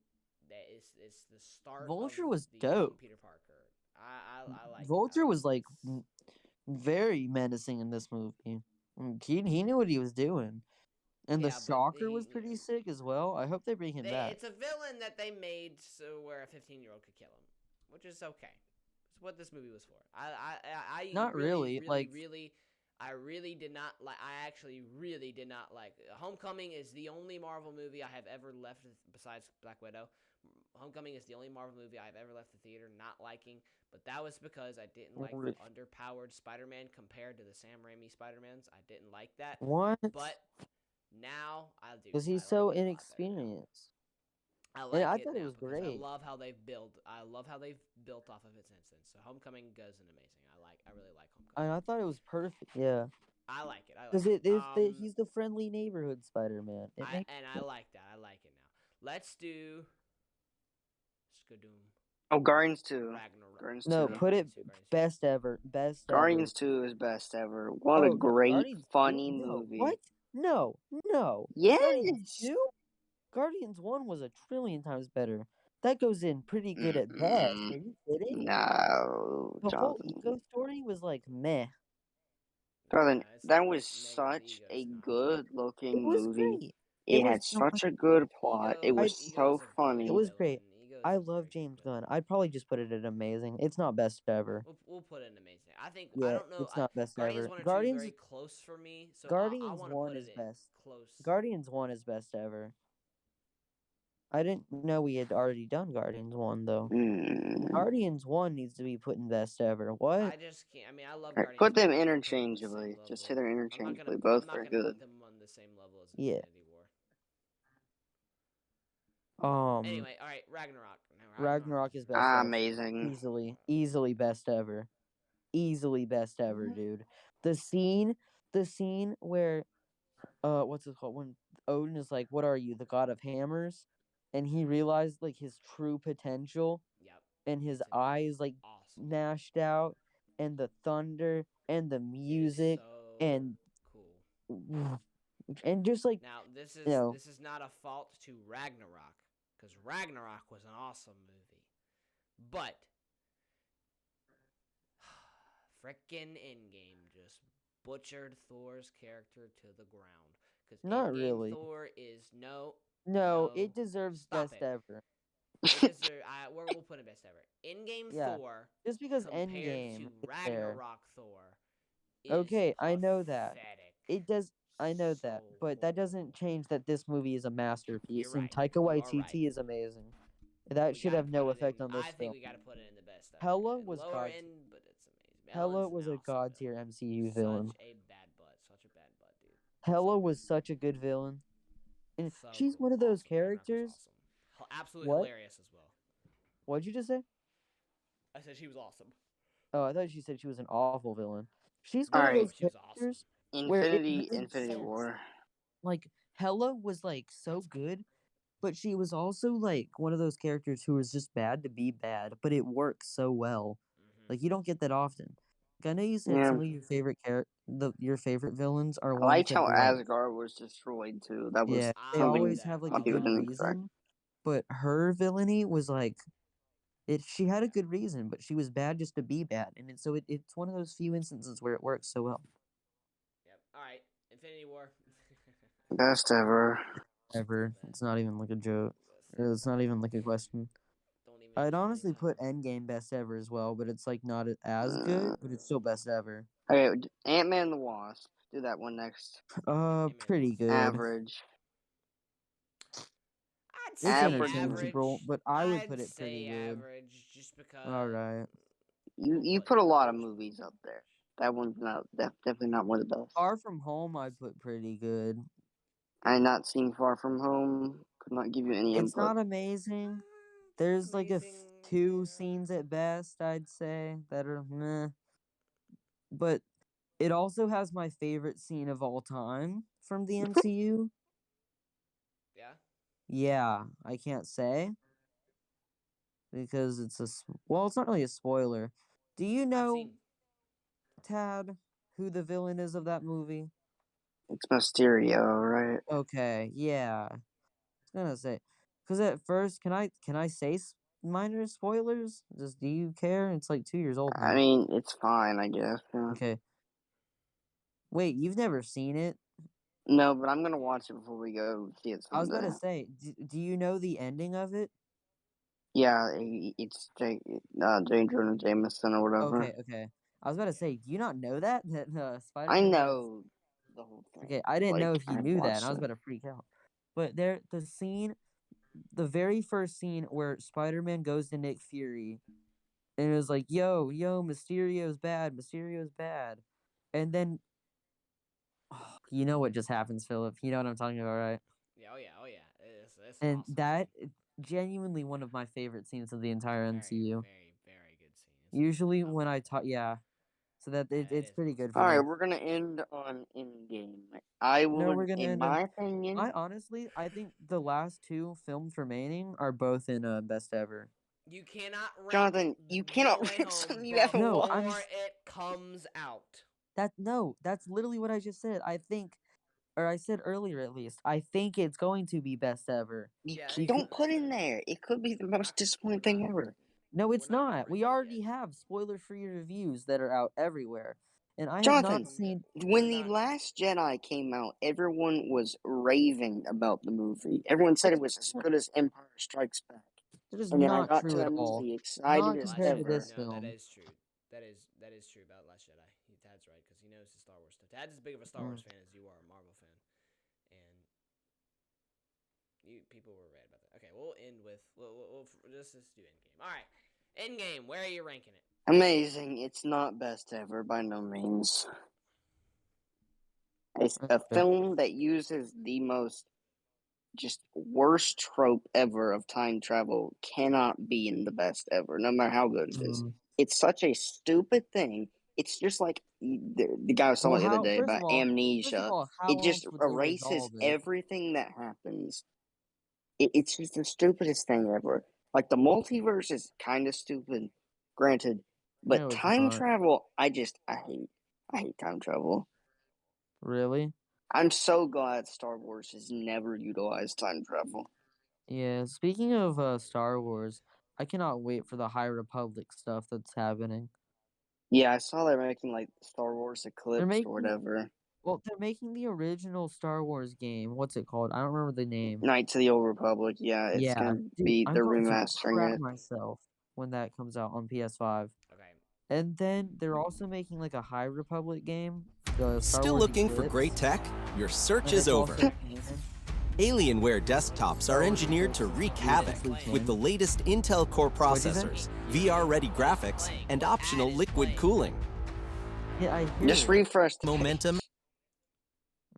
that is the start. Vulture of was the dope. young Peter Parker. I like Vulture was like very menacing in this movie. He knew what he was doing. And Yeah, the but Shocker was pretty sick as well. I hope they bring him back. It's a villain that they made so where a 15-year-old could kill him, which is okay. It's what this movie was for. I Not really, like- I really did not like. I actually really did not like. Homecoming is the only Marvel movie I have ever left besides Black Widow. Homecoming is the only Marvel movie I've ever left the theater not liking, but that was because I didn't like the underpowered Spider-Man compared to the Sam Raimi Spider-Mans. I didn't like that. What? But now I do. Because he's I so like it a lot better now. inexperienced. I like I it thought now it was because great. I love how they've built. I love how they've built off of its instance. So Homecoming goes in amazing. I really like Homecoming. I thought it was perfect. Yeah. I like it. Because he's the friendly neighborhood Spider-Man. I like that. I like it now. Let's do Skadoom. Oh, Guardians 2. Ragnarok. Guardians No, 2. put it Guardians 2, Guardians 2. best ever. Best Guardians ever. 2 is best ever. What Oh, a no, great, Guardians 2? funny No, movie. what? No. Guardians Yes! 2? Guardians 1 was a trillion times better. That goes in pretty good at best. Mm-mm. Are you kidding? No, The whole Jonathan. ego story was like meh. Jonathan, It's that not was like Megan's such ego, a it's not. good-looking It was movie. great. It was had no, such a good plot. It was Ego so is a great funny. It was villain. great. Ego is I a love very James good villain. Gunn. I'd probably just put it at amazing. It's not best ever. We'll put it in amazing. I think Yeah, I don't know. it's not best Guardians ever. 1 and 2 Guardians very close for me, so I Guardians want to 1 put is it in best. close. Guardians 1 is best ever. I didn't know we had already done Guardians 1 though. Mm. Guardians 1 needs to be put in best ever. What? I just can't. I mean, I love Right, Guardians. put them 1, but I can't put them on the same interchangeably. Just say level. they're I'm interchangeably. not Both gonna are good. put them on the same level as Yeah. Infinity War. Anyway, Anyway, all right, Ragnarok. Now, Ragnarok is best ever. Amazing. Easily best ever. Easily best ever, dude. The scene where what's it called? When Odin is like, "What are you, the god of hammers?" And he realized like his true potential, Yep. and his It's eyes like awesome. gnashed out, and the thunder and the music So and cool. and just like Now, this is you know, this is not a fault to Ragnarok, because Ragnarok was an awesome movie, but frickin' Endgame just butchered Thor's character to the ground. Because Not Endgame really. Thor is no, it deserves Stop best it. ever. We'll put it best ever. Endgame Yeah, Thor just because compared Endgame to is there. Ragnarok Thor is Okay, I know that. pathetic. It does. I know that, So but that doesn't horrible. change that this movie is a masterpiece, You're and right. Taika You are Waititi right. is amazing. That We should gotta have no put it effect in- on this I film. think we gotta put it in the best ever. Hela was lower God. end, but it's amazing. Hela Helen's was an a awesome god tier villain. MCU villain. Such a bad butt. Such a bad butt, dude. Hela So was cool. such a good villain, and So she's cool. one of those Awesome. Ragnarok was characters. awesome. Absolutely What? hilarious as well. What'd you just say? I said she was awesome. Oh, I thought you said she was an awful villain. She's No, one of Alright. those she was awesome. characters where it Infinity made sense. War. Like Hela was like so good, but she was also like one of those characters who was just bad to be bad, but it works so well. Mhm. Like you don't get that often. Like, I know you said Yeah. some of your favorite your favorite villains are I ones liked that how are like, Asgard was destroyed too. That was yeah, they something always have like a lot a of people good didn't expect. reason, but her villainy was like she had a good reason, but she was bad just to be bad, and it's one of those few instances where it works so well. Yep. All right. Infinity War. Best ever. Ever. It's not even like a joke. It's not even like a question. Don't even. I'd honestly put Endgame best ever as well, but it's like not as good, but it's still best ever. Okay, Ant-Man and the Wasp. Do that one next. Pretty good. Average. I'd say It's Average. interchangeable, but I would I'd put it pretty say good. average, just because. All right. You put a lot of movies up there. That one's definitely not one of the best. Far From Home, I'd put pretty good. I not seen Far From Home. Could not give you any It's input. not amazing. There's like two scenes at best, I'd say, that are meh. But it also has my favorite scene of all time from the MCU. Yeah. Yeah, I can't say. Because it's it's not really a spoiler. Do you know, Tad, who the villain is of that movie? It's Mysterio, right? Okay, yeah. I was gonna say, because at first, can I say minor spoilers? Just do you care? It's like 2 years old now. I mean, it's fine, I guess. Yeah. Okay. Wait, you've never seen it? No, but I'm gonna watch it before we go see it I was about to someday. say, do you know the ending of it? Yeah, it's J. Jonah Jameson or whatever. Okay. I was about to say, do you not know that I Spider-Man has? know the whole thing. Okay, I didn't know Like, if you I've knew that, and I watched was it. about to freak out. But the very first scene where Spider-Man goes to Nick Fury, and it was like, yo, Mysterio's bad, and then, you know what just happens, Philip? You know what I'm talking about, right? Yeah, oh yeah. It's And awesome. that genuinely one of my favorite scenes of the entire MCU. Very good scene. Usually when I talk, so that Yeah, it's is pretty awesome. good for Alright, me. we're gonna end on Endgame. No, we're gonna In end my on. opinion, I think the last two films remaining are both in best ever. You cannot rank Jonathan, you cannot No Way rank Home something you haven't No, watched. I'm before it comes out. that's literally what I just said. I think, or I said earlier at least, I think it's going to be best ever. You Yeah, don't put in there. It could be the most disappointing thing ever. No, it's We're not gonna not. rank We it already yet. have spoiler-free reviews that are out everywhere, and I have Jonathan, not seen. when The Last Jedi came out, everyone was raving about the movie. Everyone said it was as good as Empire Strikes Back. That is And then I not got to true at that all. movie excited Not as compared to ever. this No, film. that is true. That is true about Last Jedi. Dad's right because he knows the Star Wars stuff. Dad's as big of a Star Wars fan as you are a Marvel fan, and people were right about that. Okay, we'll end with we'll just do Endgame. All right, Endgame. Where are you ranking it? Amazing. It's not best ever by no means. It's a film that uses the most just worst trope ever of time travel cannot be in the best ever, no matter how good it is. It's such a stupid thing. It's just like the guy was talking the other day about amnesia. It just erases everything that happens. It's just the stupidest thing ever. Like the multiverse is kind of stupid, granted, but No, it's time not. travel, I hate time travel. Really? I'm so glad Star Wars has never utilized time travel. Yeah, speaking of Star Wars, I cannot wait for the High Republic stuff that's happening. Yeah, I saw they're making like Star Wars Eclipse making- or whatever. Well, they're making the original Star Wars game. What's it called? I don't remember the name. Knights of the Old Republic. Yeah, it's gonna be I'm they're going to remastering crap it. myself when that comes out on PS5. Okay. And then they're also making like a High Republic game. The Star Still Wars looking for Eclipse, great tech? Your search and is it's also over. canon. Alienware desktops are engineered to wreak havoc with the latest Intel Core processors, VR-ready graphics, and optional liquid cooling. Yeah, I hear Just it. refresh the Momentum.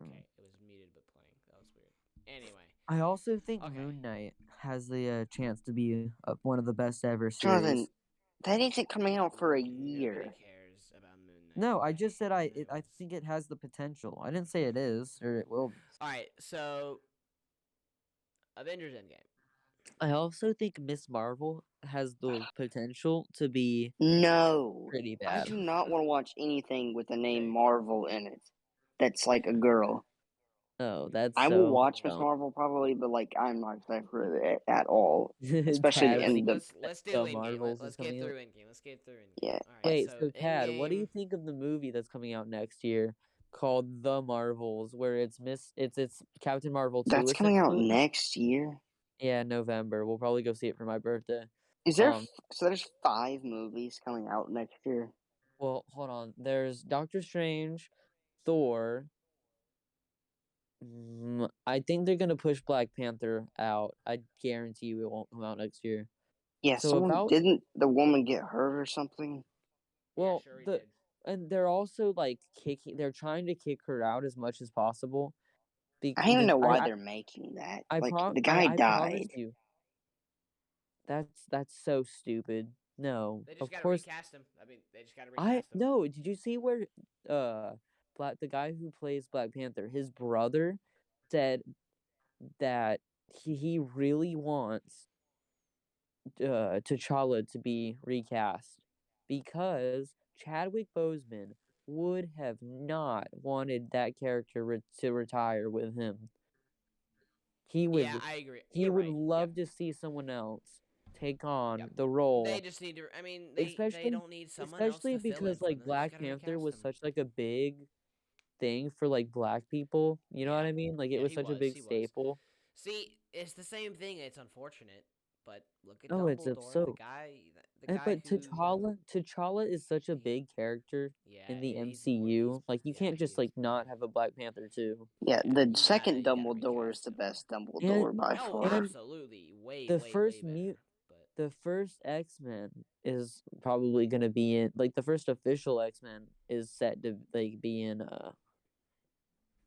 Okay, it was muted but playing. That was weird. Anyway, I also think Moon Knight has the chance to be one of the best ever series. Jonathan, that isn't coming out for a year. Nobody cares about Moon Knight. No, I just said I think it has the potential. I didn't say it is or it will be. All right, so Avengers Endgame. I also think Miss Marvel has the potential to be pretty I bad. do not want to watch anything with the name Marvel in it. That's like a girl. Oh, that's I so will watch Miss dumb. Marvel probably, but like I'm not excited for it at all. Especially in the Let's do the Endgame. Marvels Let's is get coming through out. Endgame. Let's get through Endgame. Yeah. All right, Wait, so so Tad, what do you Endgame. think of the movie that's coming out next year called The Marvels, where it's Captain Marvel 2? That's coming out essentially? next year. Yeah, November. We'll probably go see it for my birthday. Is there so there's 5 movies coming out next year? Well, hold on. There's Doctor Strange, Thor. I think they're gonna push Black Panther out. I guarantee you it won't come out next year. Yeah, So didn't the woman get hurt or something? Well, yeah, sure and they're also like they're trying to kick her out as much as possible. I don't even know why they're making that. The guy I died. promise you. That's so stupid. No, They just of gotta course. recast him. I mean, they just gotta recast him. No. Did you see where the guy who plays Black Panther, his brother, said that he really wants T'Challa to be recast because Chadwick Boseman would have not wanted that character to retire with him. He would. Yeah, I agree. He would love to see someone else take on the role. They just need to. I mean, they don't need someone else especially to fill because it for them. Black Panther was such like a big thing for like black people. You know what Yeah. I mean? Like it Yeah, was he such a was. big He was. staple. See, it's the same thing. It's unfortunate, but look at Oh, it's Dumbledore, so. the guy But who. T'Challa is such a He, big character yeah, in the he's more. He's MCU. Like you yeah, can't he just is. like not have a Black Panther too. Yeah, Yeah, the second you gotta Dumbledore is recast the him. best And Dumbledore by Oh, and far. I'm absolutely, way, the way, first way better. But the first X-Men is probably gonna be in like the first official X-Men is set to like be in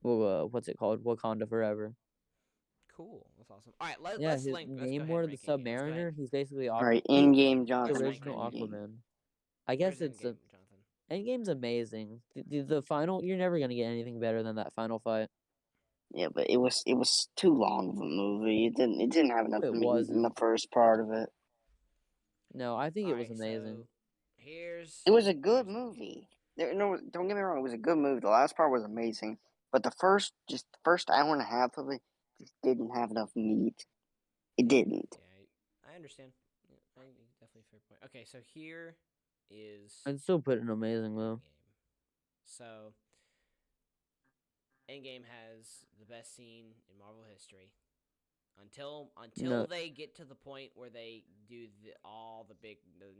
what's it called? Wakanda Forever. cool, that's awesome. All right, Yeah, let's his link. Let's go ahead Namor and the rank Endgame. Let's go ahead. Submariner. He's basically All right, he, Endgame, the Let's Jonathan. rank original Endgame. Aquaman. I Where's guess it's Endgame, Jonathan? Endgame's amazing. The final, you're never gonna get anything better than that final fight. Yeah, but it was too long of a movie. It didn't have enough It meat in wasn't. the first part of it. No, I think All it was right, amazing. so here's. It was a good here's Endgame. movie. No, don't get me wrong. It was a good movie. The last part was amazing, but the first hour and a half of it just didn't have enough meat. It didn't. Yeah, I understand. Yeah, definitely fair point. Okay, so here is I'd still put it amazing though. Endgame. So Endgame has the best scene in Marvel history. Until No. they get to the point where they do the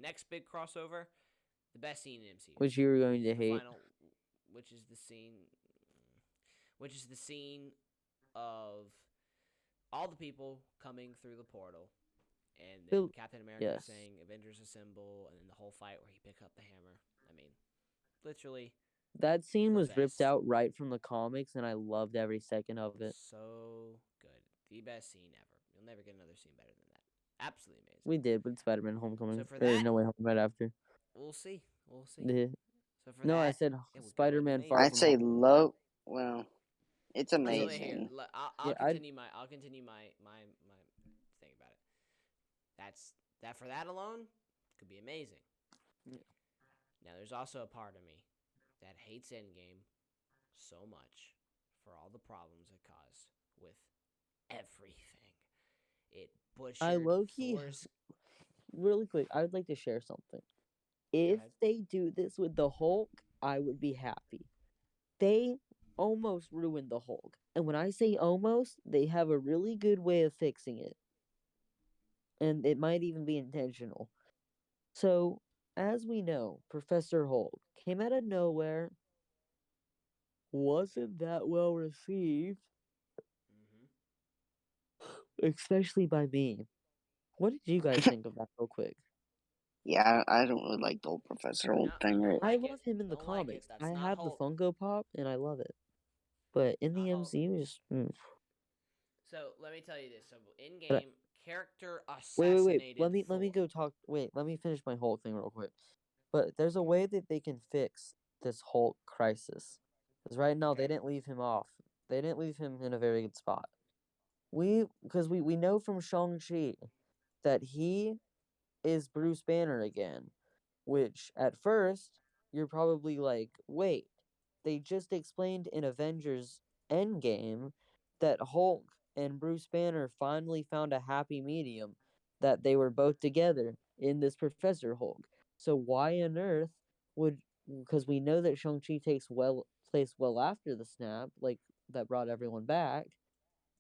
next big crossover, the best scene in MCU. Which you were going to the hate. final, which is the scene of all the people coming through the portal, and then Captain America saying "Avengers Assemble," and then the whole fight where he picks up the hammer. I mean, literally. That scene was best. ripped out right from the comics, and I loved every second of it. So good. The best scene ever. You'll never get another scene better than that. Absolutely amazing. We did with Spider-Man Homecoming. So for that, No Way Home right after. We'll see. Yeah. So for No, that, I said Spider-Man Far I'd From say Home. low. Well, it's So here, amazing. I'll continue my thing about it. That for that alone could be amazing. Yeah. Now there's also a part of me that hates Endgame so much for all the problems it caused with everything. It butchered I low-key, Thor's. really quick, I would like to share something. If they do this with the Hulk, I would be happy. They almost ruined the Hulk. And when I say almost, they have a really good way of fixing it. And it might even be intentional. So, as we know, Professor Hulk came out of nowhere, wasn't that well received, especially by me. What did you guys think of that, real quick? Yeah, I don't really like the whole Professor Hulk thing. Right? I love him in the comics. I have the Funko Pop, and I love it. But in the MCU, just So let me tell you this: so in game, character wait. assassinated. Let me go talk. Wait, let me finish my Hulk thing real quick. But there's a way that they can fix this Hulk crisis. Because right now they didn't leave him off. They didn't leave him in a very good spot. Because we know from Shang-Chi that he is Bruce Banner again. Which at first you're probably like, wait, they just explained in Avengers Endgame that Hulk and Bruce Banner finally found a happy medium, that they were both together in this Professor Hulk. So why on earth would, because we know that Shang-Chi takes place well after the snap, like that brought everyone back,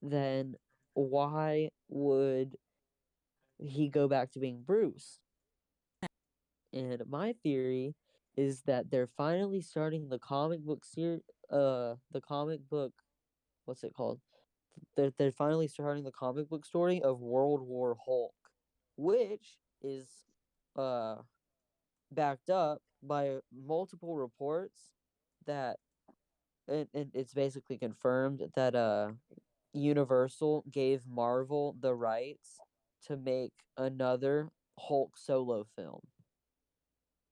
then why would he go back to being Bruce? And my theory is that they're finally starting the comic book the comic book, what's it called? They're finally starting the comic book story of World War Hulk, which is uh backed up by multiple reports that and it's basically confirmed that Universal gave Marvel the rights to make another Hulk solo film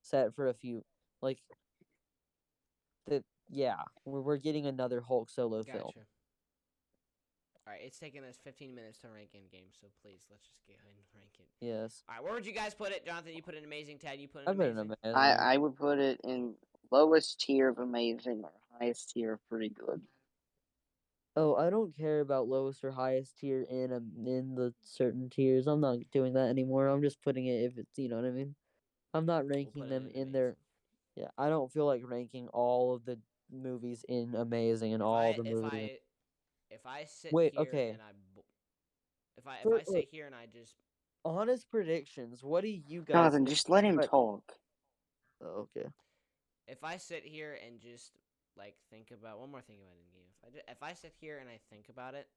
set for a few like we're getting another Hulk solo film. Gotcha. All right, it's taken us 15 minutes to rank Endgame, so please let's just go ahead and rank it. Yes. All right, where would you guys put it, Jonathan? You put an amazing. Ted, you put I an put it amazing. I would put it in lowest tier of amazing or highest tier of pretty good. Oh, I don't care about lowest or highest tier in the certain tiers. I'm not doing that anymore. I'm just putting it if it's, you know what I mean. I'm not ranking them in their. Yeah, I don't feel like ranking all of the movies in amazing and If all I the if movies. I if I sit Wait, here okay. and if I For, sit here and I just honest predictions, what do you guys Jonathan, think? just let him But- talk. Oh, okay. if I sit here and just like think about one more thing about Endgame, if I sit here and I think about it,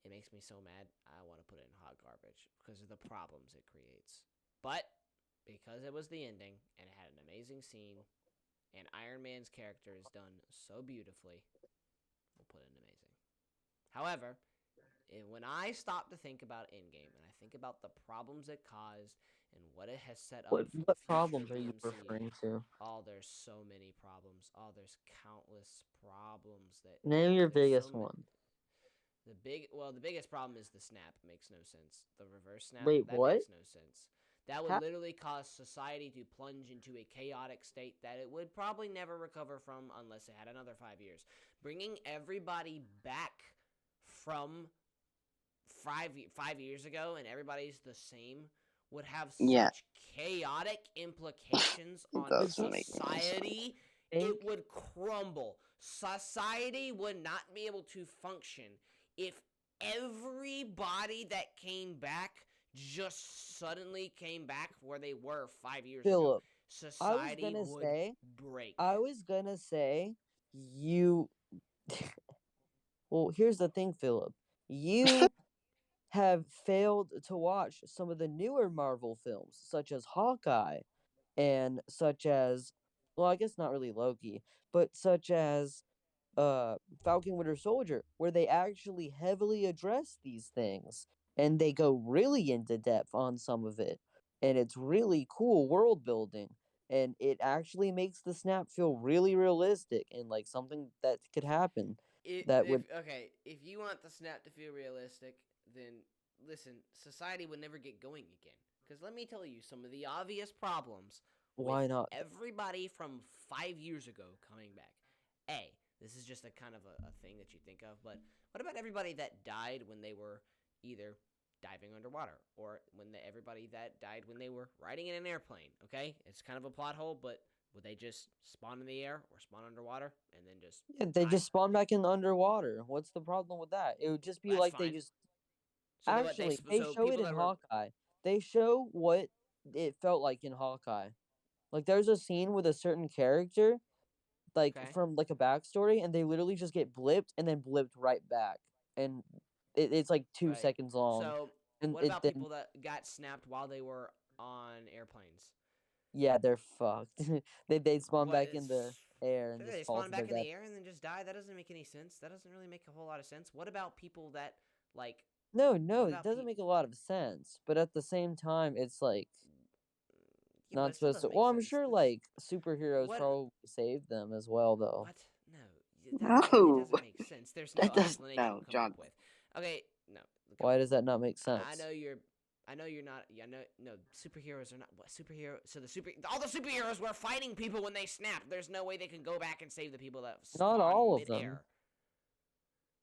it makes me so mad. I want to put it in hot garbage because of the problems it creates. But because it was the ending and it had an amazing scene, and Iron Man's character is done so beautifully, we'll put it in amazing. However, when I stop to think about Endgame and I think about the problems it caused and what it has set up What for the future problems of are the you MCU, referring to? oh, there's so many problems. Oh, there's countless problems that Name your there's biggest so one. the biggest problem is the snap. It makes no sense. The reverse snap, Wait, that what? makes no sense. That would How- literally cause society to plunge into a chaotic state that it would probably never recover from unless it had another 5 years. Bringing everybody back from 5 years ago and everybody's the same would have Yeah. such chaotic implications It on doesn't make any society. Think- It would crumble. Society would not be able to function if everybody that came back just suddenly came back where they were 5 years ago. Philip, Society gonna would say- break. I was gonna say you. Well, here's the thing, Philip. You have failed to watch some of the newer Marvel films, such as Hawkeye, and such as, well, I guess not really Loki, but such as Falcon Winter Soldier, where they actually heavily address these things and they go really into depth on some of it. And it's really cool world building. And it actually makes the snap feel really realistic and like something that could happen. If you want the snap to feel realistic, then listen, society would never get going again. Because let me tell you some of the obvious problems Why with not? everybody from 5 years ago coming back. This is just a kind of a thing that you think of, but what about everybody that died when they were either diving underwater or everybody that died when they were riding in an airplane? Okay, it's kind of a plot hole, but would they just spawn in the air or spawn underwater and then just Yeah, they die? just spawn back in the underwater. What's the problem with that? It would just be That's like they fine. just So actually they so show it people in that were Hawkeye. They show what it felt like in Hawkeye. Like there's a scene with a certain character, like okay. from like a backstory, and they literally just get blipped and then blipped right back, and it's like 2 seconds long. So and what about then, people that got snapped while they were on airplanes? Yeah, they're fucked. they spawn What back in the air and They just fall spawn to back their in death. the air and then just die. That doesn't make any sense. That doesn't really make a whole lot of sense. What about people that like? No, What it about doesn't make a lot of sense. But at the same time, it's like Yeah, but not it still supposed to. doesn't make Well, I'm sense. sure That's- like superheroes What- probably saved them as well, though. What? No. It No. doesn't make sense. There's no That doesn't- explanation no, to come John. up with. Okay, no. come Why on. does that not make sense? I know you're not. Yeah, no. Superheroes are not. What superhero? So all the superheroes were fighting people when they snapped. There's no way they can go back and save the people that spawned all of midair. them.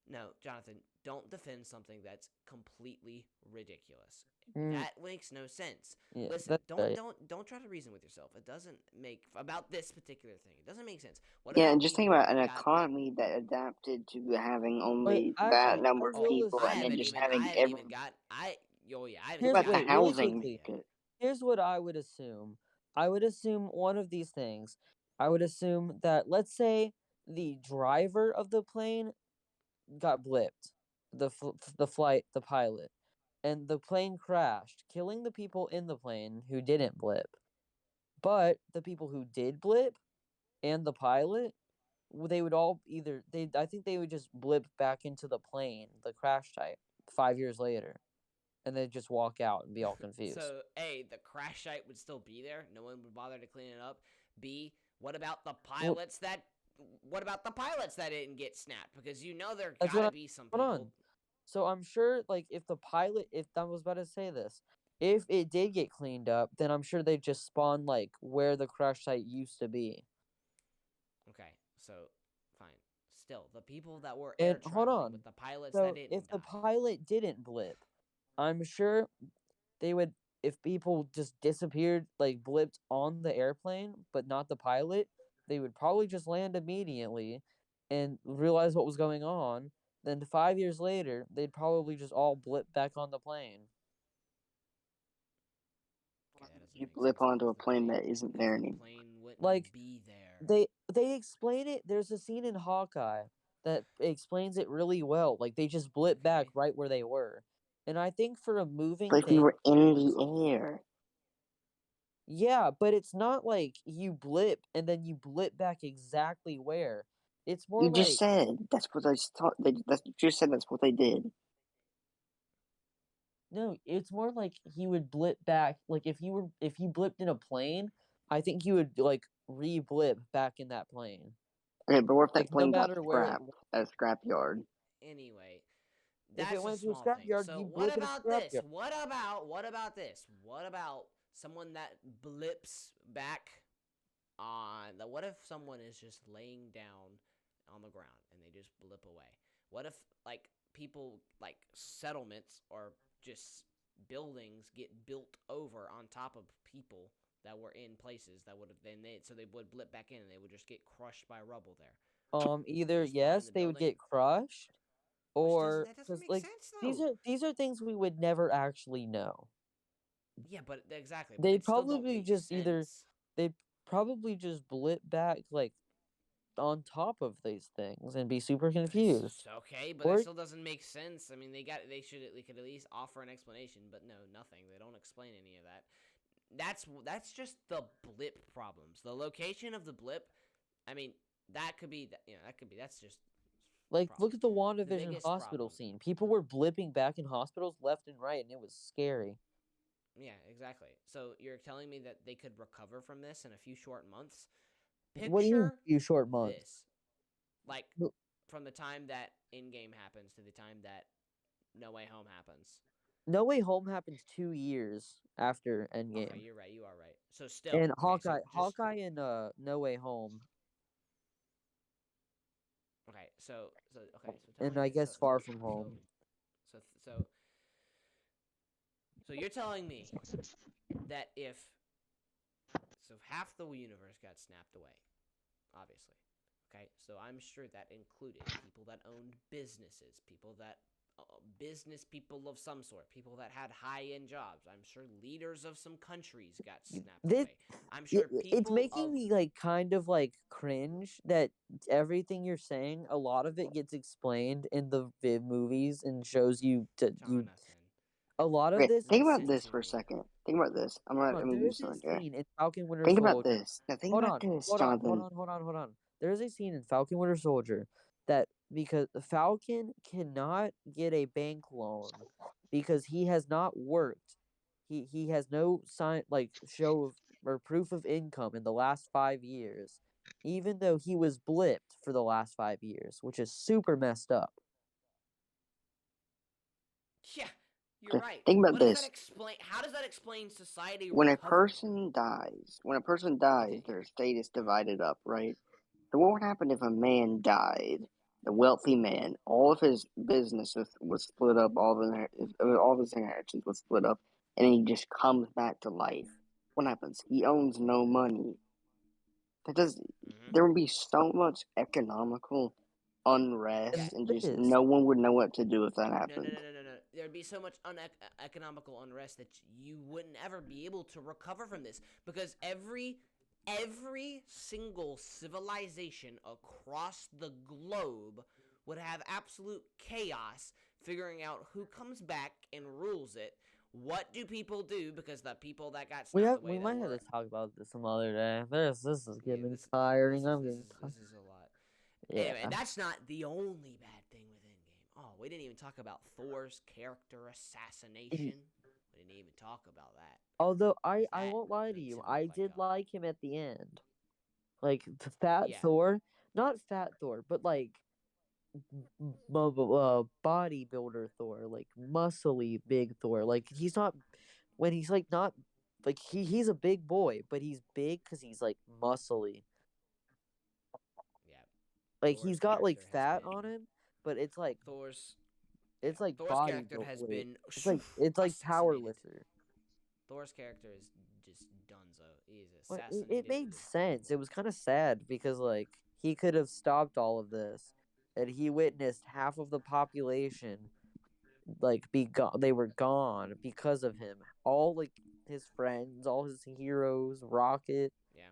No, Jonathan, don't defend something that's completely ridiculous. Mm, That makes no sense. yeah, Listen, that's don't right. don't try to reason with yourself. It doesn't make about this particular thing. It doesn't make sense. What Yeah, about and just think people about an that got- economy that adapted to having But only actually, that number of I will people, assume- and then just having I haven't every. even got I yo yeah I haven't Here's What even about the wait, got really housing quickly. market? Here's what I would assume. I would assume one of these things. I would assume that let's say the driver of the plane got blipped, the pilot, and the plane crashed, killing the people in the plane who didn't blip. But the people who did blip and the pilot, they would all I think they would just blip back into the plane, the crash type, 5 years later, and they'd just walk out and be all confused. So A, the crash site would still be there. No one would bother to clean it up. B, what about the pilots that didn't get snapped? Because you know there That's gotta what be some hold people. on. So I'm sure, like, if I was about to say this, if it did get cleaned up, then I'm sure they'd just spawn like where the crash site used to be. Okay, so fine. Still, the people that were air And hold traveling on. with the pilots So that didn't if the die. pilot didn't blip, I'm sure they would. If people just disappeared, like blipped on the airplane, but not the pilot, they would probably just land immediately and realize what was going on. Then 5 years later, they'd probably just all blip back on the plane. Okay, that doesn't You make blip sense onto a because the plane plane that isn't because there the anymore. plane wouldn't Like, be there. They explain it. There's a scene in Hawkeye that explains it really well. Like they just blip back Okay. right where they were. And I think for a moving But thing, you were in the air. yeah, but it's not like you blip and then you blip back exactly where. It's more You just like said that's what I thought. You just said that's what they did. no, it's more like he would blip back. Like if you blipped in a plane, I think you would like re-blip back in that plane. Okay, but what if that Like no plane got matter where it, scrapped at a scrapyard? Anyway, if that's it a went to a small thing. scrapyard, So you what blip in a about this? scrapyard. What about this? What about someone that blips back on the what if someone is just laying down on the ground and they just blip away? What if like people like settlements or just buildings get built over on top of people that were in places that would have so they would blip back in and they would just get crushed by rubble there. Either Just behind yes, the they would building? get crushed, or That doesn't because make like sense these though. are things we would never actually know. Yeah, but exactly. But They'd it still don't probably make just either sense. they'd probably just blip back like on top of these things and be super confused. Okay, but Or it still doesn't make sense. I mean, they could at least offer an explanation, but no, nothing. They don't explain any of that. That's just the blip problems. The location of the blip. I mean, that could be that's just like problem. look at the The WandaVision biggest hospital problem. scene. People were blipping back in hospitals left and right, and it was scary. Yeah, exactly. So you're telling me that they could recover from this in a few short months? What do you mean, Picture few short months? this. Like from the time that Endgame happens to the time that No Way Home happens. No Way Home happens 2 years after Endgame. Okay, you're right. You are right. So still, And okay, so just, Hawkeye and No Way Home. Okay, so tell And me I this. guess Far From Home. So you're telling me that if half the universe got snapped away, obviously. Okay, so I'm sure that included people that owned businesses, people that business people of some sort, people that had high-end jobs. I'm sure leaders of some countries got snapped away. I'm sure people it's making me like kind of like cringe that everything you're saying, a lot of it gets explained in the movies and shows you Jonathan. A lot of Okay, this. think about this for a second. Think about this. Let me There do is a something here. scene in Falcon Winter Think Soldier. about this. Now think about this, Jonathan. Hold on. There is a scene in Falcon Winter Soldier that because the Falcon cannot get a bank loan because he has not worked. He has no sign like show of or proof of income in the last 5 years, even though he was blipped for the last 5 years, which is super messed up. Yeah, you're right. Think about What this. does that explain? How does that explain society When a recovering? person dies, their estate is divided up, right? So what would happen if a man died? The wealthy man, all of his business was split up, all of his inheritance was split up, and he just comes back to life. What happens? He owns no money. There would be so much economical unrest, and just no one would know what to do if that happened. No. There'd be so much economical unrest that you wouldn't ever be able to recover from this because every single civilization across the globe would have absolute chaos figuring out who comes back and rules it. What do people do? Because the people that got snapped away, We might have to talk about this some other day. This is getting tiring. I'm getting tired. This is a lot. Yeah. Anyway, that's not the only bad thing with Endgame. Oh, we didn't even talk about Thor's character assassination. We didn't even talk about that. Although I won't lie to you, I did like him at the end. Like Fat Thor, not Fat Thor, but like bodybuilder Thor, like muscly big Thor. Like he's not when he's like not like he's a big boy, but he's big because he's like muscly. Yeah. Like he's got like fat on him, but it's like Thor's body character has been it's like power lifter. Thor's character is just dunzo. He's But assassinated. it made with sense. It was kind of sad because like he could have stopped all of this, and he witnessed half of the population like be gone. They were gone because of him. All like his friends, all his heroes, Rocket. Yeah.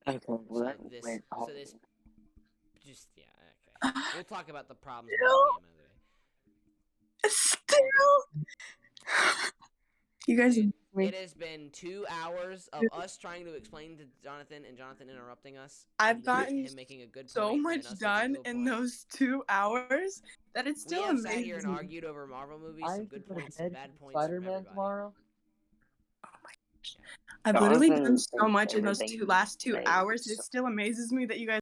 Okay, So well, that this, went so this, horrible. just yeah. Okay. We'll talk about the problems with the game another day. Still, you guys. It has been 2 hours of us trying to explain to Jonathan and Jonathan interrupting us. I've and then gotten him making a good so point, much and then us done making a in point. those 2 hours that it's We still have sat here amazing. and argued over Marvel movies. I Some have to good go to points, some bed bad for points from Spider-Man everybody. tomorrow. I've literally done Jonathan so thinks much in those everything last 2 made hours. It sense. still amazes me that you guys